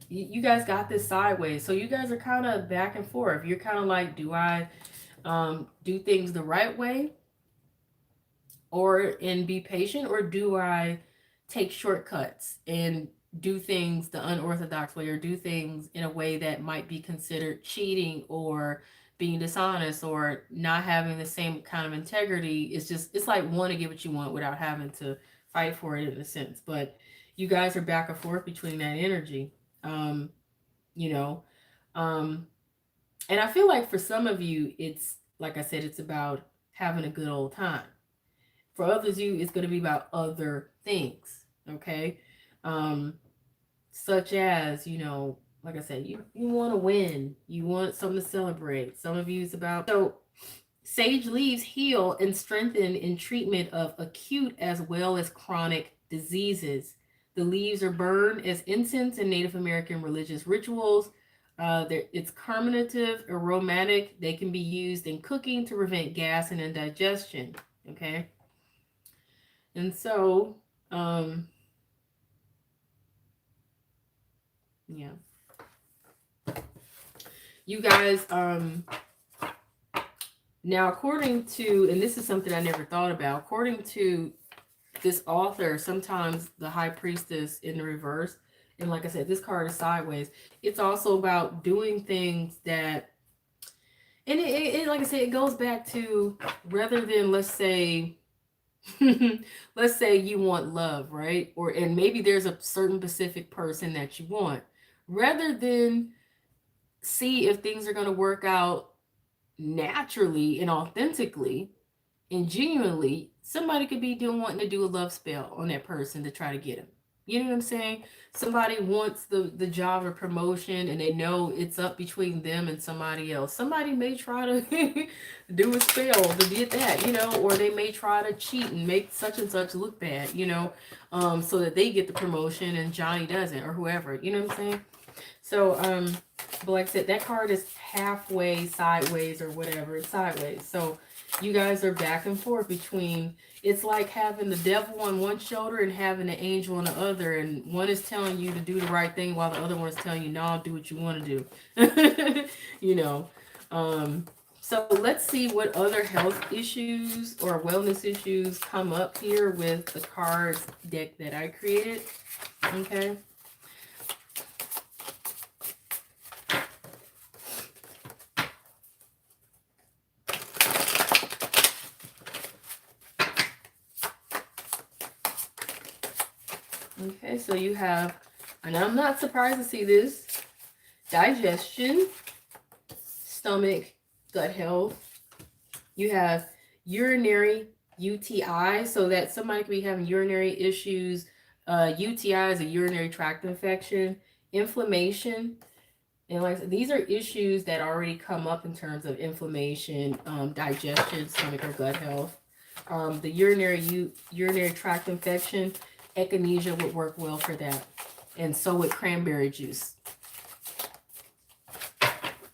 Speaker 1: you guys got this sideways. So you guys are kind of back and forth. You're kind of like, do I do things the right way and be patient, or do I take shortcuts and do things the unorthodox way, or do things in a way that might be considered cheating or being dishonest or not having the same kind of integrity? It's like want to get what you want without having to fight for it in a sense. But you guys are back and forth between that energy. And I feel like for some of you, it's like I said, it's about having a good old time. For others of you, it's going to be about other things. Okay. Such as, like I said, you want to win, you want something to celebrate. Some of you is about, so sage leaves heal and strengthen in treatment of acute as well as chronic diseases. The leaves are burned as incense in Native American religious rituals. It's carminative, aromatic. They can be used in cooking to prevent gas and indigestion. Okay. And so, yeah. You guys, now according to, and this is something I never thought about, according to this author, sometimes the high priestess in the reverse, and like I said, this card is sideways. It's also about doing things that, and it like I said, it goes back to, rather than, let's say you want love, right? And maybe there's a certain specific person that you want. Rather than see if things are going to work out naturally and authentically and genuinely, somebody could be wanting to do a love spell on that person to try to get him. You know what I'm saying? Somebody wants the job or promotion and they know it's up between them and somebody else. Somebody may try to do a spell to get that, you know, or they may try to cheat and make such and such look bad, you know, so that they get the promotion and Johnny doesn't, or whoever, you know what I'm saying? So, but like I said, that card is halfway sideways or whatever. It's sideways. So you guys are back and forth between, it's like having the devil on one shoulder and having the angel on the other. And one is telling you to do the right thing while the other one is telling you, no, do what you want to do. You know. So let's see what other health issues or wellness issues come up here with the cards deck that I created. Okay. Okay, so you have, and I'm not surprised to see this, digestion, stomach, gut health. You have urinary UTI, so that somebody could be having urinary issues. UTI is a urinary tract infection, inflammation. And like these are issues that already come up in terms of inflammation, digestion, stomach or gut health. The urinary tract infection, echinacea would work well for that. And so would cranberry juice.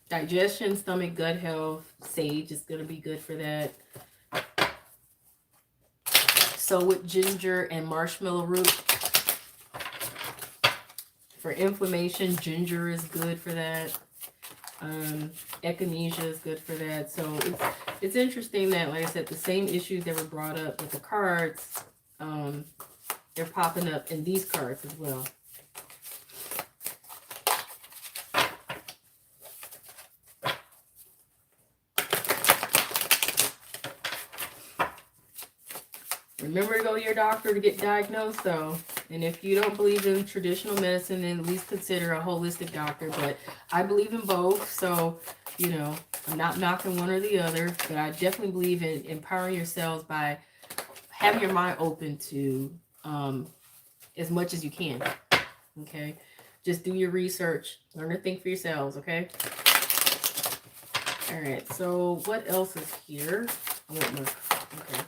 Speaker 1: Digestion, stomach, gut health, sage is going to be good for that. So would ginger and marshmallow root. For inflammation, ginger is good for that. Echinacea is good for that. So it's interesting that, like I said, the same issues that were brought up with the cards, they're popping up in these cards as well. Remember to go to your doctor to get diagnosed, though. And if you don't believe in traditional medicine, then at least consider a holistic doctor. But I believe in both, so, you know, I'm not knocking one or the other. But I definitely believe in empowering yourselves by having your mind open to as much as you can. Okay? Just do your research. Learn to think for yourselves, okay? All right, so what else is here? I want more. Okay.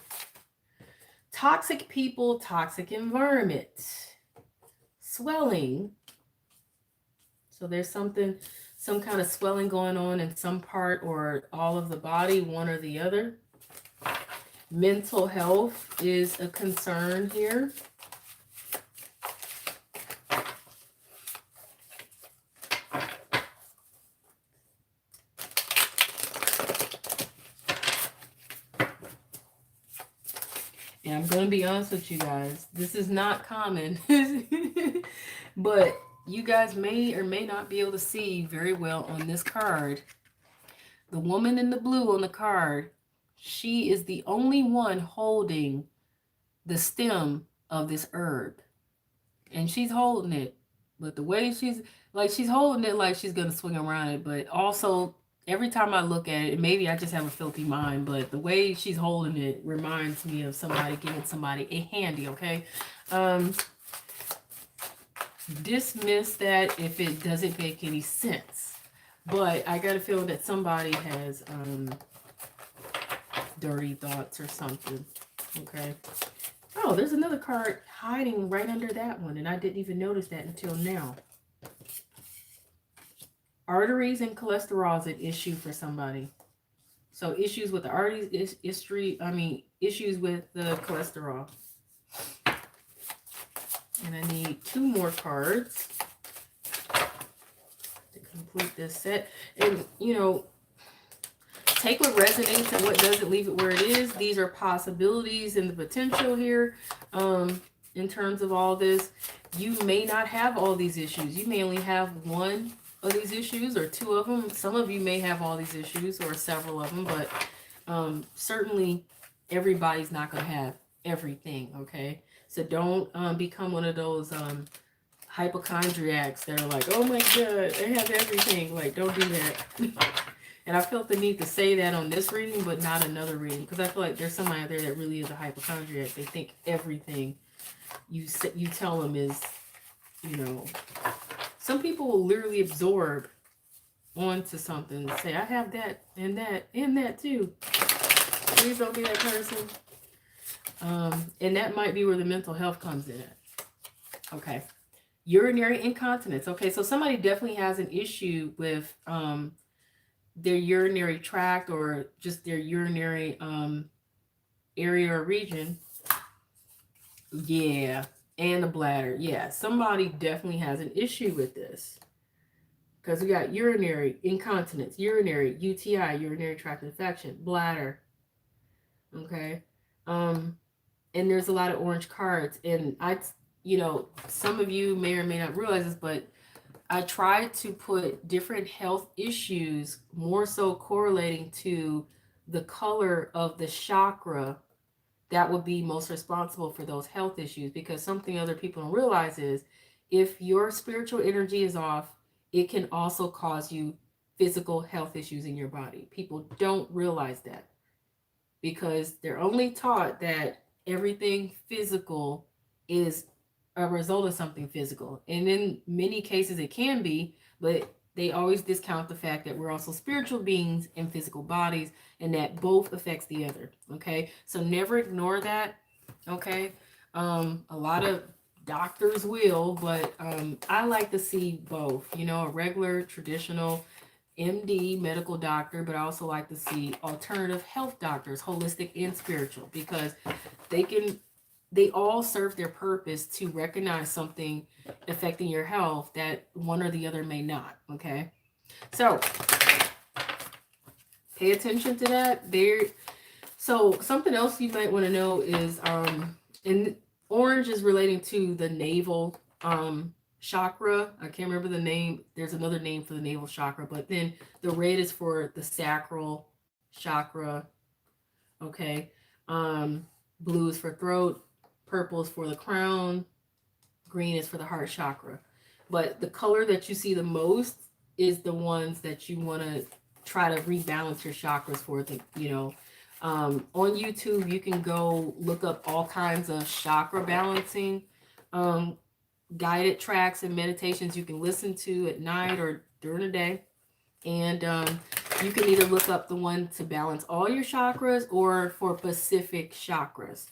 Speaker 1: Toxic people, toxic environment. Swelling. So there's some kind of swelling going on in some part or all of the body, one or the other. Mental health is a concern here. And I'm going to be honest with you guys. This is not common. But you guys may or may not be able to see very well on this card. The woman in the blue on the card, she is the only one holding the stem of this herb. And she's holding it. But the way she's holding it like she's going to swing around it. But also, every time I look at it, maybe I just have a filthy mind, but the way she's holding it reminds me of somebody giving somebody a handy, okay? Dismiss that if it doesn't make any sense. But I got a feeling that somebody has dirty thoughts or something, okay? Oh, there's another card hiding right under that one, and I didn't even notice that until now. Arteries and cholesterol is an issue for somebody. So issues with the arteries, issues with the cholesterol. And I need 2 more cards to complete this set. And, you know, take what resonates and what doesn't, leave it where it is. These are possibilities and the potential here in terms of all this. You may not have all these issues. You may only have one of these issues or 2 of them. Some of you may have all these issues or several of them, but certainly everybody's not going to have everything, okay? So don't become one of those hypochondriacs that are like, oh my God, they have everything. Like, don't do that. And I felt the need to say that on this reading, but not another reading, because I feel like there's somebody out there that really is a hypochondriac. They think everything you tell them is, you know, some people will literally absorb onto something and say, I have that and that and that too. Please don't be that person. And that might be where the mental health comes in at. Okay. Urinary incontinence. Okay, so somebody definitely has an issue with their urinary tract or just their urinary area or region. Yeah. And the bladder. Yeah. Somebody definitely has an issue with this. Because we got urinary incontinence, urinary UTI, urinary tract infection, bladder. Okay. And there's a lot of orange cards. And some of you may or may not realize this, but I try to put different health issues more so correlating to the color of the chakra that would be most responsible for those health issues, because something other people don't realize is if your spiritual energy is off, it can also cause you physical health issues in your body. People don't realize that because they're only taught that everything physical is a result of something physical. And in many cases it can be, but they always discount the fact that we're also spiritual beings in physical bodies and that both affects the other. Okay. So never ignore that. Okay. A lot of doctors will, but I like to see both, a regular traditional MD medical doctor, but I also like to see alternative health doctors, holistic and spiritual, because they all serve their purpose to recognize something affecting your health that one or the other may not. Okay. So pay attention to that. So something else you might want to know is, and orange is relating to the navel, chakra. I can't remember the name. There's another name for the navel chakra, but then the red is for the sacral chakra. Okay. Blue is for throat. Purple is for the crown. Green is for the heart chakra. But the color that you see the most is the ones that you want to try to rebalance your chakras for. On YouTube, you can go look up all kinds of chakra balancing guided tracks and meditations you can listen to at night or during the day. And you can either look up the one to balance all your chakras or for specific chakras.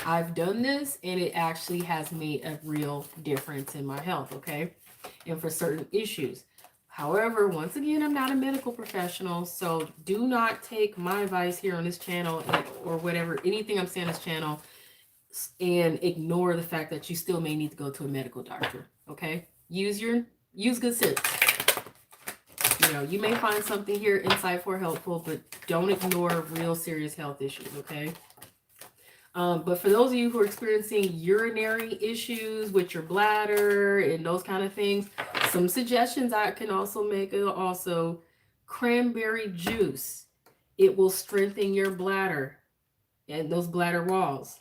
Speaker 1: I've done this and it actually has made a real difference in my health, okay? And for certain issues. However, once again, I'm not a medical professional, so do not take my advice here on this channel or whatever, anything I'm saying on this channel, and ignore the fact that you still may need to go to a medical doctor, okay? Use good sense. You may find something here insightful or helpful, but don't ignore real serious health issues, okay? But for those of you who are experiencing urinary issues with your bladder and those kind of things, some suggestions I can also make are also cranberry juice. It will strengthen your bladder and those bladder walls.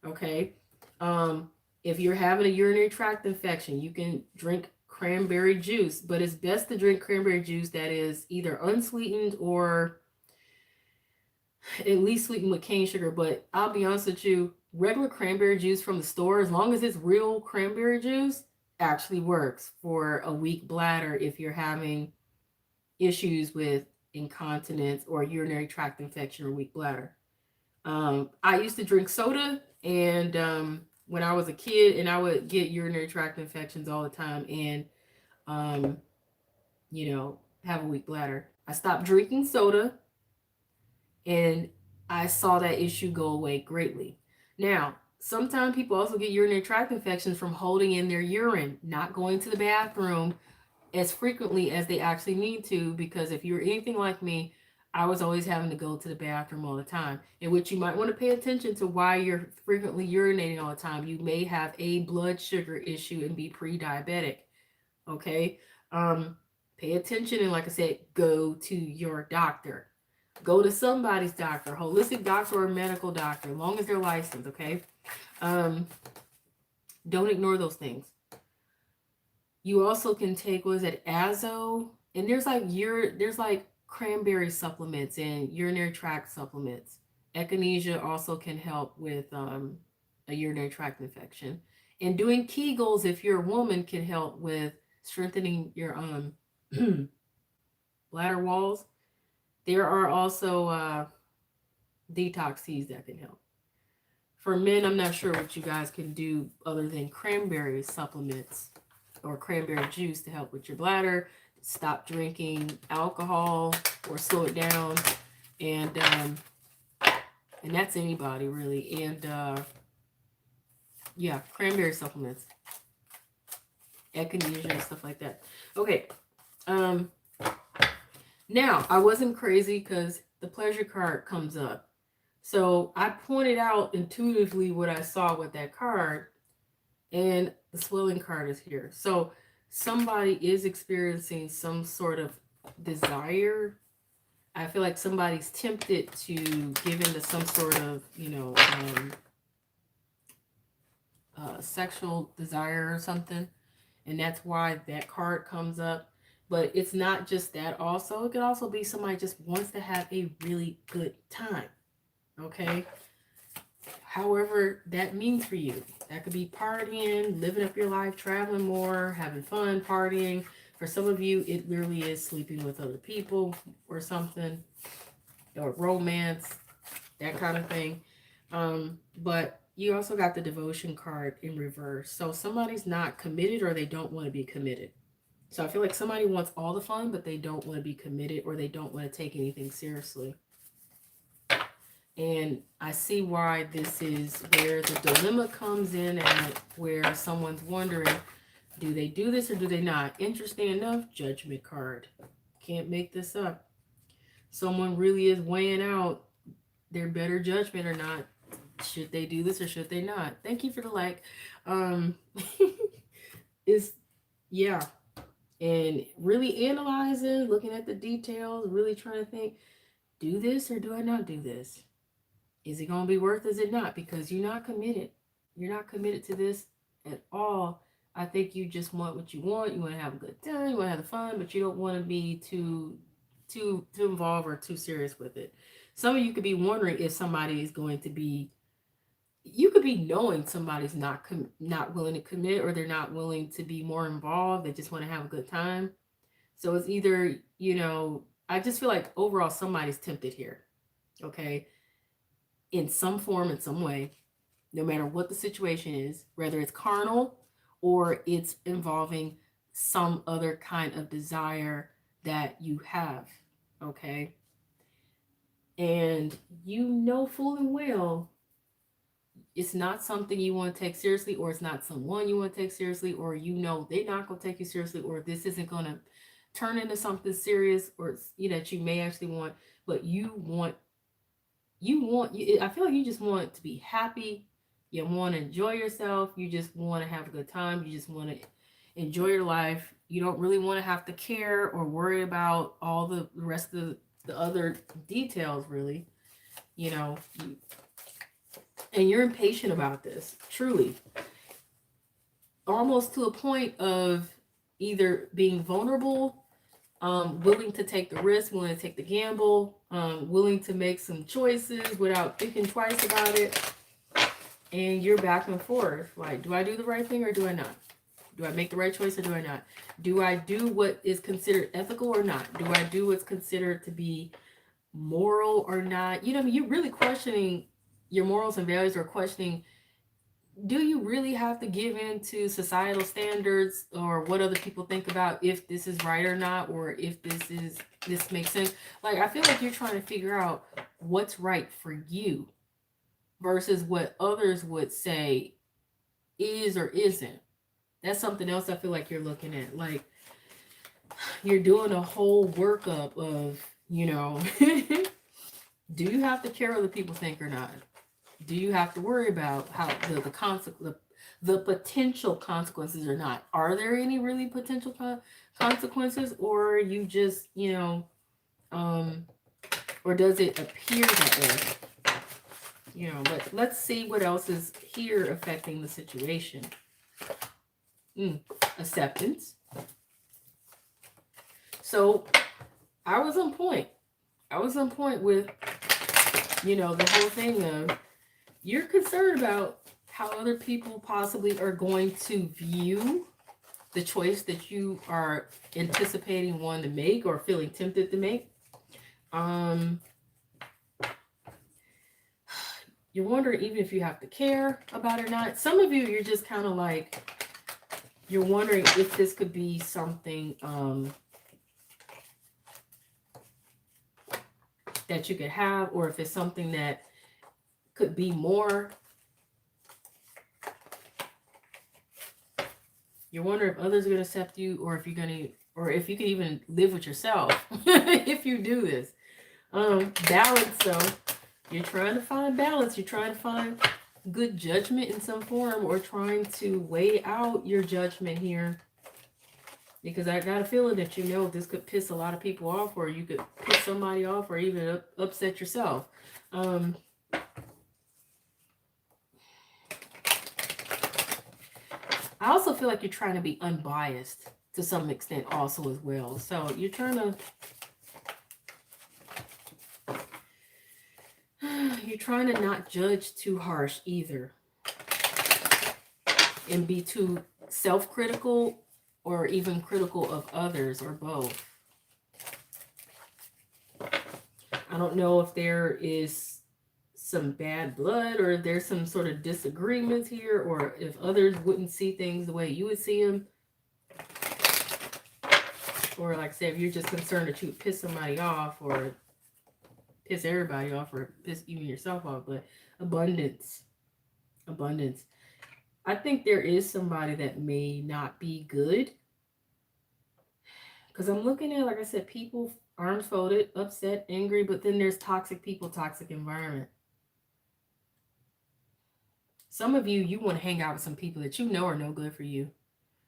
Speaker 1: Okay. If you're having a urinary tract infection, you can drink cranberry juice, but it's best to drink cranberry juice that is either unsweetened or at least sweetened with cane sugar. But I'll be honest with you, regular cranberry juice from the store, as long as it's real cranberry juice, actually works for a weak bladder if you're having issues with incontinence or urinary tract infection or weak bladder. I used to drink soda, and when I was a kid, and I would get urinary tract infections all the time, and have a weak bladder. I stopped drinking soda, and I saw that issue go away greatly. Now, sometimes people also get urinary tract infections from holding in their urine, not going to the bathroom as frequently as they actually need to, because if you're anything like me, I was always having to go to the bathroom all the time, in which you might want to pay attention to why you're frequently urinating all the time. You may have a blood sugar issue and be pre-diabetic. Okay. Pay attention. And like I said, go to your doctor. Go to somebody's doctor, holistic doctor or medical doctor, as long as they're licensed. Okay. Don't ignore those things. You also can take, Azo? And there's like cranberry supplements and urinary tract supplements. Echinacea also can help with a urinary tract infection. And doing Kegels, if you're a woman, can help with strengthening your bladder walls. There are also detox teas that can help. For men, I'm not sure what you guys can do other than cranberry supplements or cranberry juice to help with your bladder, stop drinking alcohol or slow it down, and that's anybody really. And yeah, cranberry supplements, echinacea and stuff like that. Okay, now I wasn't crazy because the pleasure card comes up. So I pointed out intuitively what I saw with that card, and the swelling card is here. So somebody is experiencing some sort of desire. I feel like somebody's tempted to give into some sort of, sexual desire or something. And that's why that card comes up. But it's not just that also. It could also be somebody just wants to have a really good time. Okay? However that means for you. That could be partying, living up your life, traveling more, having fun, partying. For some of you, it literally is sleeping with other people or something, or romance, that kind of thing. But you also got the devotion card in reverse. So somebody's not committed, or they don't want to be committed. So I feel like somebody wants all the fun, but they don't want to be committed, or they don't want to take anything seriously. And I see why this is where the dilemma comes in, at where someone's wondering, do they do this or do they not? Interesting enough, judgment card. Can't make this up. Someone really is weighing out their better judgment or not. Should they do this or should they not? Thank you for the like. Yeah. And really analyzing, looking at the details, really trying to think, do this or do I not do this? Is it going to be worth it? Is it not? Because you're not committed. You're not committed to this at all. I think you just want what you want. You want to have a good time. You want to have fun, but you don't want to be too involved or too serious with it. Some of you could be wondering if somebody is going to be, you could be knowing somebody's not willing to commit, or they're not willing to be more involved. They just want to have a good time. So it's either, I just feel like overall somebody's tempted here. Okay. In some form, in some way, no matter what the situation is, whether it's carnal or it's involving some other kind of desire that you have, okay? And full and well, it's not something you want to take seriously, or it's not someone you want to take seriously, or they're not going to take you seriously, or this isn't going to turn into something serious, or that you may actually want, but I feel like you just want to be happy. You want to enjoy yourself. You just want to have a good time. You just want to enjoy your life. You don't really want to have to care or worry about all the rest of the other details, really. And you're impatient about this, truly. Almost to a point of either being vulnerable, willing to take the risk, willing to take the gamble, willing to make some choices without thinking twice about it. And you're back and forth. Like, do I do the right thing or do I not? Do I make the right choice or do I not? Do I do what is considered ethical or not? Do I do what's considered to be moral or not? You're really questioning your morals and values, or questioning, do you really have to give in to societal standards or what other people think about if this is right or not, or if this makes sense? Like, I feel like you're trying to figure out what's right for you versus what others would say is or isn't. That's something else I feel like you're looking at. Like, you're doing a whole workup of, do you have to care what other people think or not? Do you have to worry about how the potential consequences or not? Are there any really potential consequences, or are you just, or does it appear that way? But let's see what else is here affecting the situation. Acceptance. So I was on point. with, the whole thing of, you're concerned about how other people possibly are going to view the choice that you are anticipating wanting to make or feeling tempted to make. You're wondering even if you have to care about it or not. Some of you, you're just kind of like, you're wondering if this could be something that you could have, or if it's something that could be more. You're wondering if others are going to accept you, or if you're going to, or if you can even live with yourself if you do this. Balance, though. You're trying to find balance. You're trying to find good judgment in some form, or trying to weigh out your judgment here. Because I got a feeling that, you know, this could piss a lot of people off, or you could piss somebody off, or even upset yourself. I also feel like you're trying to be unbiased to some extent also as well. So you're trying to... You're trying to not judge too harsh either, and be too self-critical or even critical of others, or both. I don't know if there is some bad blood, or there's some sort of disagreements here, or if others wouldn't see things the way you would see them. Or like I said, if you're just concerned that you would piss somebody off, or piss everybody off, or piss even yourself off. But abundance. I think there is somebody that may not be good, because I'm looking at, like I said, people, arms folded, upset, angry, but then there's toxic people, toxic environment. Some of you, you want to hang out with some people that you know are no good for you.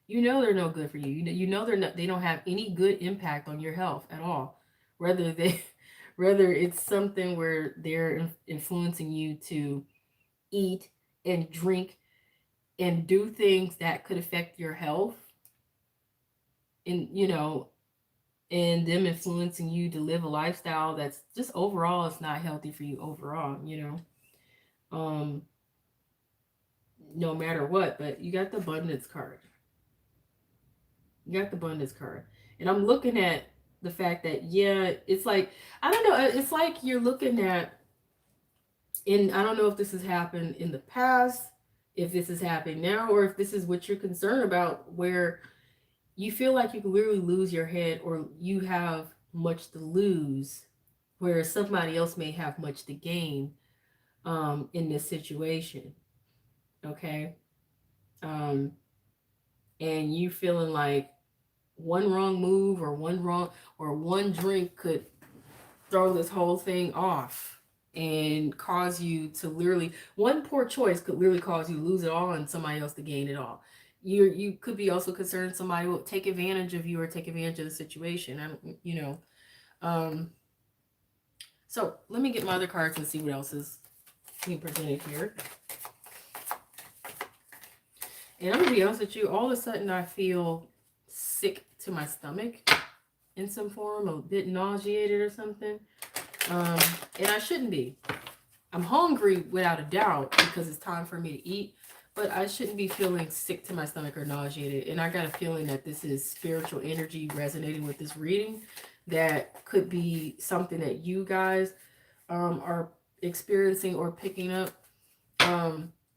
Speaker 1: You know they're no good for you. You know they don't have any good impact on your health at all. Whether it's something where they're influencing you to eat and drink and do things that could affect your health, and, you know, and them influencing you to live a lifestyle that's just overall, it's not healthy for you overall, you know, no matter what. But you got the abundance card. And I'm looking at the fact that, yeah, it's like, I don't know, it's like you're looking at, and I don't know if this has happened in the past, if this is happening now, or if this is what you're concerned about, where you feel like you can literally lose your head, or you have much to lose, whereas somebody else may have much to gain in this situation. Okay. And you feeling like one wrong move, or one drink could throw this whole thing off and cause you to literally, one poor choice could literally cause you to lose it all and somebody else to gain it all. You could be also concerned somebody will take advantage of you, or take advantage of the situation. So let me get my other cards and see what else is being presented here. And I'm gonna be honest with you, all of a sudden I feel sick to my stomach in some form, a bit nauseated or something. And I shouldn't be. I'm hungry without a doubt, because it's time for me to eat, but I shouldn't be feeling sick to my stomach or nauseated. And I got a feeling that this is spiritual energy resonating with this reading, that could be something that you guys are experiencing or picking up,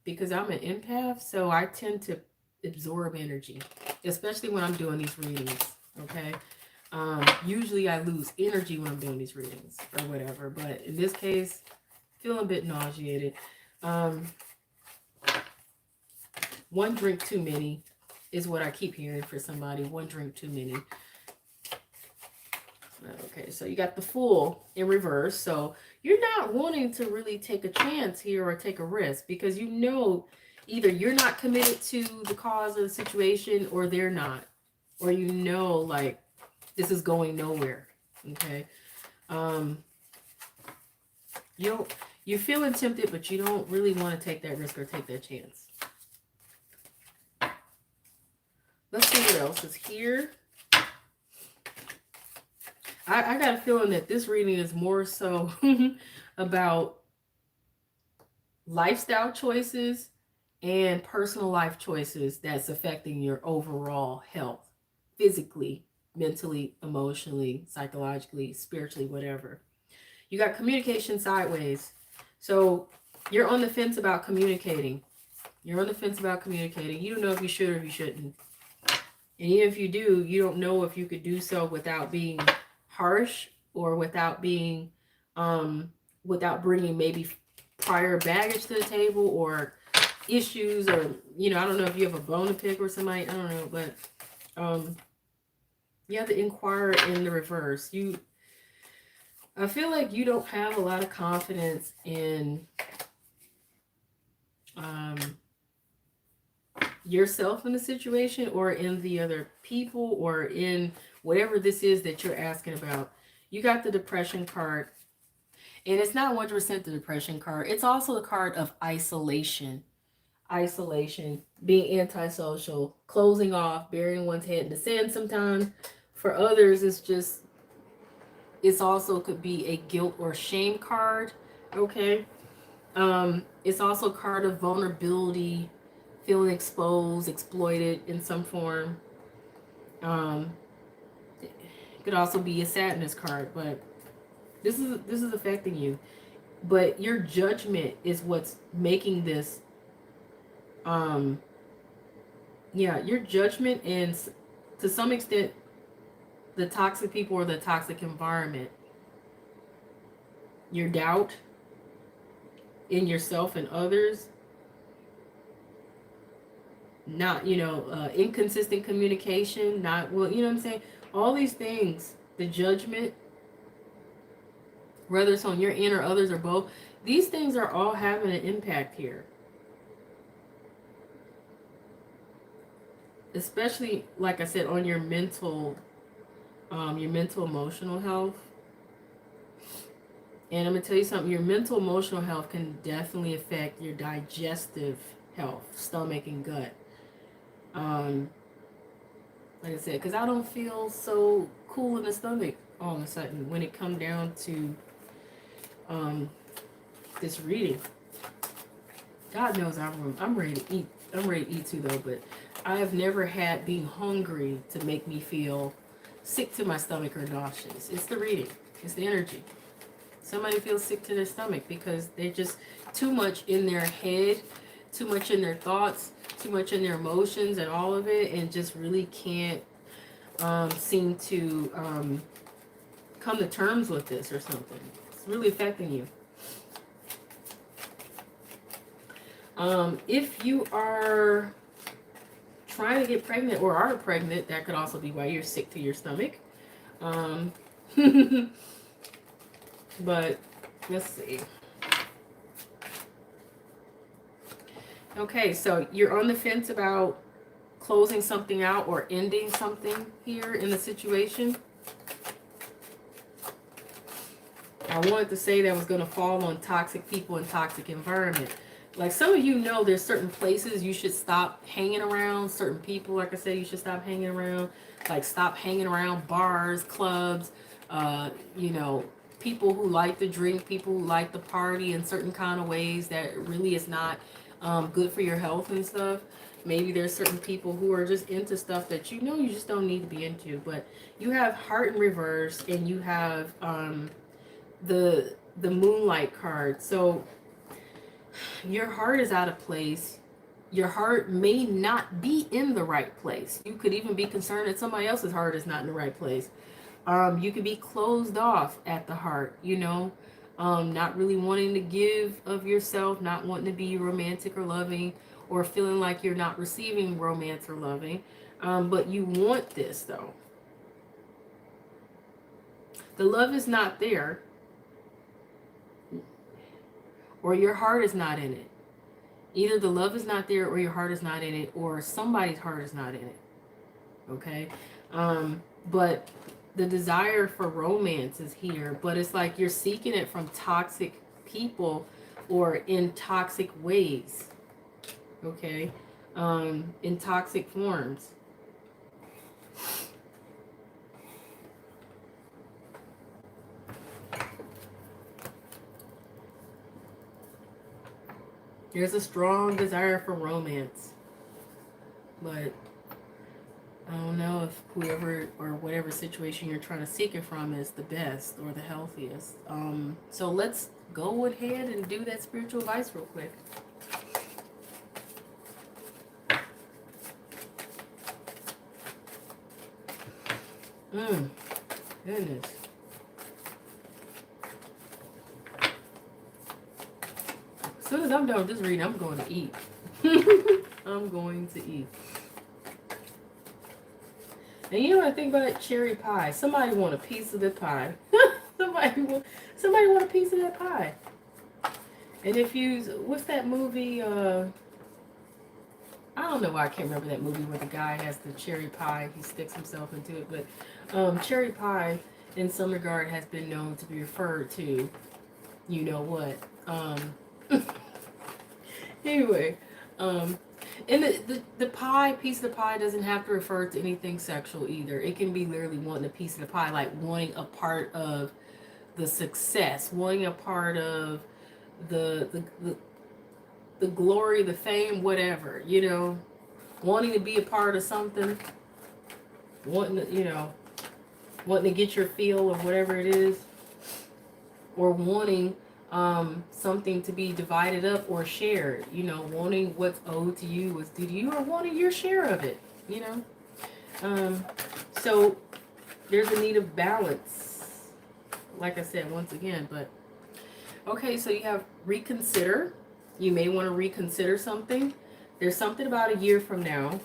Speaker 1: because I'm an empath, so I tend to absorb energy, especially when I'm doing these readings. Okay. Usually I lose energy when I'm doing these readings or whatever, but in this case, feeling a bit nauseated. One drink too many is what I keep hearing for somebody. One drink too many. Okay, so you got the Fool in reverse. So you're not wanting to really take a chance here or take a risk, because you know either you're not committed to the cause of the situation, or they're not. Or you know, like, this is going nowhere. Okay. You're feeling tempted, but you don't really want to take that risk or take that chance. Let's see what else is here. I got a feeling that this reading is more so about lifestyle choices and personal life choices that's affecting your overall health, physically, mentally, emotionally, psychologically, spiritually, whatever. You got communication sideways. So you're on the fence about communicating. You're on the fence about communicating. You don't know if you should or if you shouldn't. And even if you do, you don't know if you could do so without being harsh or without being, without bringing maybe prior baggage to the table or issues, or, I don't know if you have a bone to pick or somebody, I don't know, but you have to inquire in the reverse. I feel like you don't have a lot of confidence in yourself in the situation, or in the other people, or in whatever this is that you're asking about. You got the depression card, and it's not 100% the depression card. It's also the card of isolation. Isolation, being antisocial, closing off, burying one's head in the sand sometimes. For others, it's also could be a guilt or shame card. Okay. It's also a card of vulnerability, feeling exposed, exploited in some form. It could also be a sadness card, but this is affecting you. But your judgment is what's making this. Your judgment, and to some extent, the toxic people or the toxic environment. Your doubt in yourself and others. Not, inconsistent communication, not, well, you know what I'm saying? All these things, the judgment, whether it's on your end or others or both, these things are all having an impact here. Especially, like I said, on your mental emotional health. And I'm going to tell you something, your mental emotional health can definitely affect your digestive health, stomach and gut. Like I said, because I don't feel so cool in the stomach all of a sudden when it comes down to this reading. God knows I'm ready to eat. I'm ready to eat too, though, but I have never had being hungry to make me feel sick to my stomach or nauseous. It's the reading. It's the energy. Somebody feels sick to their stomach because they're just too much in their head, too much in their thoughts, too much in their emotions and all of it, and just really can't seem to come to terms with this or something. It's really affecting you. If you are trying to get pregnant or are pregnant, that could also be why you're sick to your stomach. But let's see. Okay, so you're on the fence about closing something out or ending something here in the situation. I wanted to say that was going to fall on toxic people and toxic environment. Like some of you know there's certain places you should stop hanging around. Certain people, like I said, you should stop hanging around. Like stop hanging around bars, clubs, people who like to drink, people who like to party in certain kind of ways that really is not good for your health and stuff. Maybe there's certain people who are just into stuff that you just don't need to be into. But you have heart in reverse, and you have the moonlight card. So your heart is out of place. Your heart may not be in the right place. You could even be concerned that somebody else's heart is not in the right place. You could be closed off at the heart, not really wanting to give of yourself, not wanting to be romantic or loving, or feeling like you're not receiving romance or loving. But you want this, though. The love is not there, or your heart is not in it. Either the love is not there, or your heart is not in it, or somebody's heart is not in it. Okay? But the desire for romance is here, but it's like you're seeking it from toxic people or in toxic ways. Okay? In toxic forms. There's a strong desire for romance. But I don't know if whoever or whatever situation you're trying to seek it from is the best or the healthiest. So let's go ahead and do that spiritual advice real quick. Goodness. As soon as I'm done with this reading, I'm going to eat. I'm going to eat. And you know what I think about cherry pie? Somebody want a piece of the pie. somebody want a piece of that pie. And if you, what's that movie? I don't know why I can't remember that movie where the guy has the cherry pie. He sticks himself into it. But cherry pie, in some regard, has been known to be referred to, you know what. Anyway, and the pie, piece of the pie doesn't have to refer to anything sexual either. It can be literally wanting a piece of the pie, like wanting a part of the success, wanting a part of the glory, the fame, whatever, you know, wanting to be a part of something, wanting to, you know, wanting to get your feel of whatever it is, or wanting something to be divided up or shared, you know, wanting what's owed to you, what's due to you, or wanting your share of it, you know. So there's a need of balance, like I said, once again. But okay, so you have reconsider. You may want to reconsider something. There's something about a year from now.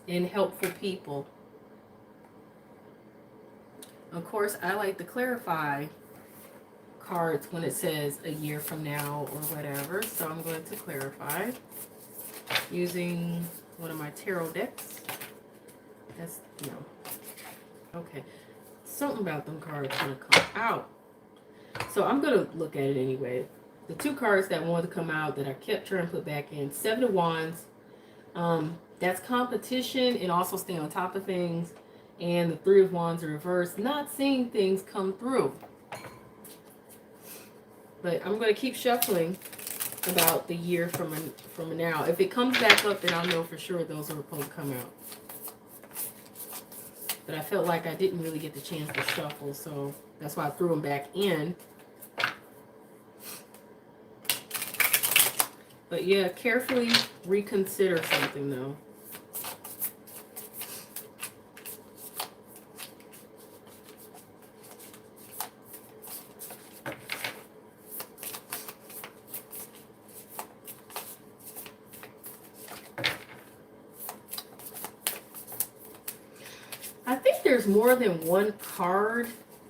Speaker 1: In helpful people. Of course, I like to clarify cards when it says a year from now or whatever. So I'm going to clarify using one of my tarot decks. That's, you know, okay. Something about them cards going to come out. So I'm going to look at it anyway. The two cards that wanted to come out that I kept trying to put back in. 7 of Wands. That's competition and also staying on top of things. And the 3 of Wands in reverse, not seeing things come through. But I'm going to keep shuffling about the year from now. If it comes back up, then I'll know for sure those are supposed to come out. But I felt like I didn't really get the chance to shuffle, so that's why I threw them back in. But yeah, carefully reconsider something though. I think there's more than one card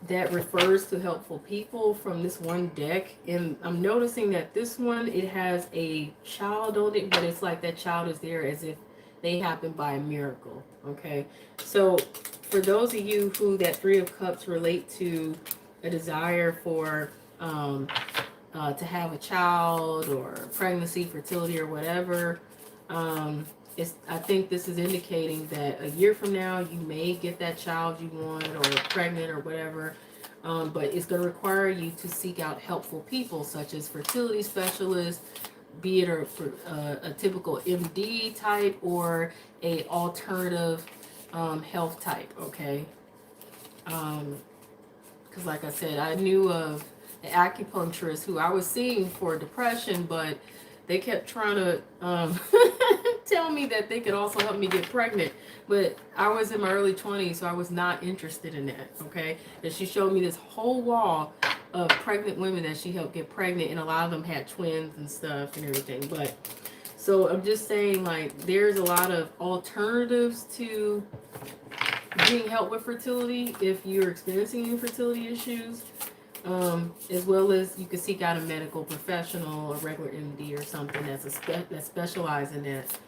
Speaker 1: that refers to helpful people from this one deck, and I'm noticing that this one, it has a child on it, but it's like that child is there as if they happened by a miracle. Okay, so for those of you who that 3 of Cups relate to a desire for to have a child or pregnancy, fertility, or whatever, I think this is indicating that a year from now you may get that child you want, or pregnant, or whatever. But it's going to require you to seek out helpful people, such as fertility specialists, be it a typical MD type or a alternative health type. Okay, because like I said, I knew of an acupuncturist who I was seeing for depression, but they kept trying to tell me that they could also help me get pregnant. But I was in my early 20s, so I was not interested in that, okay? And she showed me this whole wall of pregnant women that she helped get pregnant, and a lot of them had twins and stuff and everything. But, so I'm just saying, like, there's a lot of alternatives to getting help with fertility if you're experiencing infertility issues. As well as you can seek out a medical professional, a regular MD or something that specializes in that.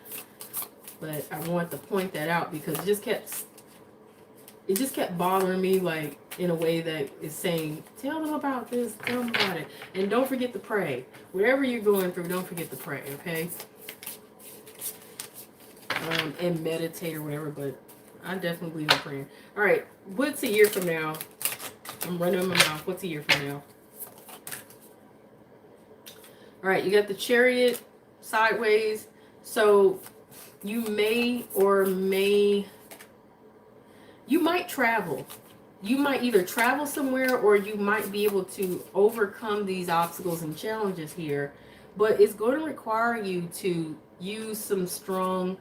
Speaker 1: But I want to point that out because it just kept bothering me, like in a way that is saying, tell them about this, tell them about it, and don't forget to pray. Whatever you're going through, don't forget to pray, okay? And meditate or whatever. But I definitely believe in praying. All right, what's a year from now? I'm running my mouth. What's a year from now? All right, you got the Chariot sideways. So you might travel. You might either travel somewhere or you might be able to overcome these obstacles and challenges here. But it's going to require you to use some strong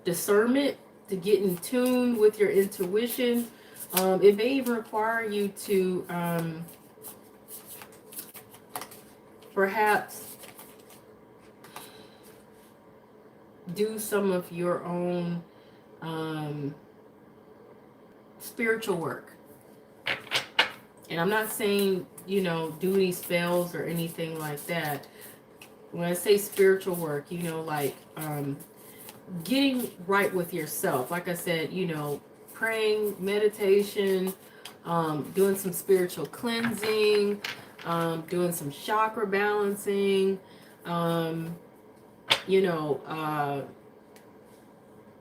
Speaker 1: discernment to get in tune with your intuition. It may even require you to perhaps do some of your own spiritual work. And I'm not saying, do any spells or anything like that. When I say spiritual work, like getting right with yourself. Like I said, praying, meditation, doing some spiritual cleansing, doing some chakra balancing,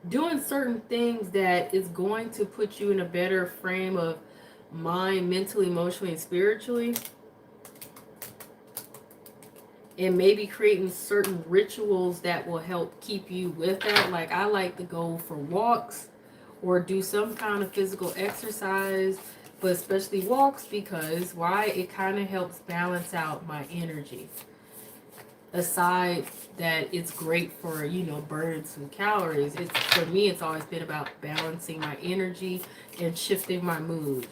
Speaker 1: doing certain things that is going to put you in a better frame of mind, mentally, emotionally, and spiritually. And maybe creating certain rituals that will help keep you with that. Like I like to go for walks or do some kind of physical exercise, but especially walks because why? It kind of helps balance out my energy. Aside that it's great for, burning some calories, it's for me it's always been about balancing my energy and shifting my mood,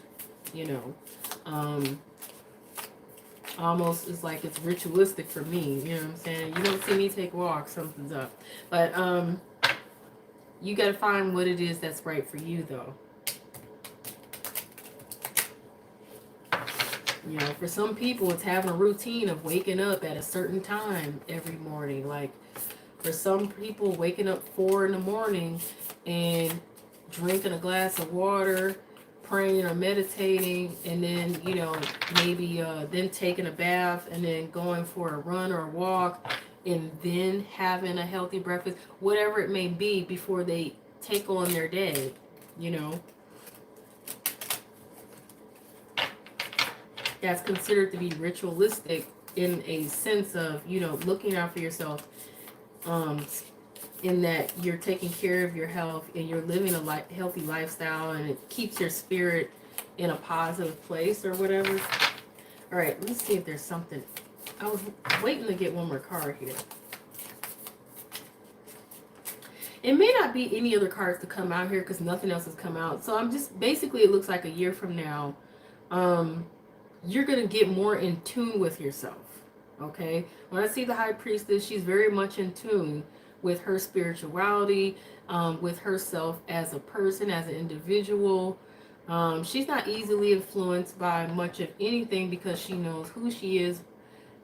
Speaker 1: almost it's like it's ritualistic for me, you know what I'm saying? You don't see me take walks, something's up. But you got to find what it is that's right for you though. For some people it's having a routine of waking up at a certain time every morning. Like for some people, waking up 4 in the morning and drinking a glass of water, praying or meditating, and then maybe then taking a bath and then going for a run or a walk, and then having a healthy breakfast, whatever it may be, before they take on their day. That's considered to be ritualistic in a sense of looking out for yourself, in that you're taking care of your health and you're living a healthy lifestyle, and it keeps your spirit in a positive place or whatever. All right, let's see if there's something. I was waiting to get one more card here. It may not be any other cards to come out here because nothing else has come out. So I'm just, basically it looks like a year from now, you're going to get more in tune with yourself. Okay? When I see the High Priestess, she's very much in tune with her spirituality, with herself as a person, as an individual. She's not easily influenced by much of anything because she knows who she is,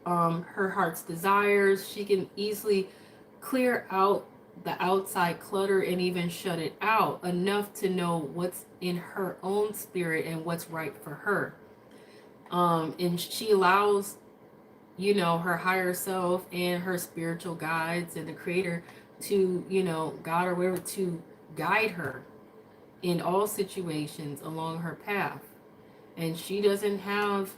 Speaker 1: her heart's desires. She can easily clear out the outside clutter and even shut it out enough to know what's in her own spirit and what's right for her. And she allows her higher self and her spiritual guides and the creator to, God or whatever, to guide her in all situations along her path. And she doesn't have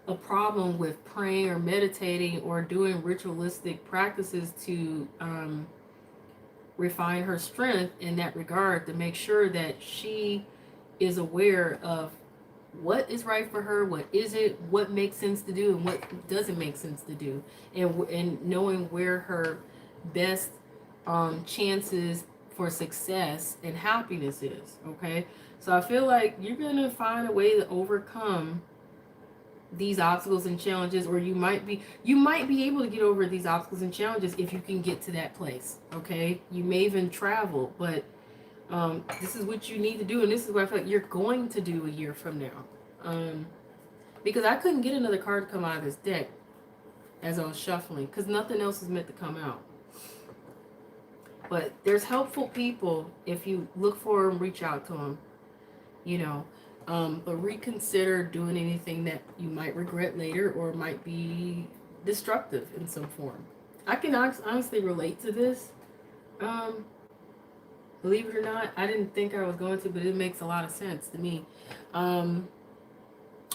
Speaker 1: a problem with praying or meditating or doing ritualistic practices to refine her strength in that regard, to make sure that she is aware of what is right for her, what isn't, what makes sense to do, and what doesn't make sense to do, and knowing where her best chances for success and happiness is. Okay, so I feel like you're gonna find a way to overcome these obstacles and challenges, or you might be able to get over these obstacles and challenges if you can get to that place. Okay, you may even travel, but this is what you need to do, and this is what I feel like you're going to do a year from now. Because I couldn't get another card to come out of this deck as I was shuffling, because nothing else is meant to come out. But there's helpful people if you look for them, reach out to them, but reconsider doing anything that you might regret later or might be destructive in some form. I can honestly relate to this. Believe it or not, I didn't think I was going to, but it makes a lot of sense to me.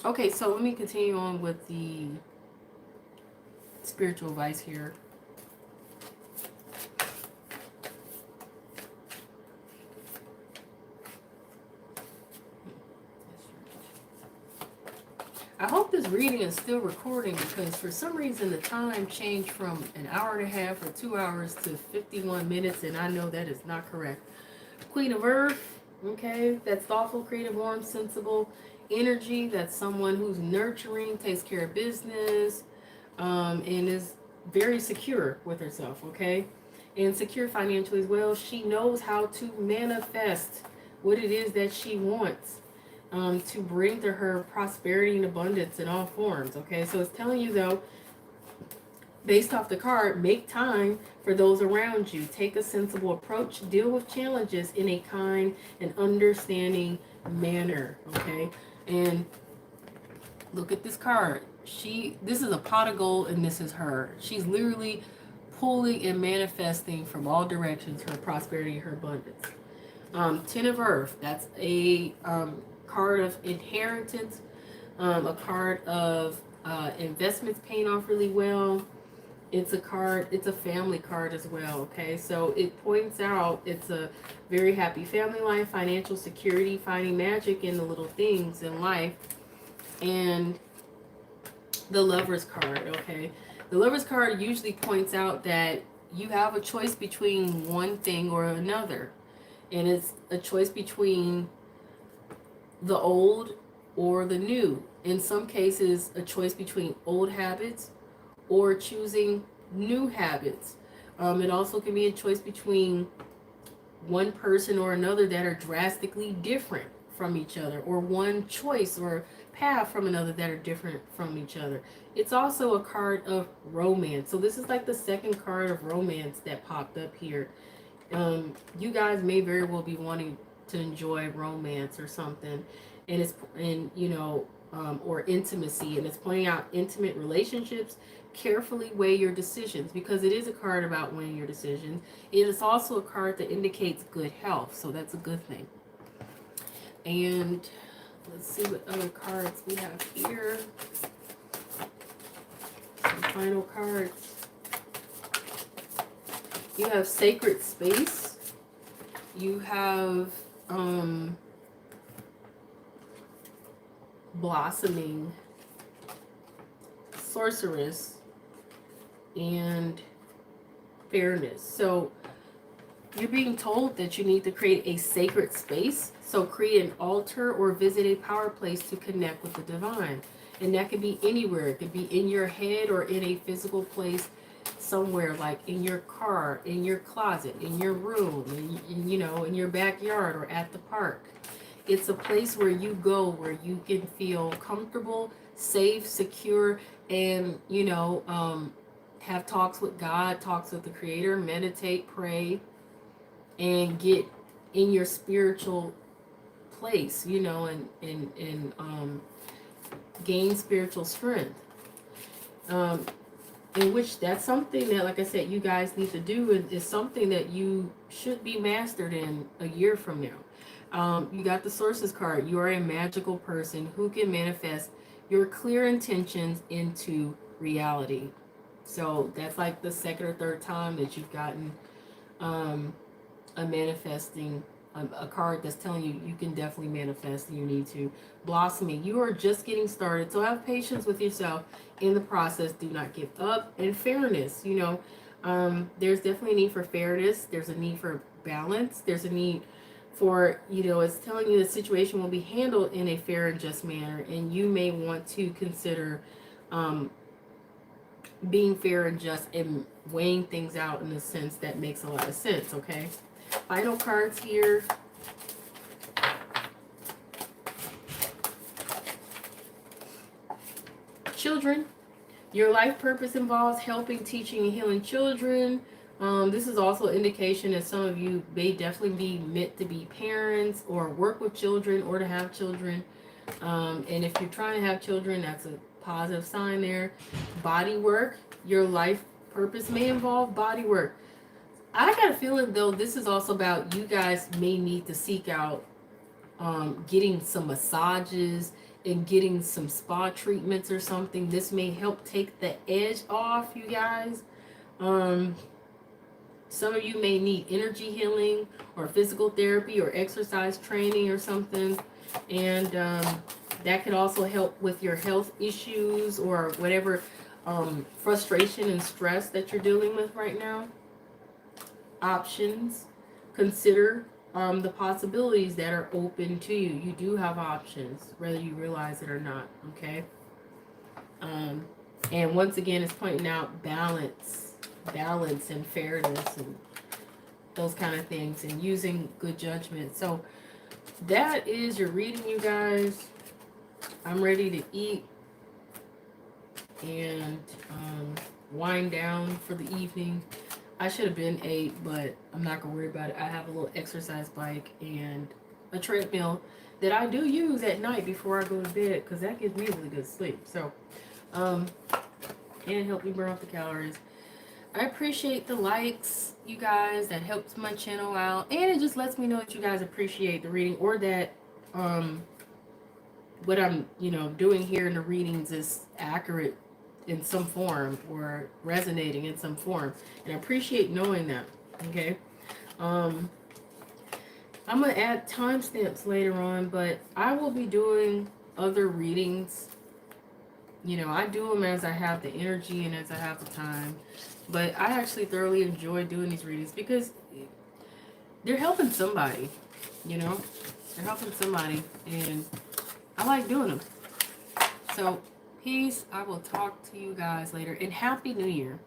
Speaker 1: Okay, so let me continue on with the spiritual advice here. I hope this reading is still recording, because for some reason the time changed from an hour and a half or 2 hours to 51 minutes, and I know that is not correct. Queen of Earth, okay, that's thoughtful, creative, warm, sensible energy. That's someone who's nurturing, takes care of business, and is very secure with herself, okay, and secure financially as well. She knows how to manifest what it is that she wants, to bring to her prosperity and abundance in all forms, okay. So it's telling you, though, based off the card, make time for those around you. Take a sensible approach. Deal with challenges in a kind and understanding manner, okay. And look at this card. This is a pot of gold, and this is her. She's literally pulling and manifesting from all directions her prosperity, her abundance. Ten of Earth, that's a card of inheritance, a card of investments paying off really well. It's a family card as well, okay? So it points out it's a very happy family life, financial security, finding magic in the little things in life. And the Lover's card, okay? The Lover's card usually points out that you have a choice between one thing or another. And it's a choice between the old or the new. In some cases, a choice between old habits or choosing new habits. It also can be a choice between one person or another that are drastically different from each other, or one choice or path from another that are different from each other. It's also a card of romance. So this is like the second card of romance that popped up here. You guys may very well be wanting to enjoy romance or something, and or intimacy, and it's pointing out intimate relationships. Carefully weigh your decisions, because it is a card about weighing your decisions. It is also a card that indicates good health, so that's a good thing. And let's see what other cards we have here. Some final cards. You have sacred space. You have blossoming, sorceress, and fairness. So you're being told that you need to create a sacred space. So create an altar or visit a power place to connect with the divine. And that could be anywhere. It could be in your head or in a physical place somewhere, like in your car, in your closet, in your room, in your backyard, or at the park. It's a place where you go, where you can feel comfortable, safe, secure, and, have talks with God, talks with the Creator, meditate, pray, and get in your spiritual place, and gain spiritual strength. In which that's something that, like I said, you guys need to do, is something that you should be mastered in a year from now. You got the Sources card. You are a magical person who can manifest your clear intentions into reality. So that's like the second or third time that you've gotten a manifesting, a card that's telling you you can definitely manifest and you need to. Blossoming. You are just getting started. So have patience with yourself in the process. Do not give up. And fairness. There's definitely a need for fairness. There's a need for balance. There's a need for, it's telling you the situation will be handled in a fair and just manner. And you may want to consider being fair and just and weighing things out in a sense that makes a lot of sense, okay? Final cards here. Children. Your life purpose involves helping, teaching, and healing children. This is also an indication that some of you may definitely be meant to be parents or work with children or to have children. And if you're trying to have children, that's a positive sign there. Body work. Your life purpose may involve body work. I got a feeling though this is also about you guys may need to seek out getting some massages and getting some spa treatments or something. This may help take the edge off, you guys. Um, some of you may need energy healing or physical therapy or exercise training or something. And that could also help with your health issues or whatever frustration and stress that you're dealing with right now. Options. Consider the possibilities that are open to you. You do have options, whether you realize it or not, okay? And once again, it's pointing out balance and fairness and those kind of things, and using good judgment. So that is your reading, you guys. I'm ready to eat and wind down for the evening. I should have been 8, but I'm not going to worry about it. I have a little exercise bike and a treadmill that I do use at night before I go to bed, because that gives me really good sleep. So, and help me burn off the calories. I appreciate the likes, you guys. That helps my channel out. And it just lets me know that you guys appreciate the reading, or that what I'm, doing here in the readings is accurate in some form or resonating in some form. And I appreciate knowing that. Okay. I'm going to add timestamps later on, but I will be doing other readings. I do them as I have the energy and as I have the time. But I actually thoroughly enjoy doing these readings because they're helping somebody, They're helping somebody, and I like doing them. So, peace. I will talk to you guys later, and Happy New Year.